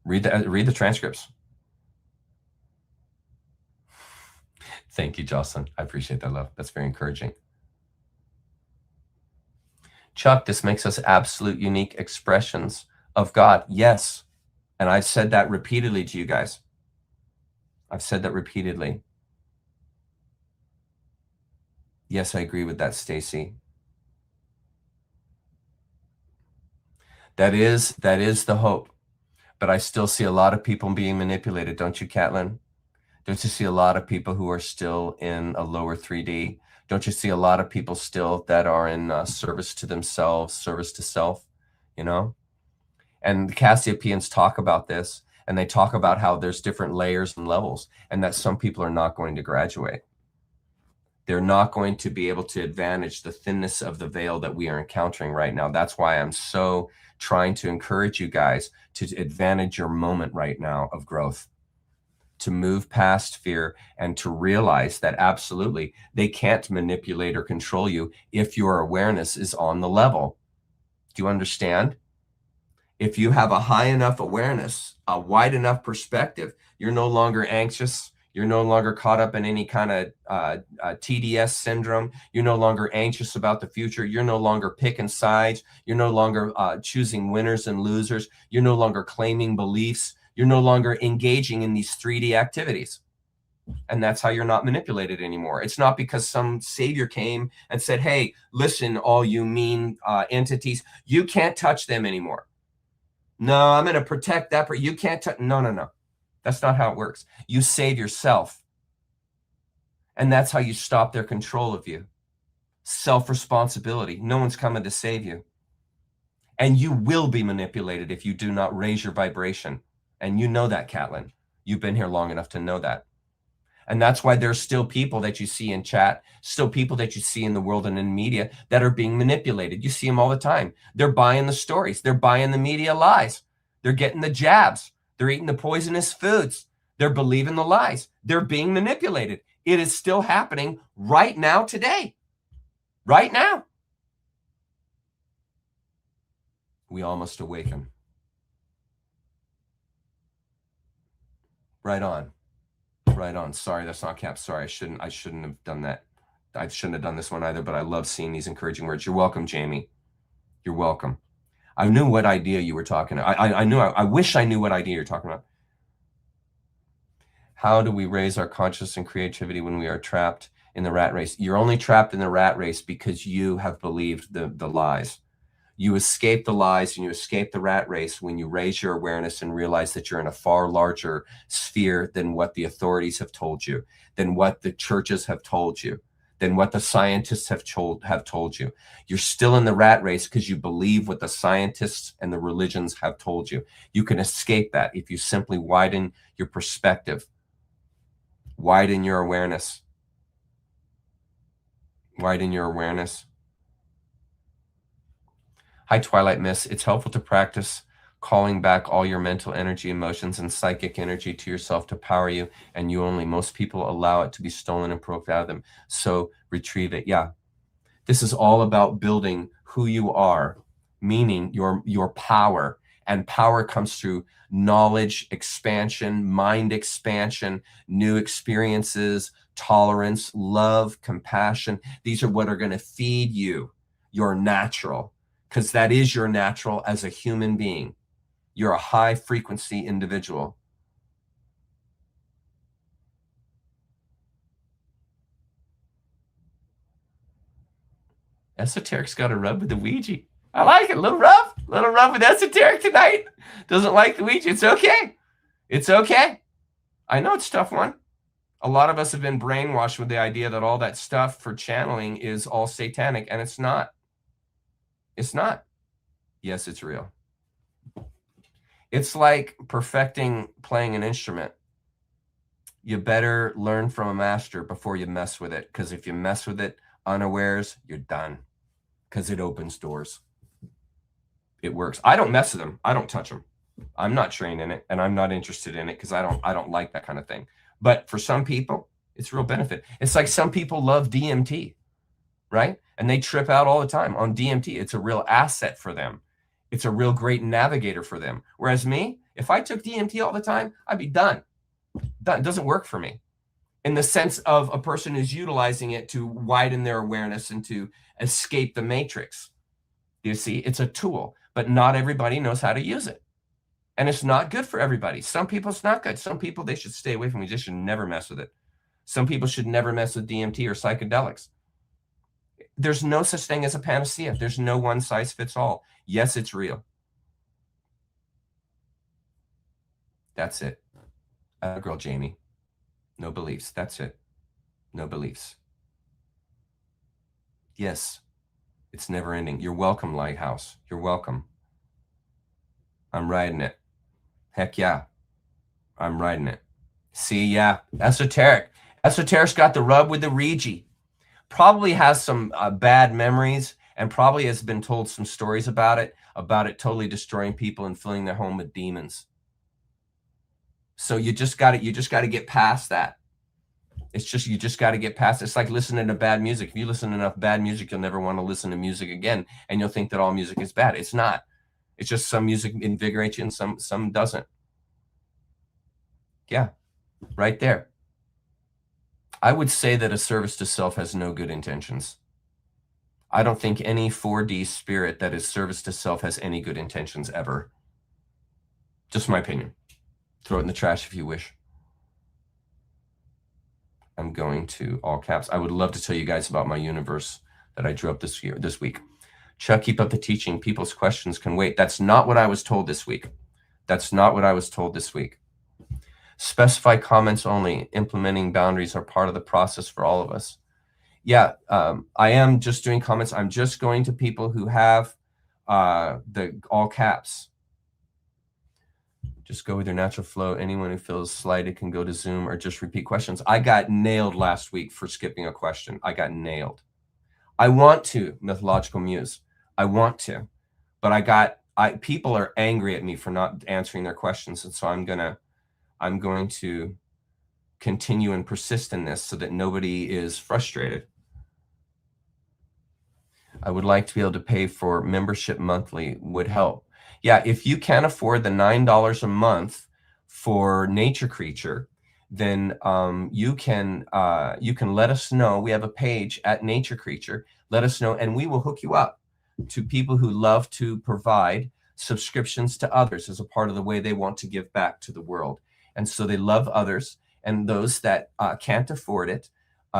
Read the transcripts. Thank you, Jocelyn. I appreciate that, love. That's very encouraging. Chuck, this makes us absolute unique expressions of God. Yes. And I've said that repeatedly to you guys. I've said that repeatedly. Yes, I agree with that, Stacy. That is the hope. But I still see a lot of people being manipulated, don't you, Catlin? Don't you see a lot of people who are still in a lower 3D? Don't you see a lot of people still that are in service to themselves, service to self, you know? And the Cassiopeians talk about this, and they talk about how there's different layers and levels, and that some people are not going to graduate. They're not going to be able to advantage the thinness of the veil that we are encountering right now. That's why I'm so trying to encourage you guys to advantage your moment right now of growth, to move past fear and to realize that absolutely they can't manipulate or control you if your awareness is on the level. Do you understand? If you have a high enough awareness, a wide enough perspective, you're no longer anxious. You're no longer caught up in any kind of TDS syndrome. You're no longer anxious about the future. You're no longer picking sides. You're no longer choosing winners and losers. You're no longer claiming beliefs. You're no longer engaging in these 3D activities. And that's how you're not manipulated anymore. It's not because some savior came and said, hey, listen, all you mean entities, you can't touch them anymore. No, I'm going to protect that. You can't touch. No. That's not how it works. You save yourself. And that's how you stop their control of you. Self-responsibility. No one's coming to save you. And you will be manipulated if you do not raise your vibration. And you know that, Catlin. You've been here long enough to know that. And that's why there's still people that you see in chat, still people that you see in the world and in media that are being manipulated. You see them all the time. They're buying the stories. They're buying the media lies. They're getting the jabs. They're eating the poisonous foods. They're believing the lies. They're being manipulated. It is still happening right now, today. Right now. We all must awaken. Right on. Right on. Sorry, that's not Cap. Sorry, I shouldn't have done that. I shouldn't have done this one either, but I love seeing these encouraging words. You're welcome, Jamie. You're welcome. I knew what idea you were talking about. I wish I knew what idea you're talking about. How do we raise our consciousness and creativity when we are trapped in the rat race? You're only trapped in the rat race because you have believed the lies. You escape the lies and you escape the rat race when you raise your awareness and realize that you're in a far larger sphere than what the authorities have told you, than what the churches have told you, than what the scientists have told you. You're still in the rat race because you believe what the scientists and the religions have told you. You can escape that if you simply widen your perspective, widen your awareness. Widen your awareness. Hi, Twilight Miss. It's helpful to practice calling back all your mental energy, emotions, and psychic energy to yourself to power you, and you only. Most people allow it to be stolen and provoked out of them. So retrieve it. Yeah. This is all about building who you are, meaning your power, And power comes through knowledge expansion, mind expansion, new experiences, tolerance, love, compassion. These are what are going to feed you your natural, because that is your natural as a human being. You're a high frequency individual. Esoteric's got a rub with the Ouija. I like it. A little rough with Esoteric tonight. Doesn't like the Ouija. It's okay. It's okay. I know it's a tough one. A lot of us have been brainwashed with the idea that all that stuff for channeling is all satanic, and it's not. It's not. Yes, it's real. It's like perfecting playing an instrument. You better learn from a master before you mess with it, because if you mess with it unawares, you're done, because it opens doors. It works. I don't mess with them. I don't touch them. I'm not trained in it, and I'm not interested in it because I don't like that kind of thing. But for some people, it's real benefit. It's like some people love DMT, right? And they trip out all the time on DMT. It's a real asset for them. It's a real great navigator for them. Whereas me, if I took DMT all the time, I'd be done. It doesn't work for me in the sense of a person who's utilizing it to widen their awareness and to escape the matrix. You see, it's a tool, but not everybody knows how to use it. And it's not good for everybody. Some people, it's not good. Some people, they should stay away from it. They should never mess with it. Some people should never mess with DMT or psychedelics. There's no such thing as a panacea. There's no one size fits all. Yes, it's real. That's it. Girl, Jamie. No beliefs. That's it. No beliefs. Yes. It's never ending. You're welcome, Lighthouse. You're welcome. I'm riding it. Heck yeah. I'm riding it. See, yeah. Esoteric. Esoteric's got the rub with the Ouija. Probably has some bad memories and probably has been told some stories about it totally destroying people and filling their home with demons. So you just got to get past that. It's just, you just got to get past it. It's like listening to bad music. If you listen to enough bad music, you'll never want to listen to music again. And you'll think that all music is bad. It's not. It's just some music invigorates you and some doesn't. Yeah, right there. I would say that a service to self has no good intentions. I don't think any 4D spirit that is service to self has any good intentions ever. Just my opinion. Throw it in the trash if you wish. I'm going to all caps. I would love to tell you guys about my universe that I drew up this week. Chuck, keep up the teaching. People's questions can wait. That's not what I was told this week. That's not what I was told this week. Specify comments only. Implementing boundaries are part of the process for all of us. Yeah, I am just doing comments. I'm just going to people who have the all caps. Just go with your natural flow. Anyone who feels slighted can go to Zoom or just repeat questions. I got nailed last week for skipping a question. I got nailed. I want to, Mythological Muse. I want to, but people are angry at me for not answering their questions. And so I'm going to continue and persist in this so that nobody is frustrated. I would like to be able to pay for membership monthly would help. Yeah, if you can't afford the $9 a month for Nature Creature, then you can let us know. We have a page at Nature Creature. Let us know, and we will hook you up to people who love to provide subscriptions to others as a part of the way they want to give back to the world. And so they love others, and those that can't afford it,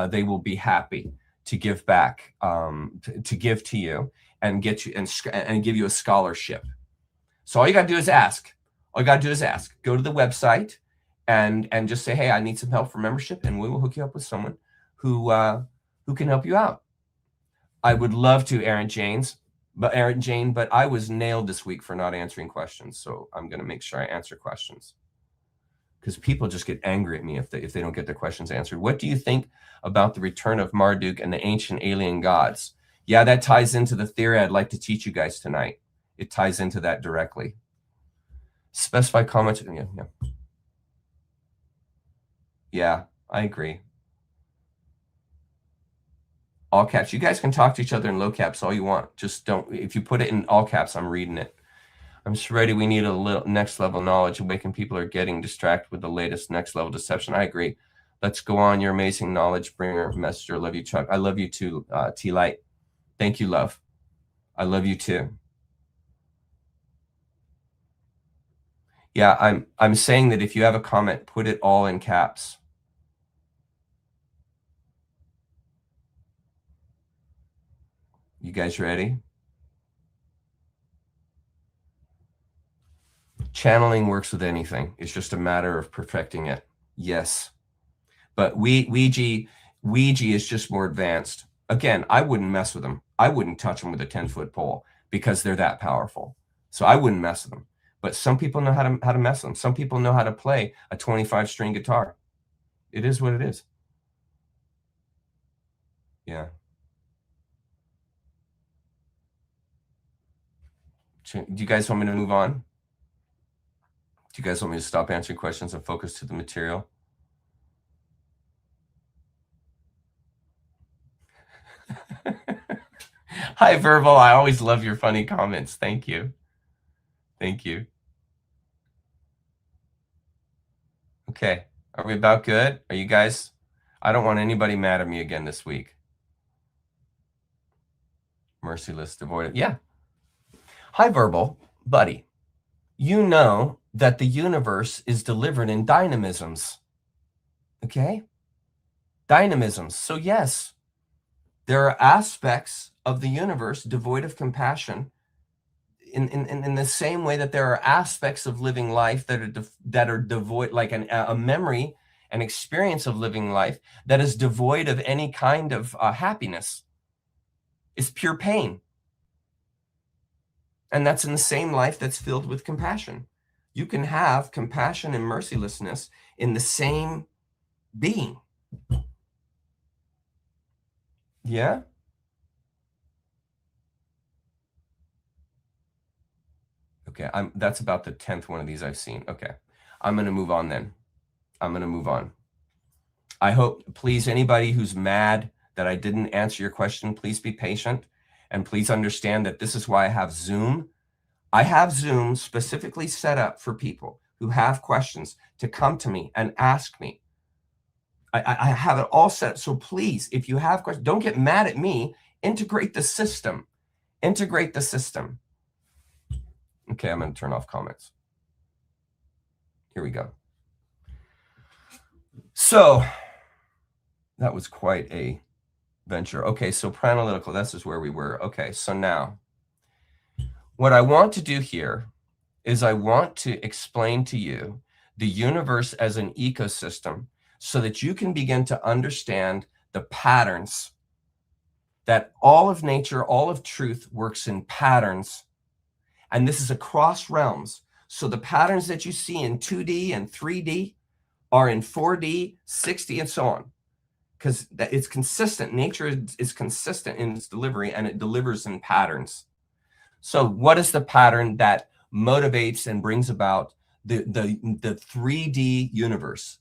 they will be happy to give back, to give to you and get you and give you a scholarship. So all you got to do is ask. All you got to do is ask. Go to the website and just say, hey, I need some help for membership, and we will hook you up with someone who can help you out. I would love to, Aaron Jane, but I was nailed this week for not answering questions. So I'm going to make sure I answer questions, because people just get angry at me if they don't get their questions answered. What do you think about the return of Marduk and the ancient alien gods? Yeah, that ties into the theory I'd like to teach you guys tonight. It ties into that directly. Specify comments. Yeah, I agree. All caps. You guys can talk to each other in low caps all you want. Just don't. If you put it in all caps, I'm reading it. I'm just ready. We need a little next level knowledge. Awakened people are getting distracted with the latest next level deception. I agree. Let's go on. Your amazing knowledge bringer, messenger. Love you, Chuck. I love you too, T Light. Thank you, love. I love you too. Yeah, I'm saying that if you have a comment, put it all in caps. You guys ready? Channeling works with anything. It's just a matter of perfecting it. Yes. But Ouija is just more advanced. Again, I wouldn't mess with them. I wouldn't touch them with a 10-foot pole because they're that powerful. So I wouldn't mess with them. But some people know how to mess with them. Some people know how to play a 25-string guitar. It is what it is. Yeah. Do you guys want me to move on? Do you guys want me to stop answering questions and focus to the material? Hi, Verbal. I always love your funny comments. Thank you. Thank you. Okay. Are we about good? Are you guys? I don't want anybody mad at me again this week. Merciless, devoid. Yeah. Hi, Verbal. Buddy. You know that the universe is delivered in dynamisms. Okay? Dynamisms. So yes, there are aspects of the universe devoid of compassion in the same way that there are aspects of living life that are devoid, like a memory, an experience of living life that is devoid of any kind of happiness. It's pure pain. And that's in the same life that's filled with compassion. You can have compassion and mercilessness in the same being. Yeah? Okay, that's about the 10th one of these I've seen. Okay, I'm going to move on then. I'm going to move on. I hope, please, anybody who's mad that I didn't answer your question, please be patient. And please understand that this is why I have Zoom. I have Zoom specifically set up for people who have questions to come to me and ask me. I have it all set. So please, if you have questions, don't get mad at me. Integrate the system. Integrate the system. Okay, I'm going to turn off comments. Here we go. So that was quite a venture. Okay, so Pranalytical, this is where we were. Okay, so now what I want to do here is I want to explain to you the universe as an ecosystem so that you can begin to understand the patterns that all of nature, all of truth works in patterns. And this is across realms. So the patterns that you see in 2D and 3D are in 4D, 6D, and so on. Because it's consistent. Nature is consistent in its delivery, and it delivers in patterns. So what is the pattern that motivates and brings about the 3D universe?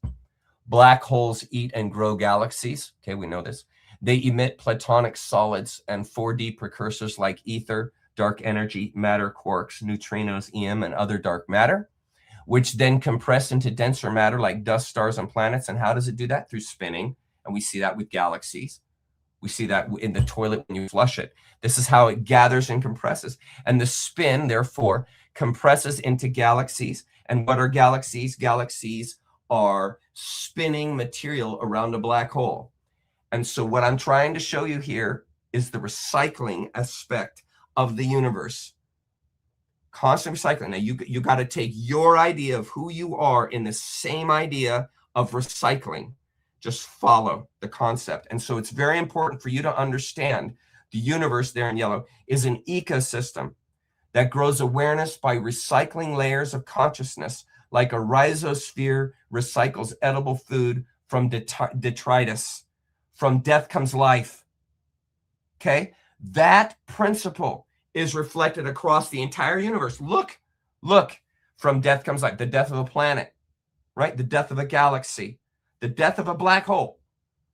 Black holes eat and grow galaxies. Okay, we know this. They emit platonic solids and 4D precursors like ether, dark energy, matter, quarks, neutrinos, EM, and other dark matter, which then compress into denser matter like dust, stars, and planets. And how does it do that? Through spinning. And we see that with galaxies. We see that in the toilet when you flush it. This is how it gathers and compresses. And the spin, therefore, compresses into galaxies. And what are galaxies? Galaxies are spinning material around a black hole. And so what I'm trying to show you here is the recycling aspect of the universe. Constant recycling. Now, you got to take your idea of who you are in the same idea of recycling. Just follow the concept. And so it's very important for you to understand the universe there in yellow is an ecosystem that grows awareness by recycling layers of consciousness, like a rhizosphere recycles edible food from detritus. From death comes life. Okay? That principle is reflected across the entire universe. Look, from death comes life. The death of a planet, right? The death of a galaxy. The death of a black hole.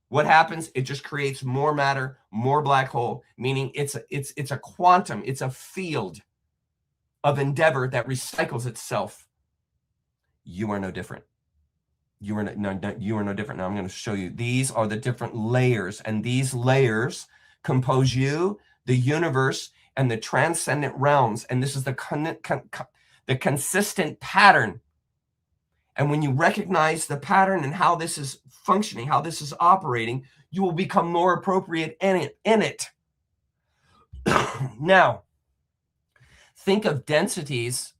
What happens? It just creates more matter, more black hole, meaning it's a quantum, it's a field of endeavor that recycles itself. You are no different. You are you are no different. Now I'm going to show you. These are the different layers, and these layers compose you, the universe, and the transcendent realms. And this is the consistent pattern. And when you recognize the pattern and how this is functioning, how this is operating, you will become more appropriate in it. Now, think of densities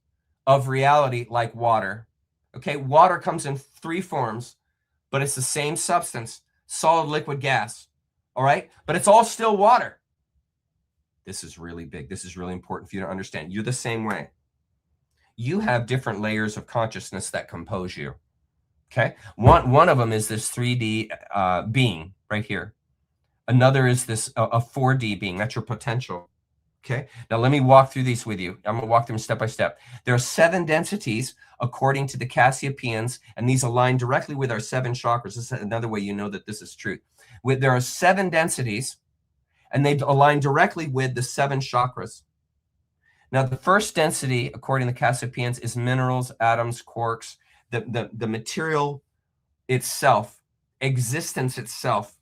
of reality like water. Okay, water comes in 3 forms, but it's the same substance, solid, liquid, gas. All right, but it's all still water. This is really big. This is really important for you to understand. You're the same way. You have different layers of consciousness that compose you. Okay, one of them is this 3D being right here. Another is this a 4D being. That's your potential. Okay, now let me walk through these with you. I'm going to walk them step by step. There are 7 densities according to the Cassiopeans, and these align directly with our 7 chakras. This is another way you know that this is true. There are 7 densities, and they align directly with the 7 chakras. Now, the first density, according to the Cassiopeans, is minerals, atoms, quarks, the material itself, existence itself,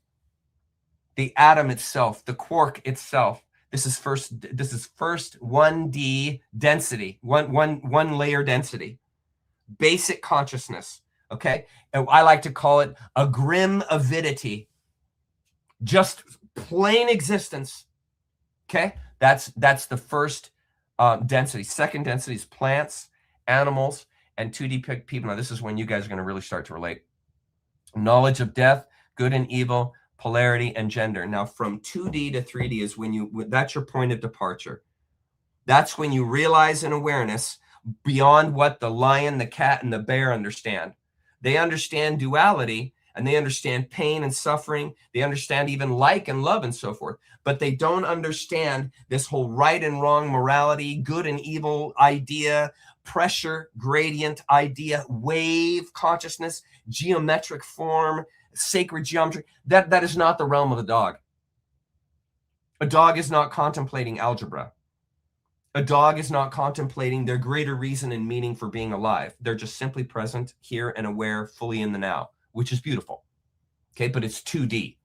the atom itself, the quark itself. This is first 1D density, one layer density, basic consciousness. Okay, and I like to call it a grim avidity, just plain existence. Okay, that's the first density. Second density is plants, animals, and 2D people. Now this is when you guys are going to really start to relate. Knowledge of death, good and evil, polarity, and gender. Now from 2D to 3D is that's your point of departure. That's when you realize an awareness beyond what the lion, the cat, and the bear understand. They understand duality, and they understand pain and suffering. They understand even like and love and so forth, but they don't understand this whole right and wrong morality, good and evil idea, pressure gradient idea, wave consciousness, geometric form, sacred geometry. That is not the realm of a dog. A dog is not contemplating algebra. A dog is not contemplating their greater reason and meaning for being alive. They're just simply present here and aware, fully in the now, which is beautiful. Okay, but it's 2D.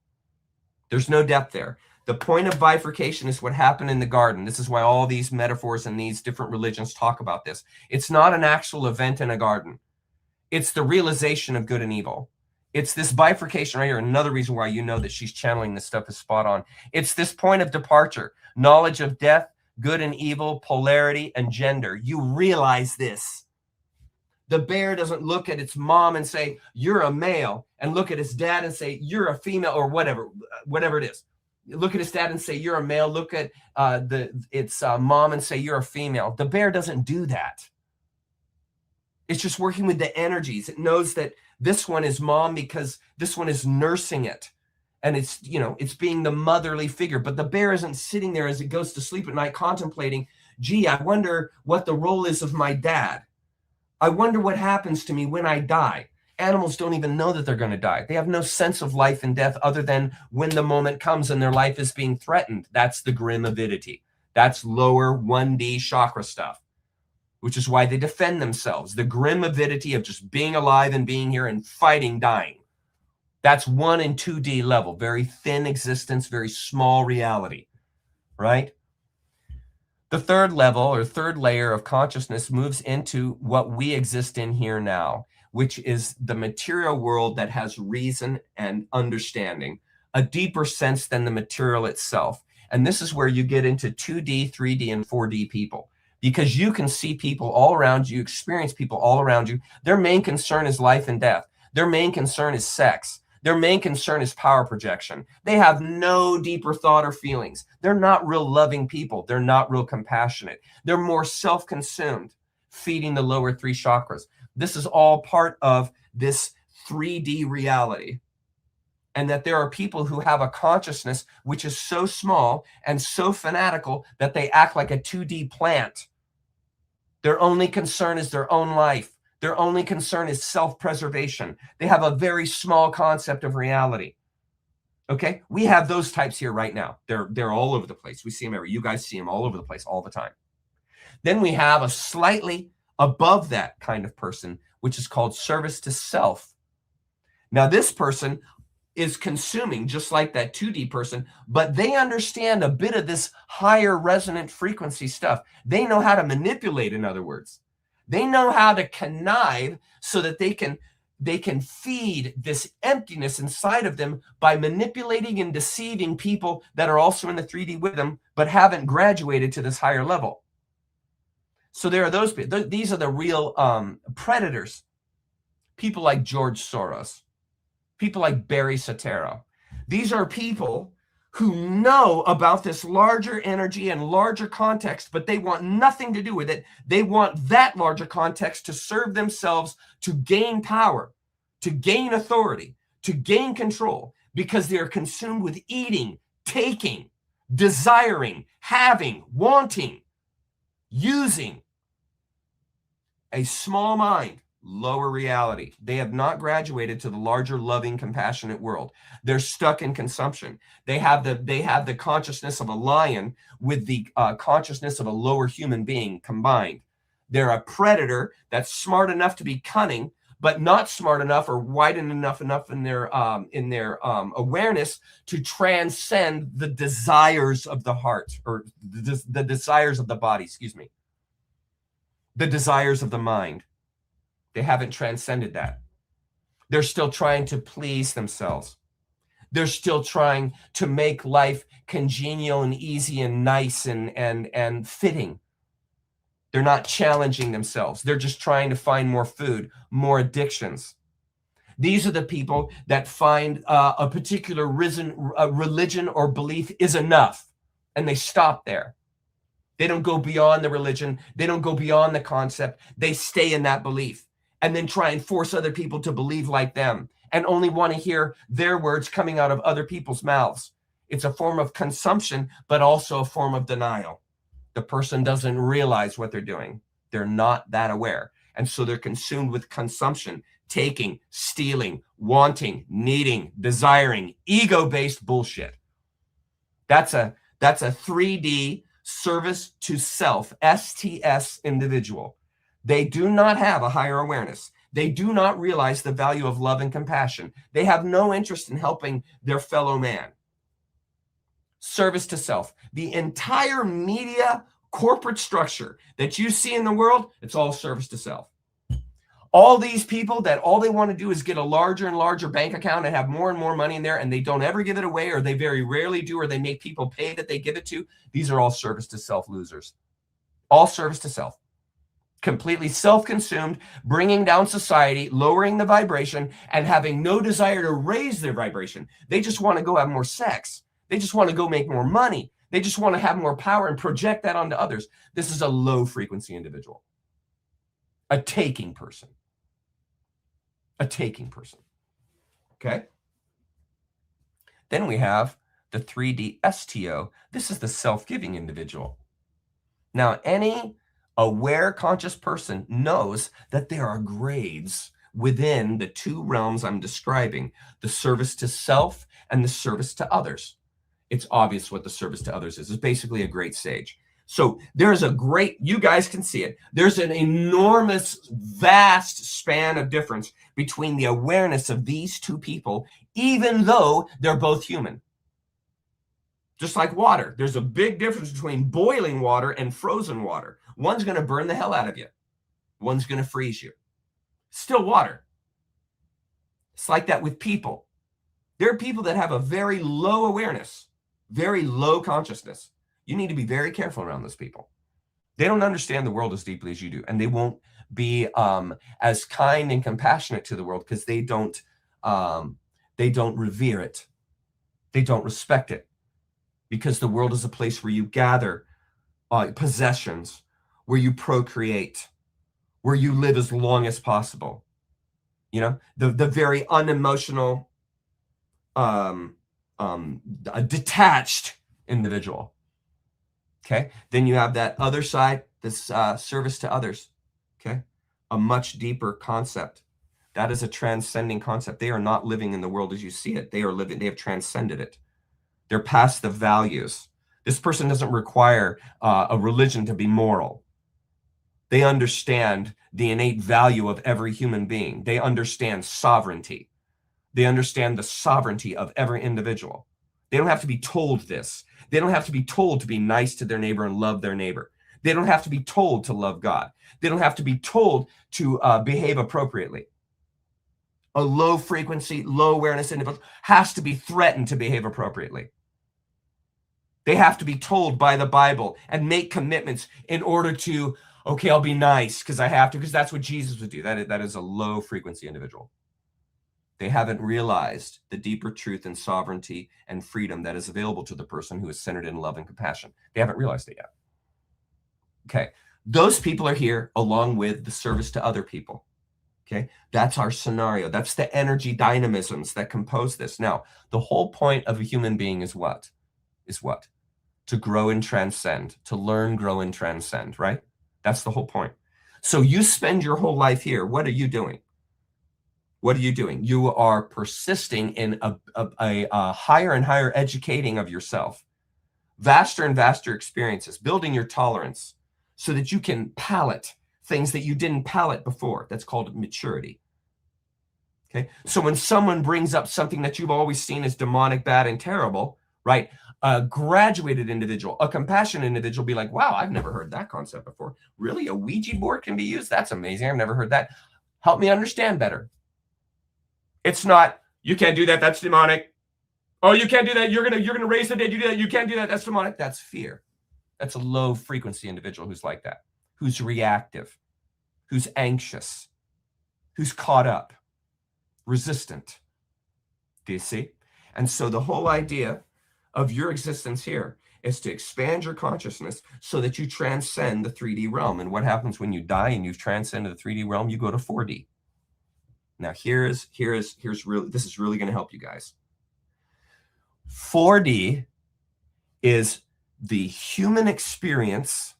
There's no depth there. The point of bifurcation is what happened in the garden. This is why all these metaphors and these different religions talk about this. It's not an actual event in a garden. It's the realization of good and evil. It's this bifurcation right here. Another reason why you know that she's channeling this stuff is spot on. It's this point of departure, knowledge of death, good and evil, polarity, and gender. You realize this. The bear doesn't look at its mom and say, you're a male, and look at its dad and say, you're a female, or whatever it is. Look at its dad and say, you're a male. Look at its mom and say, you're a female. The bear doesn't do that. It's just working with the energies. It knows that this one is mom because this one is nursing it. And it's being the motherly figure. But the bear isn't sitting there as it goes to sleep at night contemplating, gee, I wonder what the role is of my dad. I wonder what happens to me when I die. Animals don't even know that they're going to die. They have no sense of life and death other than when the moment comes and their life is being threatened. That's the grim avidity. That's lower 1D chakra stuff, which is why they defend themselves. The grim avidity of just being alive and being here and fighting, dying. That's 1 and 2D level, very thin existence, very small reality, right? The third level or third layer of consciousness moves into what we exist in here now, which is the material world that has reason and understanding, a deeper sense than the material itself. And this is where you get into 2D, 3D, and 4D people, because you can see people all around you, experience people all around you. Their main concern is life and death. Their main concern is sex. Their main concern is power projection. They have no deeper thought or feelings. They're not real loving people. They're not real compassionate. They're more self-consumed, feeding the lower 3 chakras. This is all part of this 3D reality. And that there are people who have a consciousness which is so small and so fanatical that they act like a 2D plant. Their only concern is their own life. Their only concern is self-preservation. They have a very small concept of reality. Okay? We have those types here right now. They're all over the place. We see them everywhere. You guys see them all over the place all the time. Then we have a slightly above that kind of person, which is called service to self. Now, this person is consuming just like that 2D person, but they understand a bit of this higher resonant frequency stuff. They know how to manipulate, in other words. They know how to connive so that they can feed this emptiness inside of them by manipulating and deceiving people that are also in the 3D with them, but haven't graduated to this higher level. So there are those people. These are the real predators. People like George Soros, people like Barry Soetoro. These are people who know about this larger energy and larger context, but they want nothing to do with it. They want that larger context to serve themselves, to gain power, to gain authority, to gain control, because they are consumed with eating, taking, desiring, having, wanting, using. A small mind, lower reality. They have not graduated to the larger, loving, compassionate world. They're stuck in consumption. They have the consciousness of a lion with the consciousness of a lower human being combined. They're a predator that's smart enough to be cunning, but not smart enough or widened enough in their awareness to transcend the desires of the heart, or the desires of the body. Excuse me. The desires of the mind. They haven't transcended that. They're still trying to please themselves. They're still trying to make life congenial and easy and nice and fitting. They're not challenging themselves. They're just trying to find more food, more addictions. These are the people that find a particular religion or belief is enough, and they stop there. They don't go beyond the religion. They don't go beyond the concept. They stay in that belief and then try and force other people to believe like them and only want to hear their words coming out of other people's mouths. It's a form of consumption, but also a form of denial. The person doesn't realize what they're doing. They're not that aware. And so they're consumed with consumption, taking, stealing, wanting, needing, desiring, ego-based bullshit. That's a 3D service to self, STS individual. They do not have a higher awareness. They do not realize the value of love and compassion. They have no interest in helping their fellow man. Service to self. The entire media corporate structure that you see in the world, it's all service to self. All these people that all they want to do is get a larger and larger bank account and have more and more money in there, and they don't ever give it away, or they very rarely do, or they make people pay that they give it to. These are all service to self losers. All service to self. Completely self-consumed, bringing down society, lowering the vibration, and having no desire to raise their vibration. They just want to go have more sex. They just want to go make more money. They just want to have more power and project that onto others. This is a low frequency individual. A taking person. A taking person. Okay? Then we have the 3D STO. This is the self-giving individual. Now, any aware, conscious person knows that there are grades within the two realms I'm describing, the service to self and the service to others. It's obvious what the service to others is. It's basically a great sage. So there's a great, you guys can see it. There's an enormous, vast span of difference between the awareness of these two people, even though they're both human. Just like water, there's a big difference between boiling water and frozen water. One's going to burn the hell out of you. One's going to freeze you. Still water. It's like that with people. There are people that have a very low awareness, very low consciousness. You need to be very careful around those people. They don't understand the world as deeply as you do, and they won't be as kind and compassionate to the world because they don't revere it. They don't respect it, because the world is a place where you gather possessions, where you procreate, where you live as long as possible. You know, the very unemotional, a detached individual. Okay, then you have that other side, this service to others. Okay, a much deeper concept. That is a transcending concept. They are not living in the world as you see it. They are living. They have transcended it. They're past the values. This person doesn't require a religion to be moral. They understand the innate value of every human being. They understand sovereignty. They understand the sovereignty of every individual. They don't have to be told this. They don't have to be told to be nice to their neighbor and love their neighbor. They don't have to be told to love God. They don't have to be told to behave appropriately. A low frequency, low awareness individual has to be threatened to behave appropriately. They have to be told by the Bible and make commitments in order to, okay, I'll be nice because I have to, because that's what Jesus would do. That is a low frequency individual. They haven't realized the deeper truth and sovereignty and freedom that is available to the person who is centered in love and compassion. They haven't realized it yet. Okay, those people are here along with the service to other people. Okay, that's our scenario. That's the energy dynamisms that compose this. Now, the whole point of a human being is what? To grow and transcend, to learn, grow, and transcend, right? That's the whole point. So you spend your whole life here. What are you doing? What are you doing? You are persisting in a higher and higher educating of yourself, vaster and vaster experiences, building your tolerance so that you can palate things that you didn't palate before. That's called maturity. Okay. So when someone brings up something that you've always seen as demonic, bad, and terrible, right? A graduated individual, a compassionate individual be like, wow, I've never heard that concept before. Really? A Ouija board can be used? That's amazing. I've never heard that. Help me understand better. It's not, you can't do that. That's demonic. Oh, you can't do that. You're gonna raise the dead. You do that. You can't do that. That's demonic. That's fear. That's a low frequency individual who's like that, who's reactive, who's anxious, who's caught up, resistant. Do you see? And so the whole idea of your existence here is to expand your consciousness so that you transcend the 3D realm. And what happens when you die and you've transcended the 3D realm? You go to 4D. Now here's really, this is really going to help you guys. 4D is the human experience,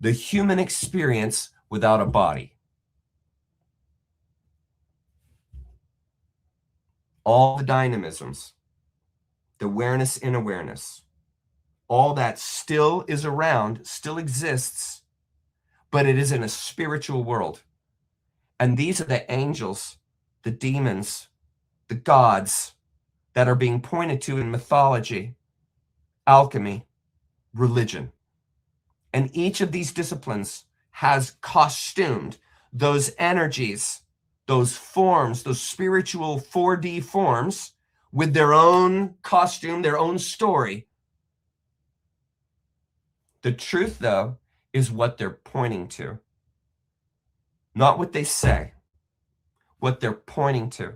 the human experience without a body. All the dynamisms, the awareness in awareness, all that still is around, still exists, but it is in a spiritual world. And these are the angels, the demons, the gods that are being pointed to in mythology, alchemy, religion. And each of these disciplines has costumed those energies, those forms, those spiritual 4D forms with their own costume, their own story. The truth, though, is what they're pointing to. Not what they say, what they're pointing to.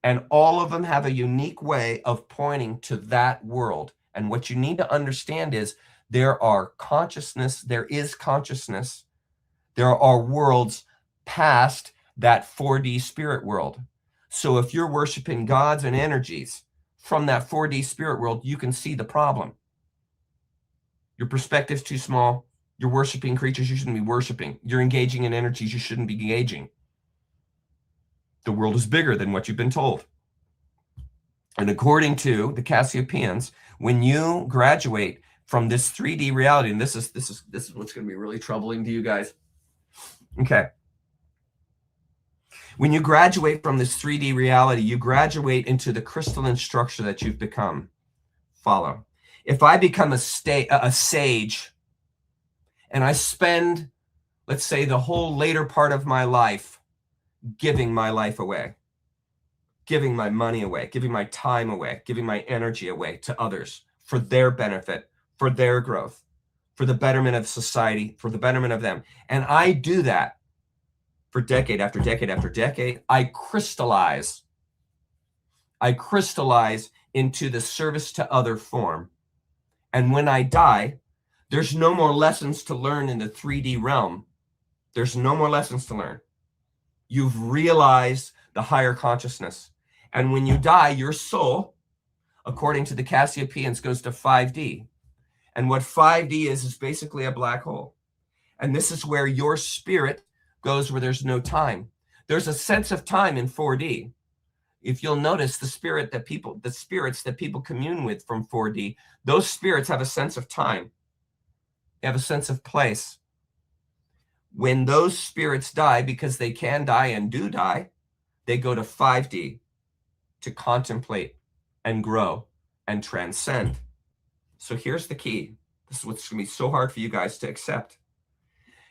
And all of them have a unique way of pointing to that world. And what you need to understand is there are consciousness, there is consciousness. There are worlds past that 4D spirit world. So if you're worshiping gods and energies from that 4D spirit world, you can see the problem. Your perspective's too small. You're worshiping creatures you shouldn't be worshiping. You're engaging in energies you shouldn't be engaging. The world is bigger than what you've been told. And according to the Cassiopeians, when you graduate from this 3D reality, and this is what's going to be really troubling to you guys. Okay. When you graduate from this 3D reality, you graduate into the crystalline structure that you've become. Follow. If I become a sage, and I spend, let's say, the whole later part of my life giving my life away, giving my money away, giving my time away, giving my energy away to others for their benefit, for their growth, for the betterment of society, for the betterment of them. And I do that for decade after decade after decade. I crystallize into the service to other form. And when I die, there's no more lessons to learn in the 3D realm. There's no more lessons to learn. You've realized the higher consciousness. And when you die, your soul, according to the Cassiopeians, goes to 5D. And what 5D is basically a black hole. And this is where your spirit goes where there's no time. There's a sense of time in 4D. If you'll notice the spirits that people commune with from 4D, those spirits have a sense of time. They have a sense of place. When those spirits die, because they can die and do die, they go to 5D to contemplate and grow and transcend. So here's the key. This is what's going to be so hard for you guys to accept.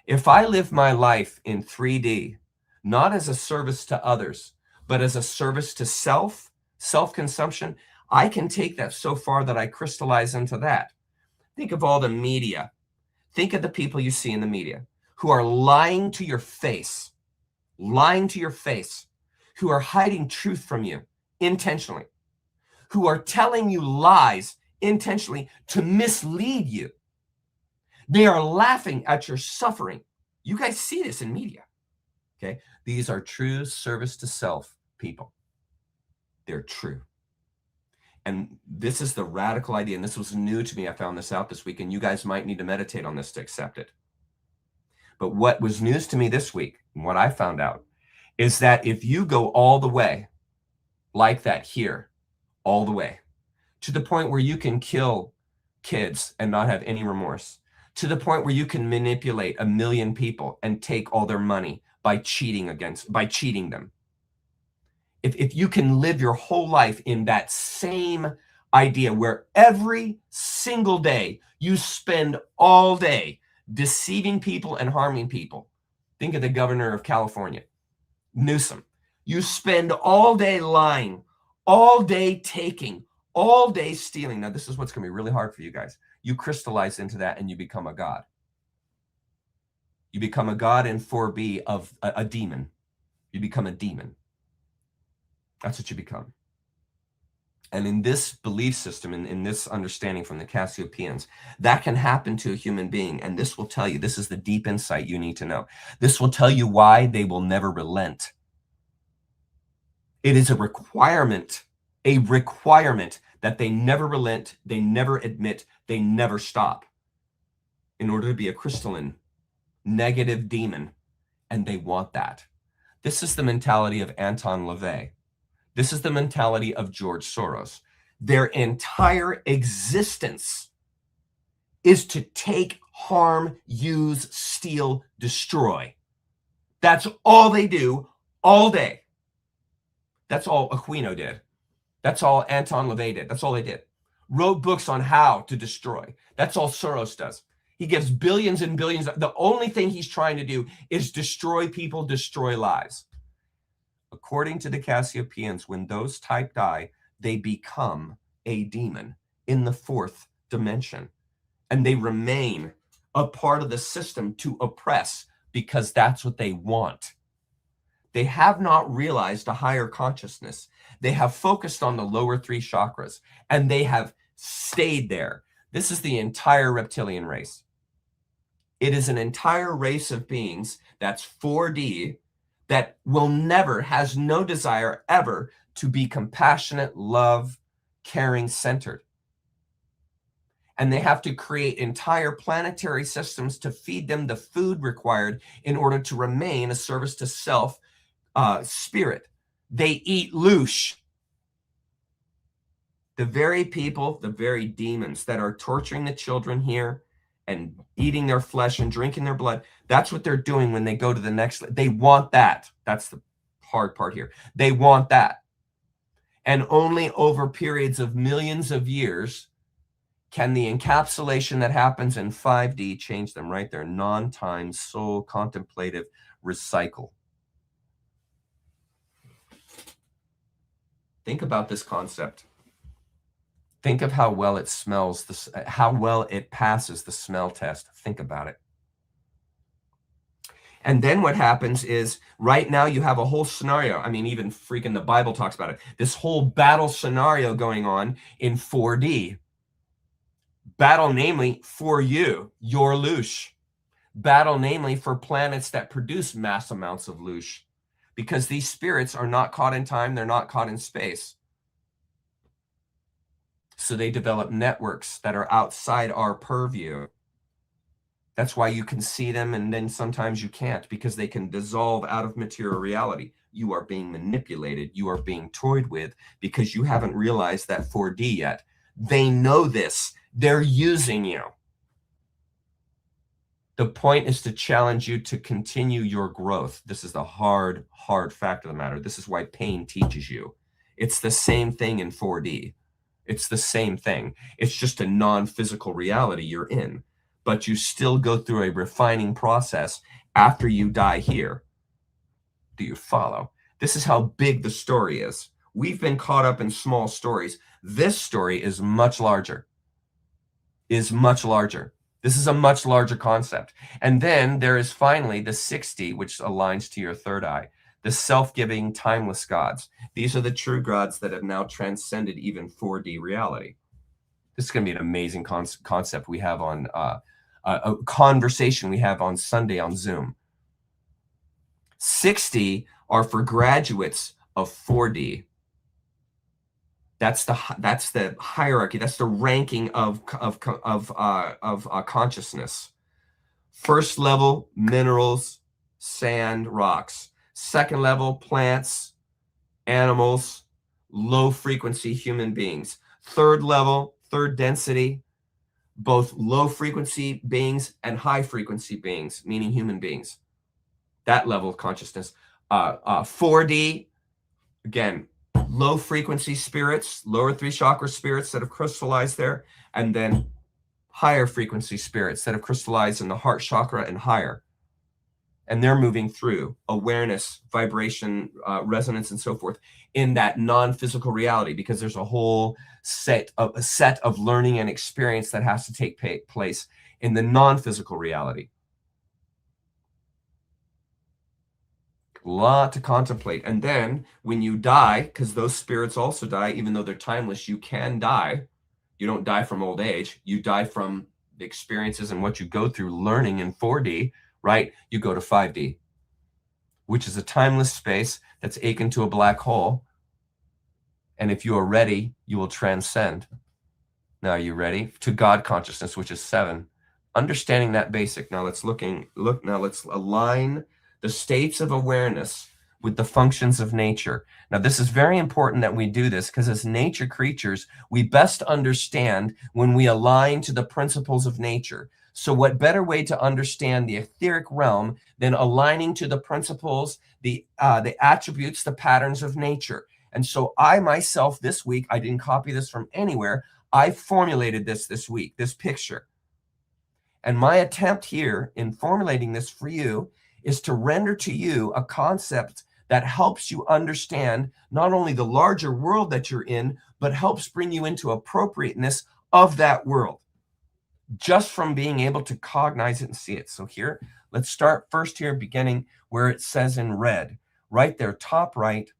If I live my life in 3D, not as a service to others, but as a service to self-consumption, I can take that so far that I crystallize into that. Think of all the media. Think of the people you see in the media who are lying to your face, who are hiding truth from you intentionally, who are telling you lies intentionally to mislead you. They are laughing at your suffering. You guys see this in media. Okay? These are true service to self people. They're true. And this is the radical idea. And this was new to me. I found this out this week. And you guys might need to meditate on this to accept it. But what was news to me this week, and what I found out, is that if you go all the way, like that here, all the way, to the point where you can kill kids and not have any remorse, to the point where you can manipulate 1 million people and take all their money by cheating them. If you can live your whole life in that same idea where every single day you spend all day deceiving people and harming people. Think of the governor of California, Newsom. You spend all day lying, all day taking, all day stealing. Now, this is what's going to be really hard for you guys. You crystallize into that and you become a god. You become a god in 4B of a demon. You become a demon. That's what you become. And in this belief system, in this understanding from the Cassiopeans, that can happen to a human being. And this will tell you, this is the deep insight you need to know. This will tell you why they will never relent. It is a requirement that they never relent, they never admit, they never stop in order to be a crystalline, negative demon. And they want that. This is the mentality of Anton LaVey. This is the mentality of George Soros. Their entire existence is to take, harm, use, steal, destroy. That's all they do all day. That's all Aquino did. That's all Anton LaVey did. That's all they did. Wrote books on how to destroy. That's all Soros does. He gives billions and billions. The only thing he's trying to do is destroy people, destroy lives. According to the Cassiopeans, when those type die, they become a demon in the 4th dimension. And they remain a part of the system to oppress because that's what they want. They have not realized a higher consciousness. They have focused on the lower 3 chakras and they have stayed there. This is the entire reptilian race. It is an entire race of beings that's 4D that will never, has no desire ever to be compassionate, love, caring, centered. And they have to create entire planetary systems to feed them the food required in order to remain a service to self spirit. They eat loosh. The very people, the very demons that are torturing the children here and eating their flesh and drinking their blood, that's what they're doing when they go to the next. They want that. That's the hard part here. They want that. And only over periods of millions of years can the encapsulation that happens in 5D change them right there. Non-time, soul, contemplative, recycle. Think about this concept. Think of how well it smells, how well it passes the smell test. Think about it. And then what happens is right now you have a whole scenario. I mean, even freaking the Bible talks about it. This whole battle scenario going on in 4D. Battle, namely, for you, your loosh. Battle, namely, for planets that produce mass amounts of loosh. Because these spirits are not caught in time, they're not caught in space. So they develop networks that are outside our purview. That's why you can see them and then sometimes you can't, because they can dissolve out of material reality. You are being manipulated. You are being toyed with because you haven't realized that 4D yet. They know this. They're using you. The point is to challenge you to continue your growth. This is the hard fact of the matter. This is why pain teaches you. It's the same thing in 4D. It's the same thing. It's just a non-physical reality you're in, but you still go through a refining process after you die here. Do you follow? This is how big the story is. We've been caught up in small stories. This story is much larger. This is a much larger concept. And then there is finally the 60, which aligns to your third eye, the self-giving, timeless gods. These are the true gods that have now transcended even 4D reality. This is going to be an amazing concept we have on a conversation we have on Sunday on Zoom. 60 are for graduates of 4D. That's the hierarchy. That's the ranking of consciousness. First level, minerals, sand, rocks. Second level, plants, animals, low frequency human beings. Third level, third density, both low frequency beings and high frequency beings, meaning human beings. That level of consciousness. 4D, again, low frequency spirits, lower 3 chakra spirits that have crystallized there, and then higher frequency spirits that have crystallized in the heart chakra and higher. And they're moving through awareness, vibration, resonance, and so forth in that non-physical reality, because there's a whole set of learning and experience that has to take place in the non-physical reality. A lot to contemplate. And then when you die, because those spirits also die, even though they're timeless, you can die. You don't die from old age. You die from the experiences and what you go through learning in 4D, right? You go to 5D, which is a timeless space that's akin to a black hole. And if you are ready, you will transcend. Now, are you ready? To God consciousness, which is 7. Understanding that basic. Now let's let's align the states of awareness with the functions of nature. Now, this is very important that we do this, because as nature creatures, we best understand when we align to the principles of nature. So what better way to understand the etheric realm than aligning to the principles, the attributes, the patterns of nature? And so I myself this week, I didn't copy this from anywhere. I formulated this week, this picture. And my attempt here in formulating this for you is to render to you a concept that helps you understand not only the larger world that you're in, but helps bring you into appropriateness of that world, just from being able to cognize it and see it. So here, let's start first here, beginning where it says in red, right there, top right,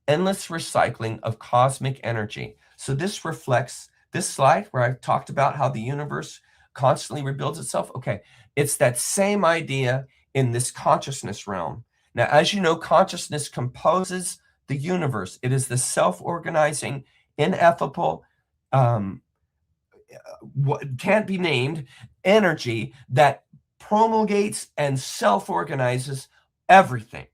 endless recycling of cosmic energy. So this reflects this slide where I talked about how the universe constantly rebuilds itself. Okay, it's that same idea in this consciousness realm. Now, as you know, consciousness composes the universe. It is the self-organizing, ineffable, what can't be named energy that promulgates and self-organizes everything.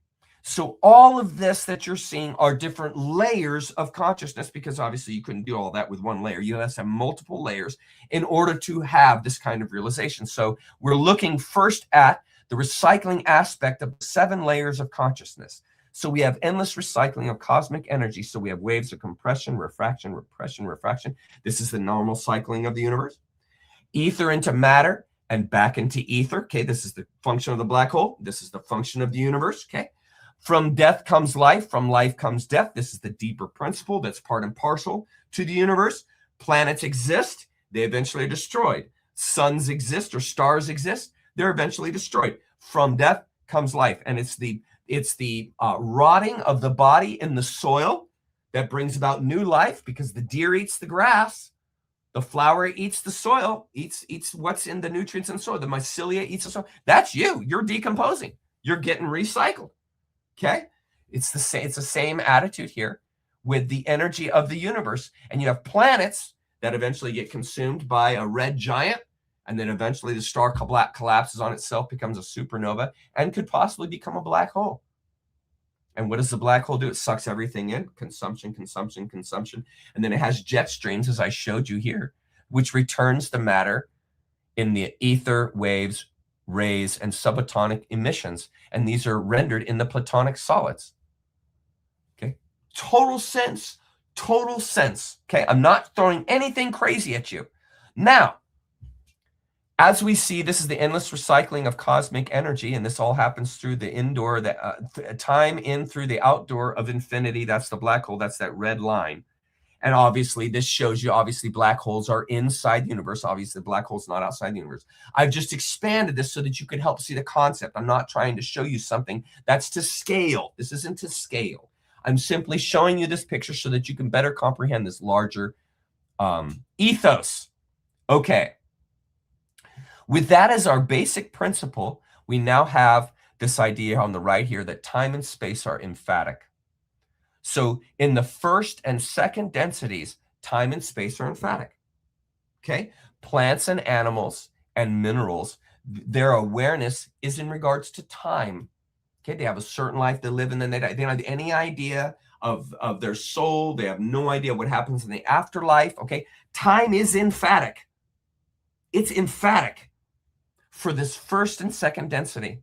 So all of this that you're seeing are different layers of consciousness, because obviously you couldn't do all that with one layer. You have to have multiple layers in order to have this kind of realization. So we're looking first at the recycling aspect of 7 layers of consciousness. So we have endless recycling of cosmic energy. So we have waves of compression, refraction, repression, refraction. This is the normal cycling of the universe. Ether into matter and back into ether. Okay, this is the function of the black hole. This is the function of the universe. Okay. From death comes life, from life comes death. This is the deeper principle that's part and parcel to the universe. Planets exist, they eventually are destroyed. Suns exist or stars exist, they're eventually destroyed. From death comes life, and it's the rotting of the body in the soil that brings about new life, because the deer eats the grass, the flower eats the soil, eats what's in the nutrients in the soil. The mycelia eats the soil. That's you. You're decomposing. You're getting recycled. Okay, it's the same attitude here with the energy of the universe. And you have planets that eventually get consumed by a red giant, and then eventually the star collapses on itself, becomes a supernova, and could possibly become a black hole. And what does the black hole do? It sucks everything in, consumption, consumption, consumption. And then it has jet streams, as I showed you here, which returns the matter in the ether, waves, rays, and subatomic emissions. And these are rendered in the platonic solids. Okay. Total sense. Total sense. Okay. I'm not throwing anything crazy at you. Now, as we see, this is the endless recycling of cosmic energy, and this all happens through the indoor, time in through the outdoor of infinity. That's the black hole. That's that red line. And obviously, this shows you, obviously, black holes are inside the universe. Obviously, the black hole's not outside the universe. I've just expanded this so that you could help see the concept. I'm not trying to show you something that's to scale. This isn't to scale. I'm simply showing you this picture so that you can better comprehend this larger ethos. Okay. With that as our basic principle, we now have this idea on the right here that time and space are emphatic. So in the first and second densities, time and space are emphatic. Okay? Plants and animals and minerals, their awareness is in regards to time. Okay? They have a certain life they live and then they die. They don't have any idea of their soul. They have no idea what happens in the afterlife. Okay? Time is emphatic. It's emphatic for this first and second density.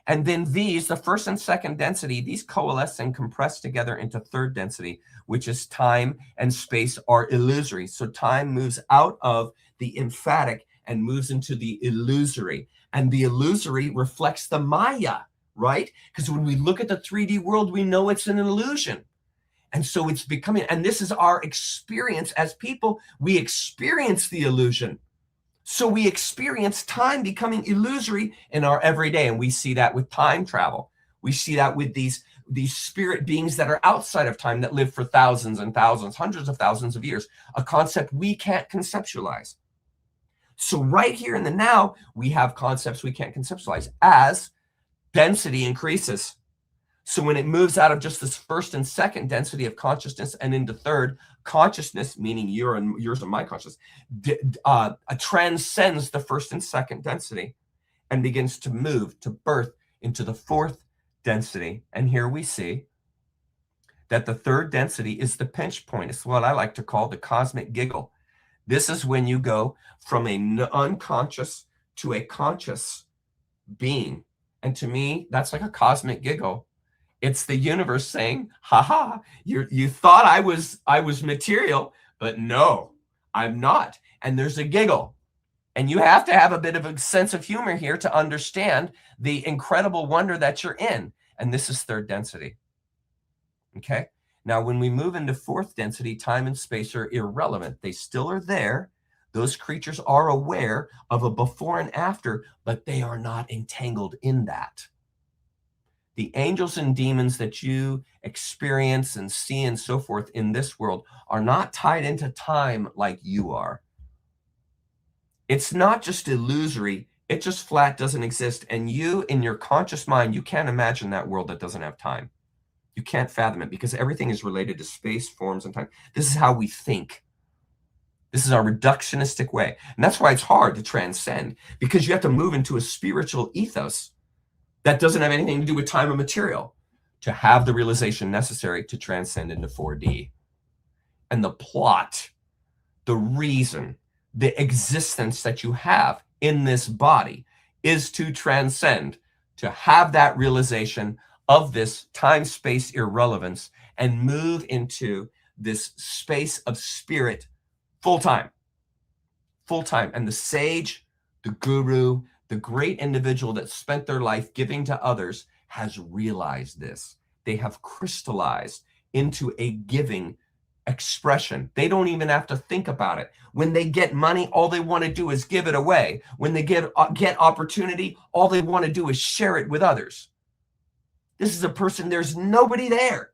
And then these, the first and second density, these coalesce and compress together into third density, which is time and space are illusory. So time moves out of the emphatic and moves into the illusory. And the illusory reflects the Maya, right? Because when we look at the 3D world, we know it's an illusion. And so it's becoming, and this is our experience as people, we experience the illusion. So we experience time becoming illusory in our everyday, and we see that with time travel. We see that with these spirit beings that are outside of time that live for thousands and thousands, hundreds of thousands of years, a concept we can't conceptualize. So right here in the now, we have concepts we can't conceptualize as density increases. So when it moves out of just this first and second density of consciousness and into third, consciousness, meaning yours and my consciousness, transcends the first and second density and begins to move, to birth into the fourth density. And here we see that the third density is the pinch point. It's what I like to call the cosmic giggle. This is when you go from an unconscious to a conscious being. And to me, that's like a cosmic giggle. It's the universe saying, haha, you thought I was material, but no, I'm not. And there's a giggle. And you have to have a bit of a sense of humor here to understand the incredible wonder that you're in. And this is third density. Okay. Now, when we move into fourth density, time and space are irrelevant. They still are there. Those creatures are aware of a before and after, but they are not entangled in that. The angels and demons that you experience and see and so forth in this world are not tied into time like you are. It's not just illusory. It just flat doesn't exist. And you, in your conscious mind, you can't imagine that world that doesn't have time. You can't fathom it because everything is related to space, forms, and time. This is how we think. This is our reductionistic way. And that's why it's hard to transcend, because you have to move into a spiritual ethos that doesn't have anything to do with time or material to have the realization necessary to transcend into 4D. And the plot, the reason, the existence that you have in this body is to transcend, to have that realization of this time-space irrelevance and move into this space of spirit full-time. Full-time. And the sage, the guru, the great individual that spent their life giving to others has realized this. They have crystallized into a giving expression. They don't even have to think about it. When they get money, all they want to do is give it away. When they get opportunity, all they want to do is share it with others. This is a person, there's nobody there.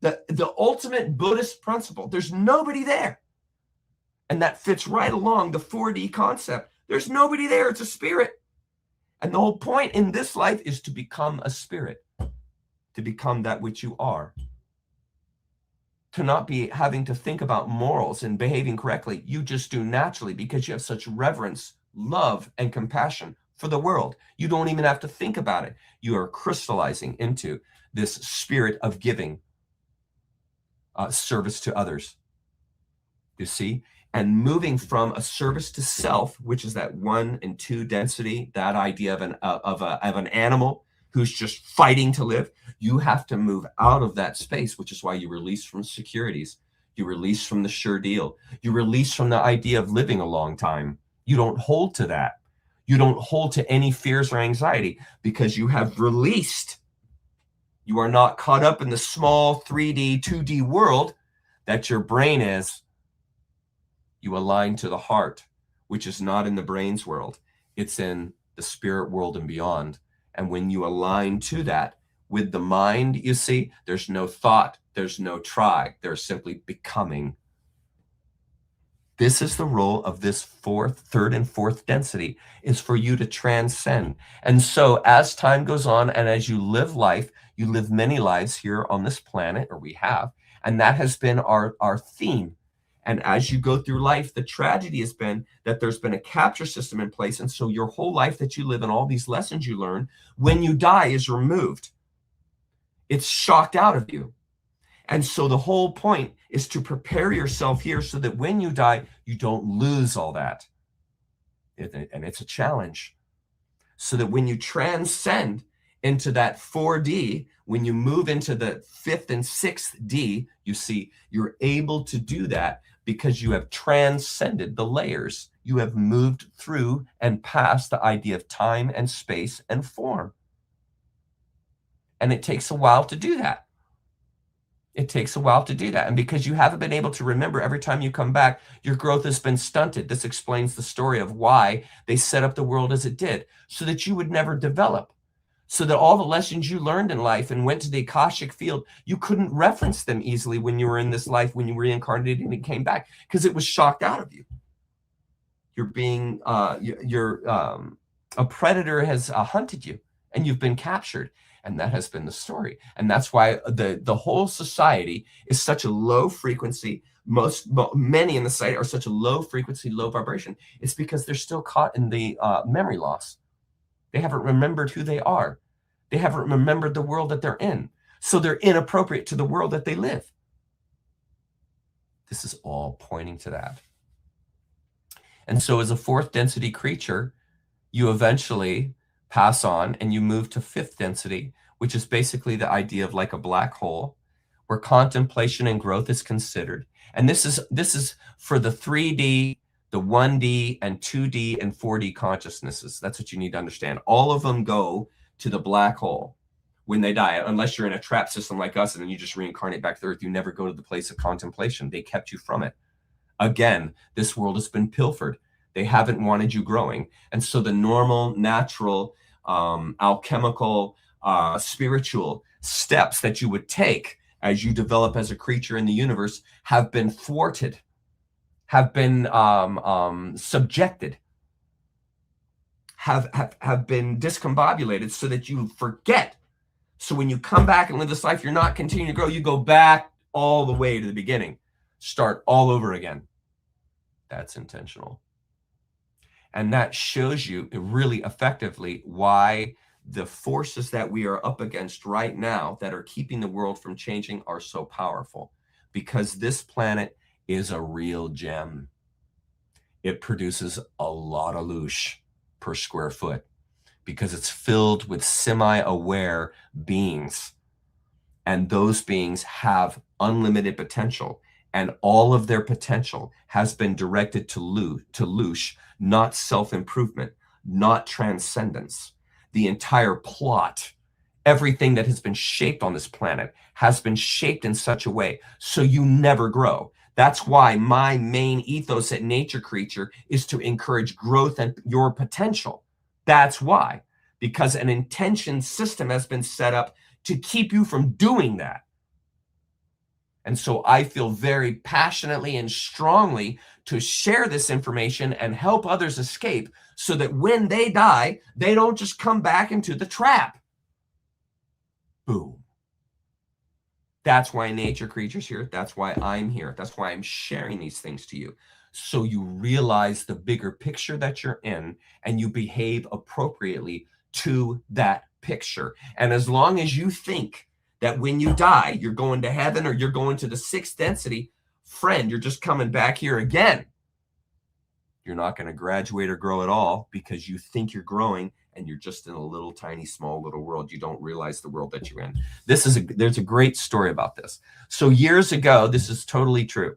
The ultimate Buddhist principle, there's nobody there. And that fits right along the 4D concept. There's nobody there. It's a spirit. And the whole point in this life is to become a spirit, to become that which you are, to not be having to think about morals and behaving correctly. You just do naturally because you have such reverence, love, and compassion for the world. You don't even have to think about it. You are crystallizing into this spirit of giving service to others. You see, and moving from a service to self, which is that 1 and 2 density, that idea of an animal who's just fighting to live. You have to move out of that space, which is why you release from securities. You release from the sure deal. You release from the idea of living a long time. You don't hold to that. You don't hold to any fears or anxiety because you have released. You are not caught up in the small 3D, 2D world that your brain is. You align to the heart, which is not in the brain's world. It's in the spirit world and beyond. And when you align to that with the mind, you see, there's no thought, there's no try, there's simply becoming. This is the role of this third and fourth density, is for you to transcend. And so as time goes on and as you live life, you live many lives here on this planet, or we have, and that has been our theme. And as you go through life, the tragedy has been that there's been a capture system in place. And so your whole life that you live and all these lessons you learn, when you die, is removed. It's shocked out of you. And so the whole point is to prepare yourself here so that when you die, you don't lose all that. And it's a challenge. So that when you transcend into that 4D, when you move into the 5th and 6th D, you see, you're able to do that because you have transcended the layers. You have moved through and past the idea of time and space and form. And it takes a while to do that. It takes a while to do that. And because you haven't been able to remember every time you come back, your growth has been stunted. This explains the story of why they set up the world as it did, so that you would never develop. So that all the lessons you learned in life and went to the Akashic field, you couldn't reference them easily when you were in this life, when you were reincarnated and it came back, because it was shocked out of you. You're being, a predator has hunted you and you've been captured. And that has been the story. And that's why the whole society is such a low frequency. Many in the society are such a low frequency, low vibration. It's because they're still caught in the memory loss. They haven't remembered who they are. They haven't remembered the world that they're in. So they're inappropriate to the world that they live. This is all pointing to that. And so as a 4th density creature, you eventually pass on and you move to 5th density, which is basically the idea of like a black hole, where contemplation and growth is considered. And this is for the 3D, the 1D and 2D and 4D consciousnesses. That's what you need to understand. All of them go to the black hole when they die, unless you're in a trap system like us and then you just reincarnate back to Earth. You never go to the place of contemplation. They kept you from it. Again, this world has been pilfered. They haven't wanted you growing. And so the normal, natural, alchemical, spiritual steps that you would take as you develop as a creature in the universe have been thwarted, have been subjected, have been discombobulated so that you forget. So when you come back and live this life, you're not continuing to grow. You go back all the way to the beginning, start all over again. That's intentional. And that shows you really effectively why the forces that we are up against right now that are keeping the world from changing are so powerful, because this planet is a real gem. It produces a lot of loosh per square foot because it's filled with semi-aware beings. And those beings have unlimited potential. And all of their potential has been directed to loosh, not self-improvement, not transcendence. The entire plot, everything that has been shaped on this planet has been shaped in such a way so you never grow. That's why my main ethos at Nature Creature is to encourage growth and your potential. That's why, because an intention system has been set up to keep you from doing that. And so I feel very passionately and strongly to share this information and help others escape so that when they die, they don't just come back into the trap. Boom. That's why Nature Creatures here. That's why I'm here. That's why I'm sharing these things to you. So you realize the bigger picture that you're in and you behave appropriately to that picture. And as long as you think that when you die, you're going to heaven or you're going to the 6th density, friend, you're just coming back here again. You're not going to graduate or grow at all because you think you're growing and you're just in a little tiny, small little world. You don't realize the world that you're in. There's a great story about this. So years ago, this is totally true.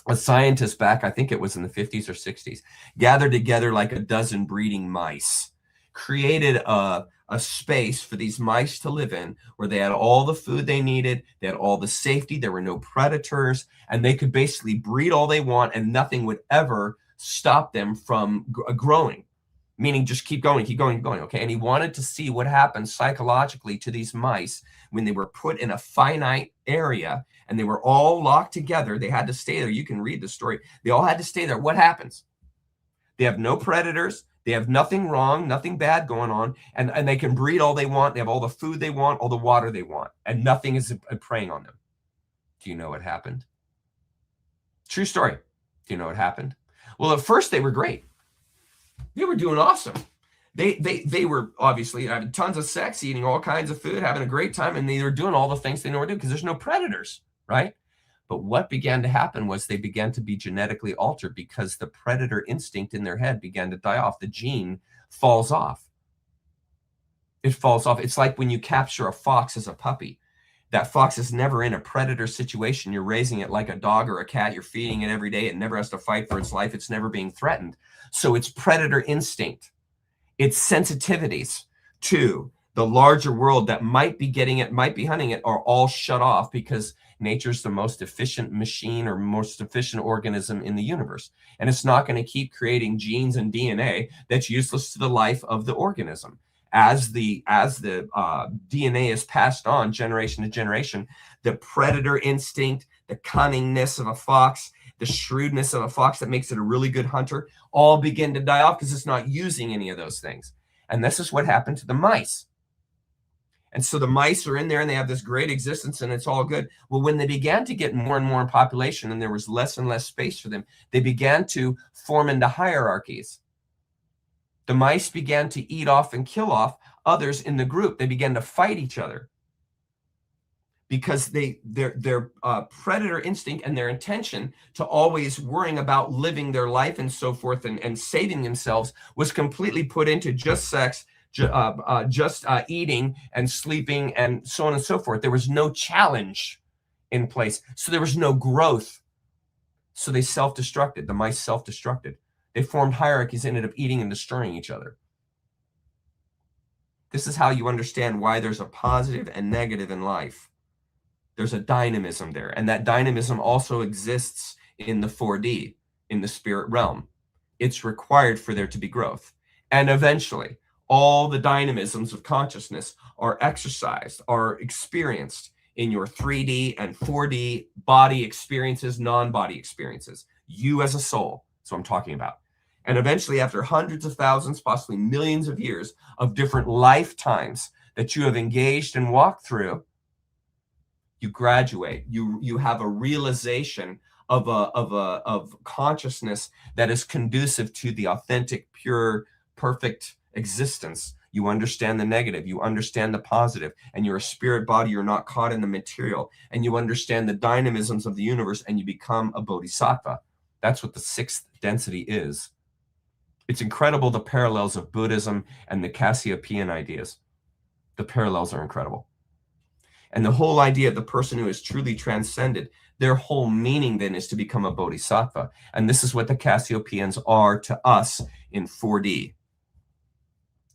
A scientist back, I think it was in the 50s or 60s, gathered together like a dozen breeding mice, created a space for these mice to live in where they had all the food they needed, they had all the safety, there were no predators, and they could basically breed all they want and nothing would ever stop them from growing. Meaning just keep going, okay? And he wanted to see what happened psychologically to these mice when they were put in a finite area and they were all locked together. They had to stay there. You can read the story. They all had to stay there. What happens? They have no predators. They have nothing wrong, nothing bad going on, and they can breed all they want. They have all the food they want, all the water they want, and nothing is preying on them. Do you know what happened? True story. Do you know what happened? Well, at first they were great. They were doing awesome. They were obviously having tons of sex, eating all kinds of food, having a great time, and they were doing all the things they know to do because there's no predators, right? But what began to happen was they began to be genetically altered because the predator instinct in their head began to die off. The gene falls off. It falls off. It's like when you capture a fox as a puppy. That fox is never in a predator situation. You're raising it like a dog or a cat. You're feeding it every day. It never has to fight for its life. It's never being threatened. So its predator instinct, its sensitivities to the larger world that might be getting it, might be hunting it, are all shut off because nature's the most efficient machine or most efficient organism in the universe. And it's not going to keep creating genes and DNA that's useless to the life of the organism. As the DNA is passed on generation to generation, the predator instinct, the cunningness of a fox, the shrewdness of a fox that makes it a really good hunter, all begin to die off because it's not using any of those things. And this is what happened to the mice. And so the mice are in there and they have this great existence and it's all good. Well, when they began to get more and more in population and there was less and less space for them, they began to form into hierarchies. The mice began to eat off and kill off others in the group. They began to fight each other because their predator instinct and their intention to always worrying about living their life and so forth and saving themselves was completely put into just sex, just eating and sleeping and so on and so forth. There was no challenge in place. So there was no growth. So they self-destructed. The mice self-destructed. They formed hierarchies, ended up eating and destroying each other. This is how you understand why there's a positive and negative in life. There's a dynamism there. And that dynamism also exists in the 4D, in the spirit realm. It's required for there to be growth. And eventually, all the dynamisms of consciousness are exercised, are experienced in your 3D and 4D body experiences, non-body experiences. You as a soul. That's what I'm talking about. And eventually, after hundreds of thousands, possibly millions of years of different lifetimes that you have engaged and walked through, you graduate. You have a realization of consciousness that is conducive to the authentic, pure, perfect existence. You understand the negative, you understand the positive, and you're a spirit body. You're not caught in the material, and you understand the dynamisms of the universe, and you become a bodhisattva. That's what the sixth density is. It's incredible, the parallels of Buddhism and the Cassiopeian ideas. The parallels are incredible. And the whole idea of the person who is truly transcended, their whole meaning then is to become a bodhisattva. And this is what the Cassiopeians are to us in 4D.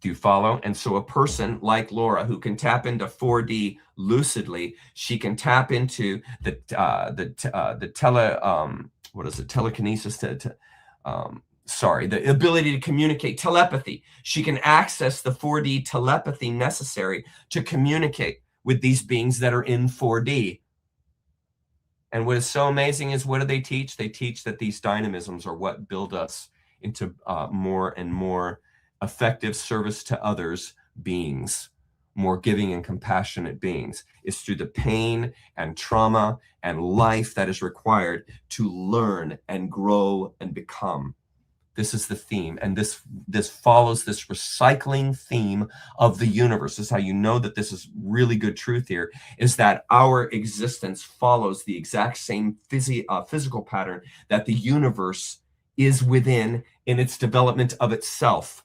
Do you follow? And so a person like Laura who can tap into 4D lucidly, she can tap into telekinesis, the ability to communicate, telepathy. She can access the 4D telepathy necessary to communicate with these beings that are in 4D. And what is so amazing is, what do they teach? They teach that these dynamisms are what build us into more and more effective service to others beings, more giving and compassionate beings. It's through the pain and trauma and life that is required to learn and grow and become. This is the theme, and this follows this recycling theme of the universe. This is how you know that this is really good truth here, is that our existence follows the exact same physical pattern that the universe is within in its development of itself.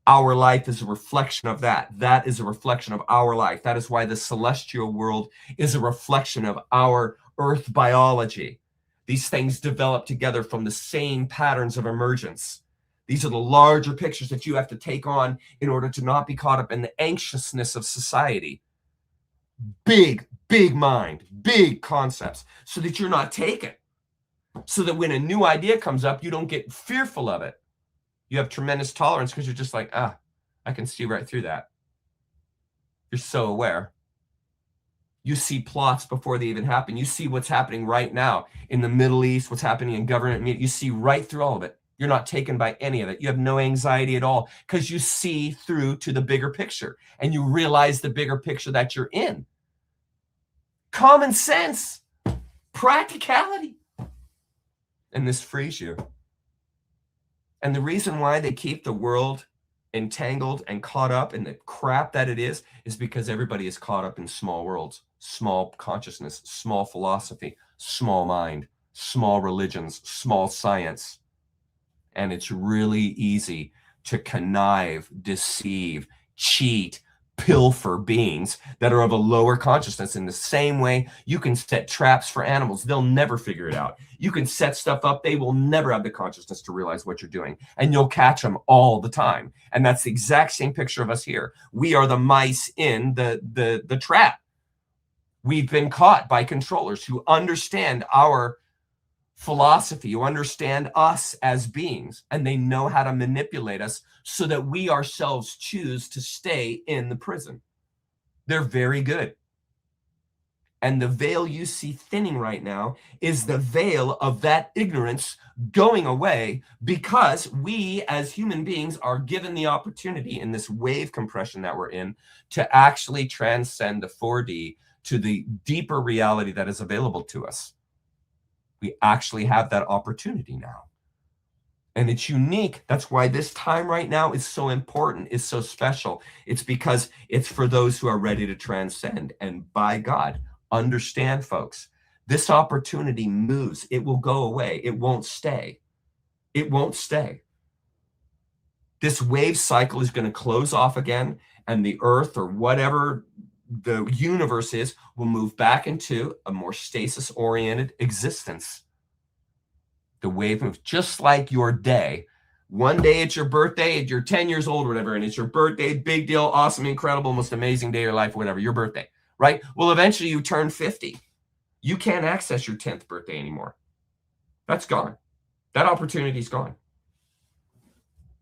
Our life is a reflection of that. That is a reflection of our life. That is why the celestial world is a reflection of our earth biology. These things develop together from the same patterns of emergence. These are the larger pictures that you have to take on in order to not be caught up in the anxiousness of society. Big, big mind, big concepts, so that you're not taken. So that when a new idea comes up, you don't get fearful of it. You have tremendous tolerance because you're just like, I can see right through that. You're so aware. You see plots before they even happen. You see what's happening right now in the Middle East, what's happening in government. You see right through all of it. You're not taken by any of it. You have no anxiety at all because you see through to the bigger picture and you realize the bigger picture that you're in. Common sense, practicality. And this frees you. And the reason why they keep the world entangled and caught up in the crap that it is because everybody is caught up in small worlds, small consciousness, small philosophy, small mind, small religions, small science. And it's really easy to connive, deceive, cheat, pilfer beings that are of a lower consciousness. In the same way, you can set traps for animals. They'll never figure it out. You can set stuff up. They will never have the consciousness to realize what you're doing. And you'll catch them all the time. And that's the exact same picture of us here. We are the mice in the trap. We've been caught by controllers who understand our philosophy, who understand us as beings, and they know how to manipulate us so that we ourselves choose to stay in the prison. They're very good. And the veil you see thinning right now is the veil of that ignorance going away because we as human beings are given the opportunity in this wave compression that we're in to actually transcend the 4D to the deeper reality that is available to us. We actually have that opportunity now. And it's unique. That's why this time right now is so important, is so special. It's because it's for those who are ready to transcend. And by God, understand, folks, this opportunity moves. It will go away. It won't stay. It won't stay. This wave cycle is going to close off again, and the earth or whatever the universe is will move back into a more stasis-oriented existence. The wave moves just like your day. One day it's your birthday, you're 10 years old or whatever, and it's your birthday, big deal, awesome, incredible, most amazing day of your life, whatever, your birthday, right? Well, eventually you turn 50. You can't access your 10th birthday anymore. That's gone. That opportunity's gone.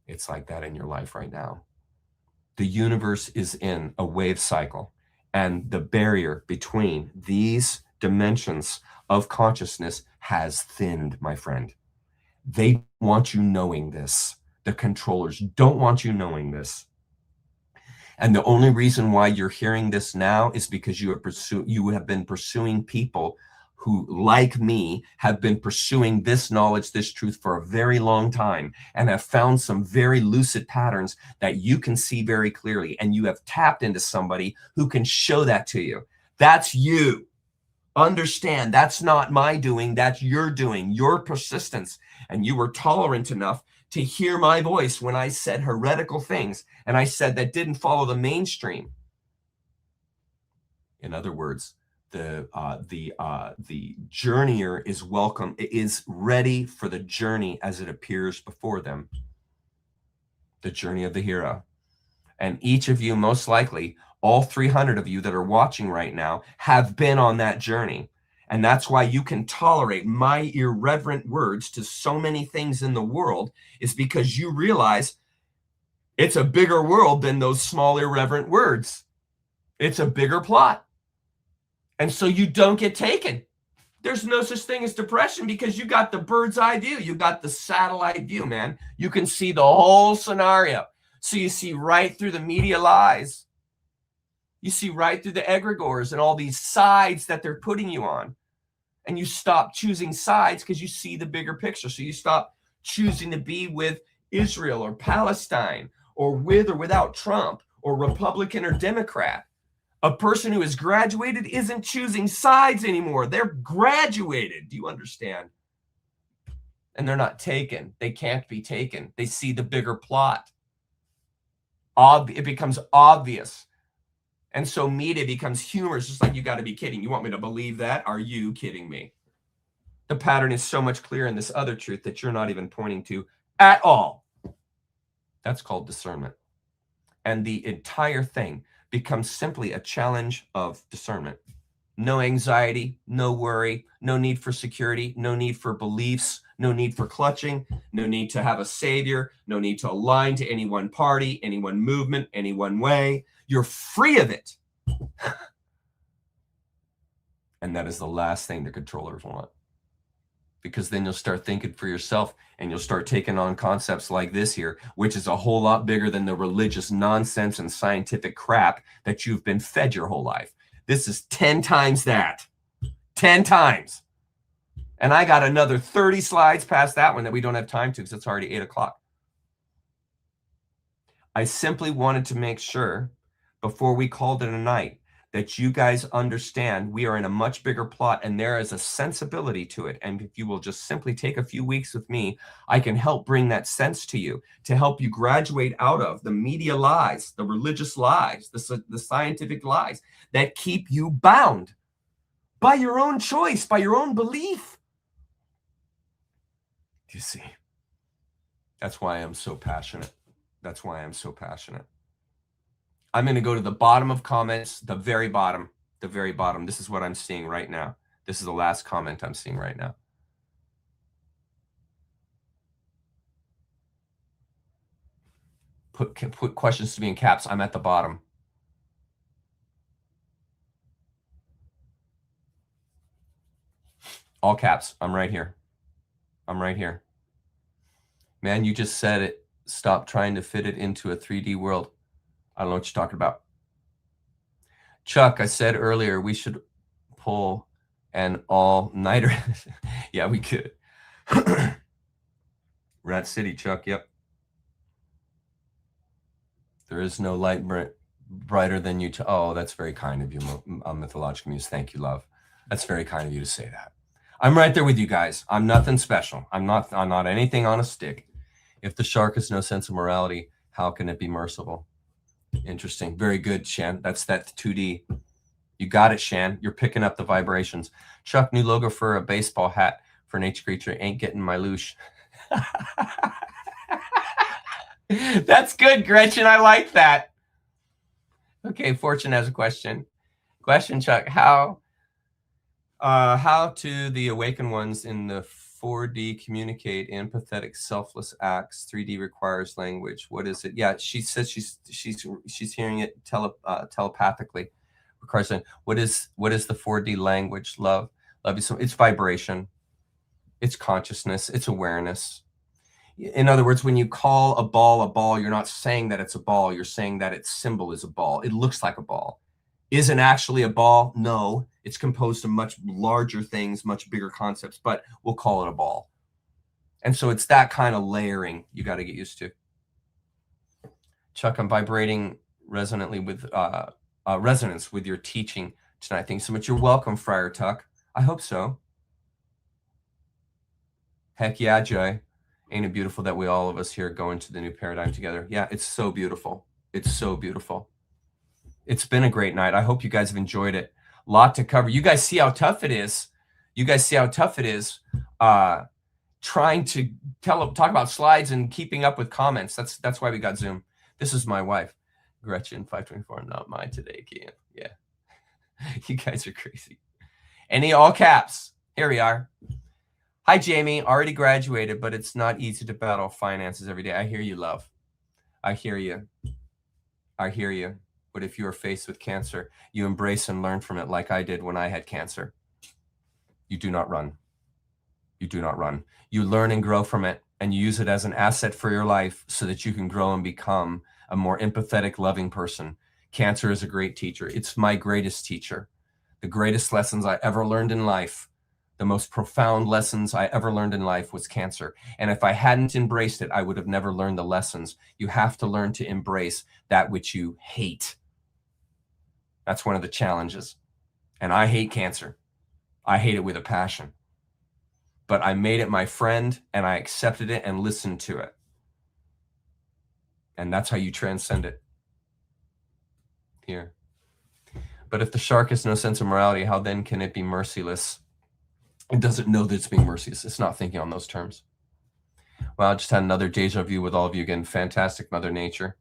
It's like that in your life right now. The universe is in a wave cycle, and the barrier between these dimensions of consciousness has thinned, my friend. They want you knowing this. The controllers don't want you knowing this. And the only reason why you're hearing this now is because you have been pursuing people who, like me, have been pursuing this knowledge, this truth for a very long time, and have found some very lucid patterns that you can see very clearly. And you have tapped into somebody who can show that to you. That's you. Understand, that's not my doing, that's your doing, your persistence. And you were tolerant enough to hear my voice when I said heretical things, and I said that didn't follow the mainstream. In other words, the journeyer is welcome, is ready for the journey as it appears before them. The journey of the hero. And each of you, most likely, all 300 of you that are watching right now have been on that journey. And that's why you can tolerate my irreverent words to so many things in the world, is because you realize it's a bigger world than those small irreverent words. It's a bigger plot. And so you don't get taken. There's no such thing as depression because you got the bird's eye view. You got the satellite view, man. You can see the whole scenario. So you see right through the media lies. You see right through the egregores and all these sides that they're putting you on. And you stop choosing sides because you see the bigger picture. So you stop choosing to be with Israel or Palestine or with or without Trump or Republican or Democrat. A person who has graduated isn't choosing sides anymore. They're graduated. Do you understand? and they're not taken. They can't be taken. They see the bigger plot. It becomes obvious. And so media becomes humorous, just like, you got to be kidding. You want me to believe that? Are you kidding me? The pattern is so much clearer in this other truth that you're not even pointing to at all. That's called discernment. And the entire thing becomes simply a challenge of discernment. No anxiety, no worry, no need for security, no need for beliefs, no need for clutching, no need to have a savior, no need to align to any one party, any one movement, any one way. You're free of it. And that is the last thing the controllers want. Because then you'll start thinking for yourself, and you'll start taking on concepts like this here, which is a whole lot bigger than the religious nonsense and scientific crap that you've been fed your whole life. This is 10 times that. 10 times. And I got another 30 slides past that one that we don't have time to because it's already 8 o'clock. I simply wanted to make sure before we called it a night that you guys understand we are in a much bigger plot, and there is a sensibility to it. And if you will just simply take a few weeks with me, I can help bring that sense to you, to help you graduate out of the media lies, the religious lies, the scientific lies that keep you bound by your own choice, by your own belief. You see, that's why I'm so passionate. That's why I'm so passionate. I'm going to go to the bottom of comments, the very bottom. This is what I'm seeing right now. This is the last comment I'm seeing right now. Put questions to me in caps. I'm at the bottom. All caps. I'm right here. I'm right here. Man, you just said it. Stop trying to fit it into a 3D world. I don't know what you're talking about. Chuck, I said earlier we should pull an all-nighter. Yeah, we could. Rat City, Chuck, yep. There is no light brighter than you. Oh, that's very kind of you, Mythological Muse. Thank you, love. That's very kind of you to say that. I'm right there with you guys. I'm nothing special. I'm not anything on a stick. If the shark has no sense of morality, how can it be merciful? Interesting. Very good, Shan. That's that 2D. You got it, Shan. You're picking up the vibrations. Chuck, new logo for a baseball hat for Nature Creature. Ain't getting my loosh. That's good, Gretchen. I like that. Okay, Fortune has a question. Question, Chuck. How to the awakened ones in the 4D communicate empathetic, selfless acts? 3D requires language. What is it? Yeah, she says she's hearing it telepathically. Requires language. What is the 4D language? Love you so. It's vibration. It's consciousness. It's awareness. In other words, when you call a ball, you're not saying that it's a ball. You're saying that its symbol is a ball. It looks like a ball. Is it actually a ball? No, it's composed of much larger things, much bigger concepts, but we'll call it a ball. And so it's that kind of layering you got to get used to. Chuck, I'm vibrating resonantly with resonance with your teaching tonight. Thanks so much. You're welcome, Friar Tuck. I hope so. Heck yeah, Joy. Ain't it beautiful that we all of us here go into the new paradigm together? Yeah, it's so beautiful. It's so beautiful. It's been a great night. I hope you guys have enjoyed it. A lot to cover. You guys see how tough it is. Trying to talk about slides and keeping up with comments. That's why we got Zoom. This is my wife, Gretchen 524. Not mine today, Kian. Yeah, you guys are crazy. Any all caps. Here we are. Hi, Jamie. Already graduated, but it's not easy to battle finances every day. I hear you, love. I hear you. But if you are faced with cancer, you embrace and learn from it like I did when I had cancer. You do not run. You learn and grow from it, and you use it as an asset for your life so that you can grow and become a more empathetic, loving person. Cancer is a great teacher. It's my greatest teacher. The greatest lessons I ever learned in life, the most profound lessons I ever learned in life was cancer. And if I hadn't embraced it, I would have never learned the lessons. You have to learn to embrace that which you hate. That's one of the challenges. And I hate cancer. I hate it with a passion. but I made it my friend and I accepted it and listened to it. And that's how you transcend it. Here. But if the shark has no sense of morality, how then can it be merciless? It doesn't know that it's being merciless. It's not thinking on those terms. Well, I just had another deja vu with all of you again. Fantastic, Mother Nature.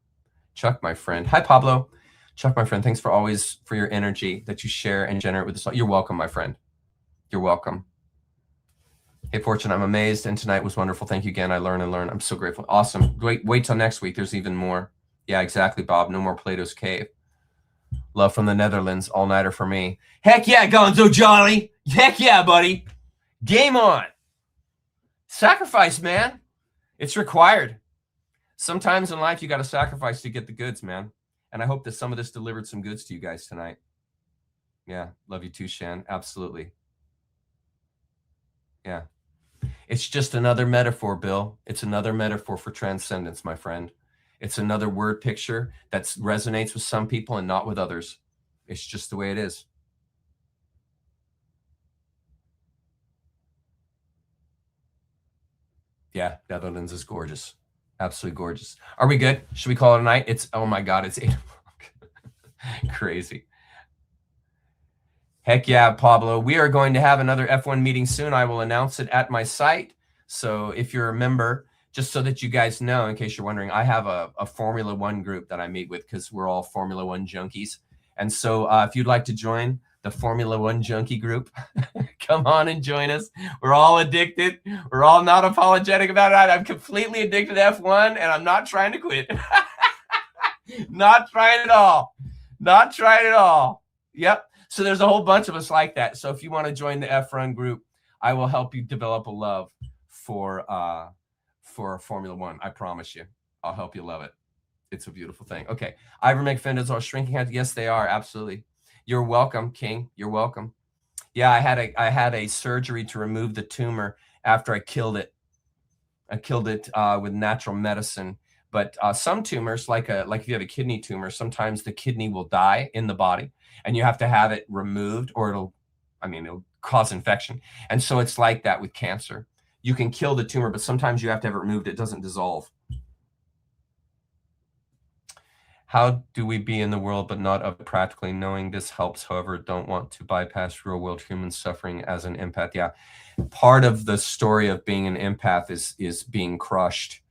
Chuck, my friend. Hi, Pablo. Chuck, my friend. Thanks for your energy that you share and generate with us. You're welcome, my friend. You're welcome. Hey, Fortune, I'm amazed. And tonight was wonderful. Thank you again. I learn and learn. I'm so grateful. Awesome. Wait till next week. There's even more. Yeah, exactly, Bob. No more Plato's Cave. Love from the Netherlands. All-nighter for me. Heck yeah, Gonzo Jolly. Heck yeah, buddy. Game on. Sacrifice, man. It's required. Sometimes in life, you got to sacrifice to get the goods, man. And I hope that some of this delivered some goods to you guys tonight. Yeah. Love you too, Shan. Absolutely. Yeah. It's just another metaphor, Bill. It's another metaphor for transcendence, my friend. It's another word picture that resonates with some people and not with others. It's just the way it is. Yeah, Netherlands is gorgeous. Absolutely gorgeous. Are we good? Should we call it a night? It's, oh my God, it's 8 o'clock. Crazy. Heck yeah, Pablo. We are going to have another F1 meeting soon. I will announce it at my site. So if you're a member, just so that you guys know, in case you're wondering, I have a Formula One group that I meet with because we're all Formula One junkies. And so if you'd like to join the Formula One junkie group, come on and join us. We're all addicted. We're all not apologetic about it. I'm completely addicted to F1 and I'm not trying to quit. Not trying at all. Not trying at all. Yep. So there's a whole bunch of us like that. So if you want to join the F1 group, I will help you develop a love for Formula One. I promise you. I'll help you love it. It's a beautiful thing. Okay. Ivermectin are shrinking heads. Yes, they are. Absolutely. You're welcome, King. You're welcome. Yeah, I had a surgery to remove the tumor after I killed it. I killed it with natural medicine. But some tumors, like if you have a kidney tumor, sometimes the kidney will die in the body, and you have to have it removed, or it'll cause infection. And so it's like that with cancer. You can kill the tumor, but sometimes you have to have it removed. It doesn't dissolve. How do we be in the world but not of it practically? Knowing this helps, however, don't want to bypass real world human suffering as an empath. Yeah, part of the story of being an empath is being crushed,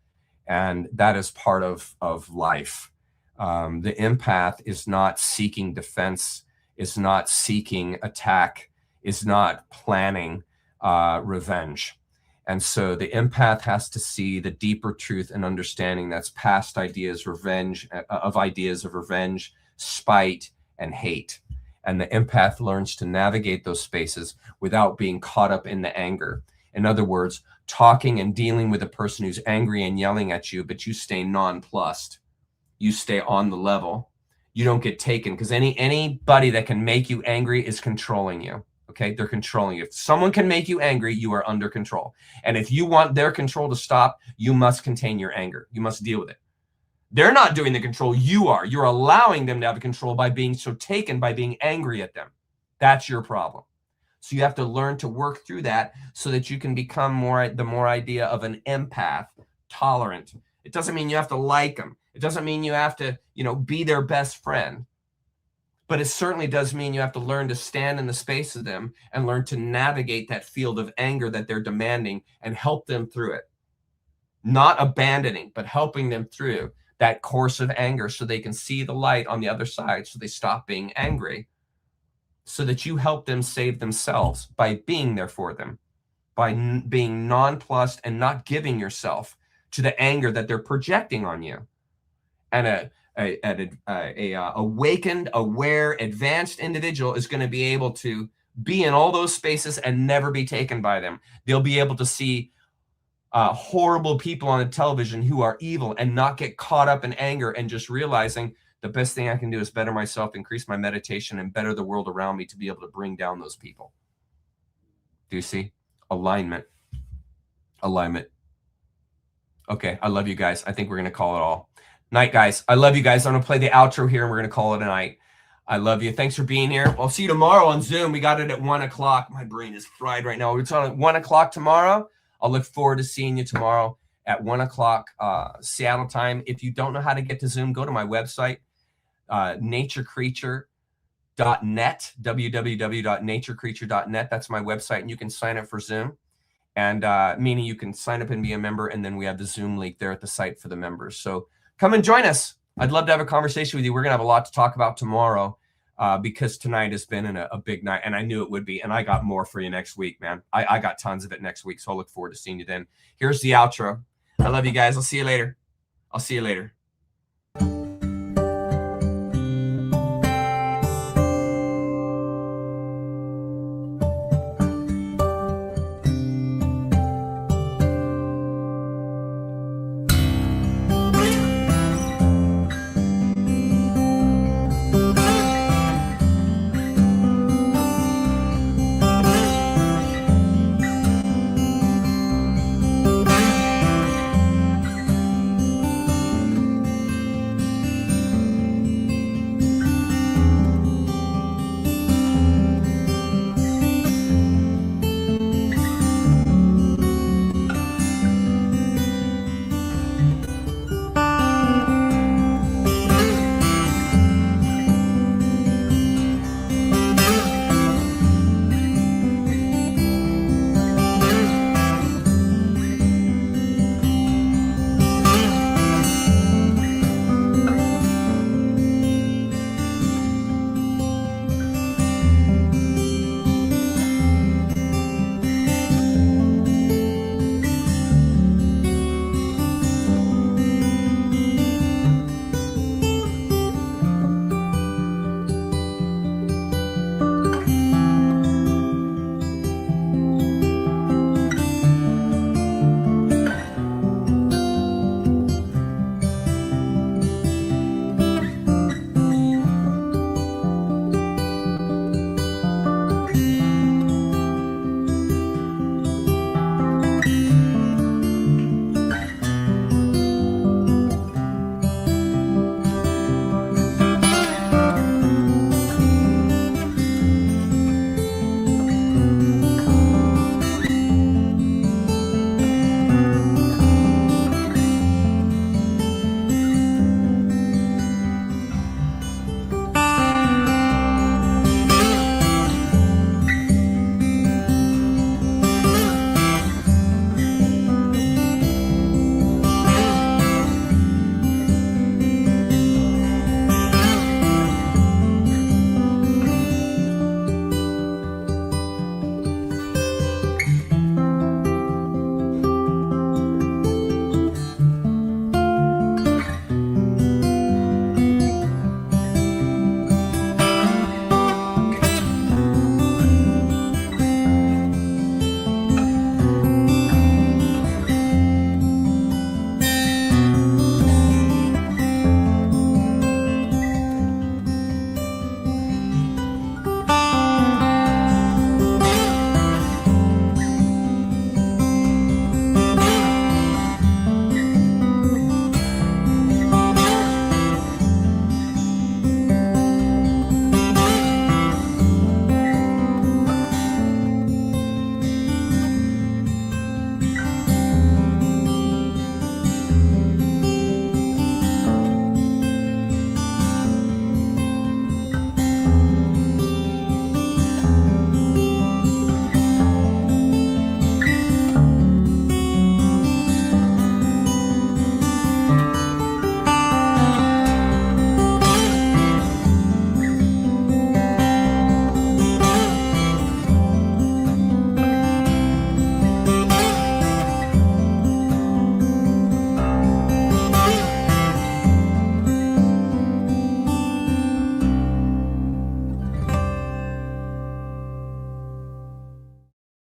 and that is part of life. The empath is not seeking defense, is not seeking attack, is not planning revenge. And so the empath has to see the deeper truth and understanding that's past ideas of revenge, spite, and hate. And the empath learns to navigate those spaces without being caught up in the anger. In other words, talking and dealing with a person who's angry and yelling at you, but you stay nonplussed. You stay on the level. You don't get taken, because anybody that can make you angry is controlling you. Okay, they're controlling you. If someone can make you angry, you are under control. And if you want their control to stop, you must contain your anger. You must deal with it. They're not doing the control. You are. You're allowing them to have control by being so taken by being angry at them. That's your problem. So you have to learn to work through that so that you can become the more idea of an empath, tolerant. It doesn't mean you have to like them. It doesn't mean you have to, be their best friend. But it certainly does mean you have to learn to stand in the space of them and learn to navigate that field of anger that they're demanding and help them through it. Not abandoning, but helping them through that course of anger so they can see the light on the other side, so they stop being angry, so that you help them save themselves by being there for them, by being nonplussed and not giving yourself to the anger that they're projecting on you. And a awakened, aware, advanced individual is going to be able to be in all those spaces and never be taken by them. They'll be able to see horrible people on the television who are evil and not get caught up in anger, and just realizing the best thing I can do is better myself, increase my meditation, and better the world around me to be able to bring down those people. Do you see? Alignment. Okay, I love you guys. I think we're going to call it all. Night, guys. I love you guys. I'm going to play the outro here and we're going to call it a night. I love you. Thanks for being here. I'll see you tomorrow on Zoom. We got it at 1 o'clock. My brain is fried right now. It's on at 1 o'clock tomorrow. I'll look forward to seeing you tomorrow at 1 o'clock Seattle time. If you don't know how to get to Zoom, go to my website, NatureCreature.net, www.naturecreature.net. That's my website, and you can sign up for Zoom. And meaning you can sign up and be a member, and then we have the Zoom link there at the site for the members. So come and join us. I'd love to have a conversation with you. We're going to have a lot to talk about tomorrow because tonight has been a big night, and I knew it would be. And I got more for you next week, man. I got tons of it next week, so I'll look forward to seeing you then. Here's the outro. I love you guys. I'll see you later.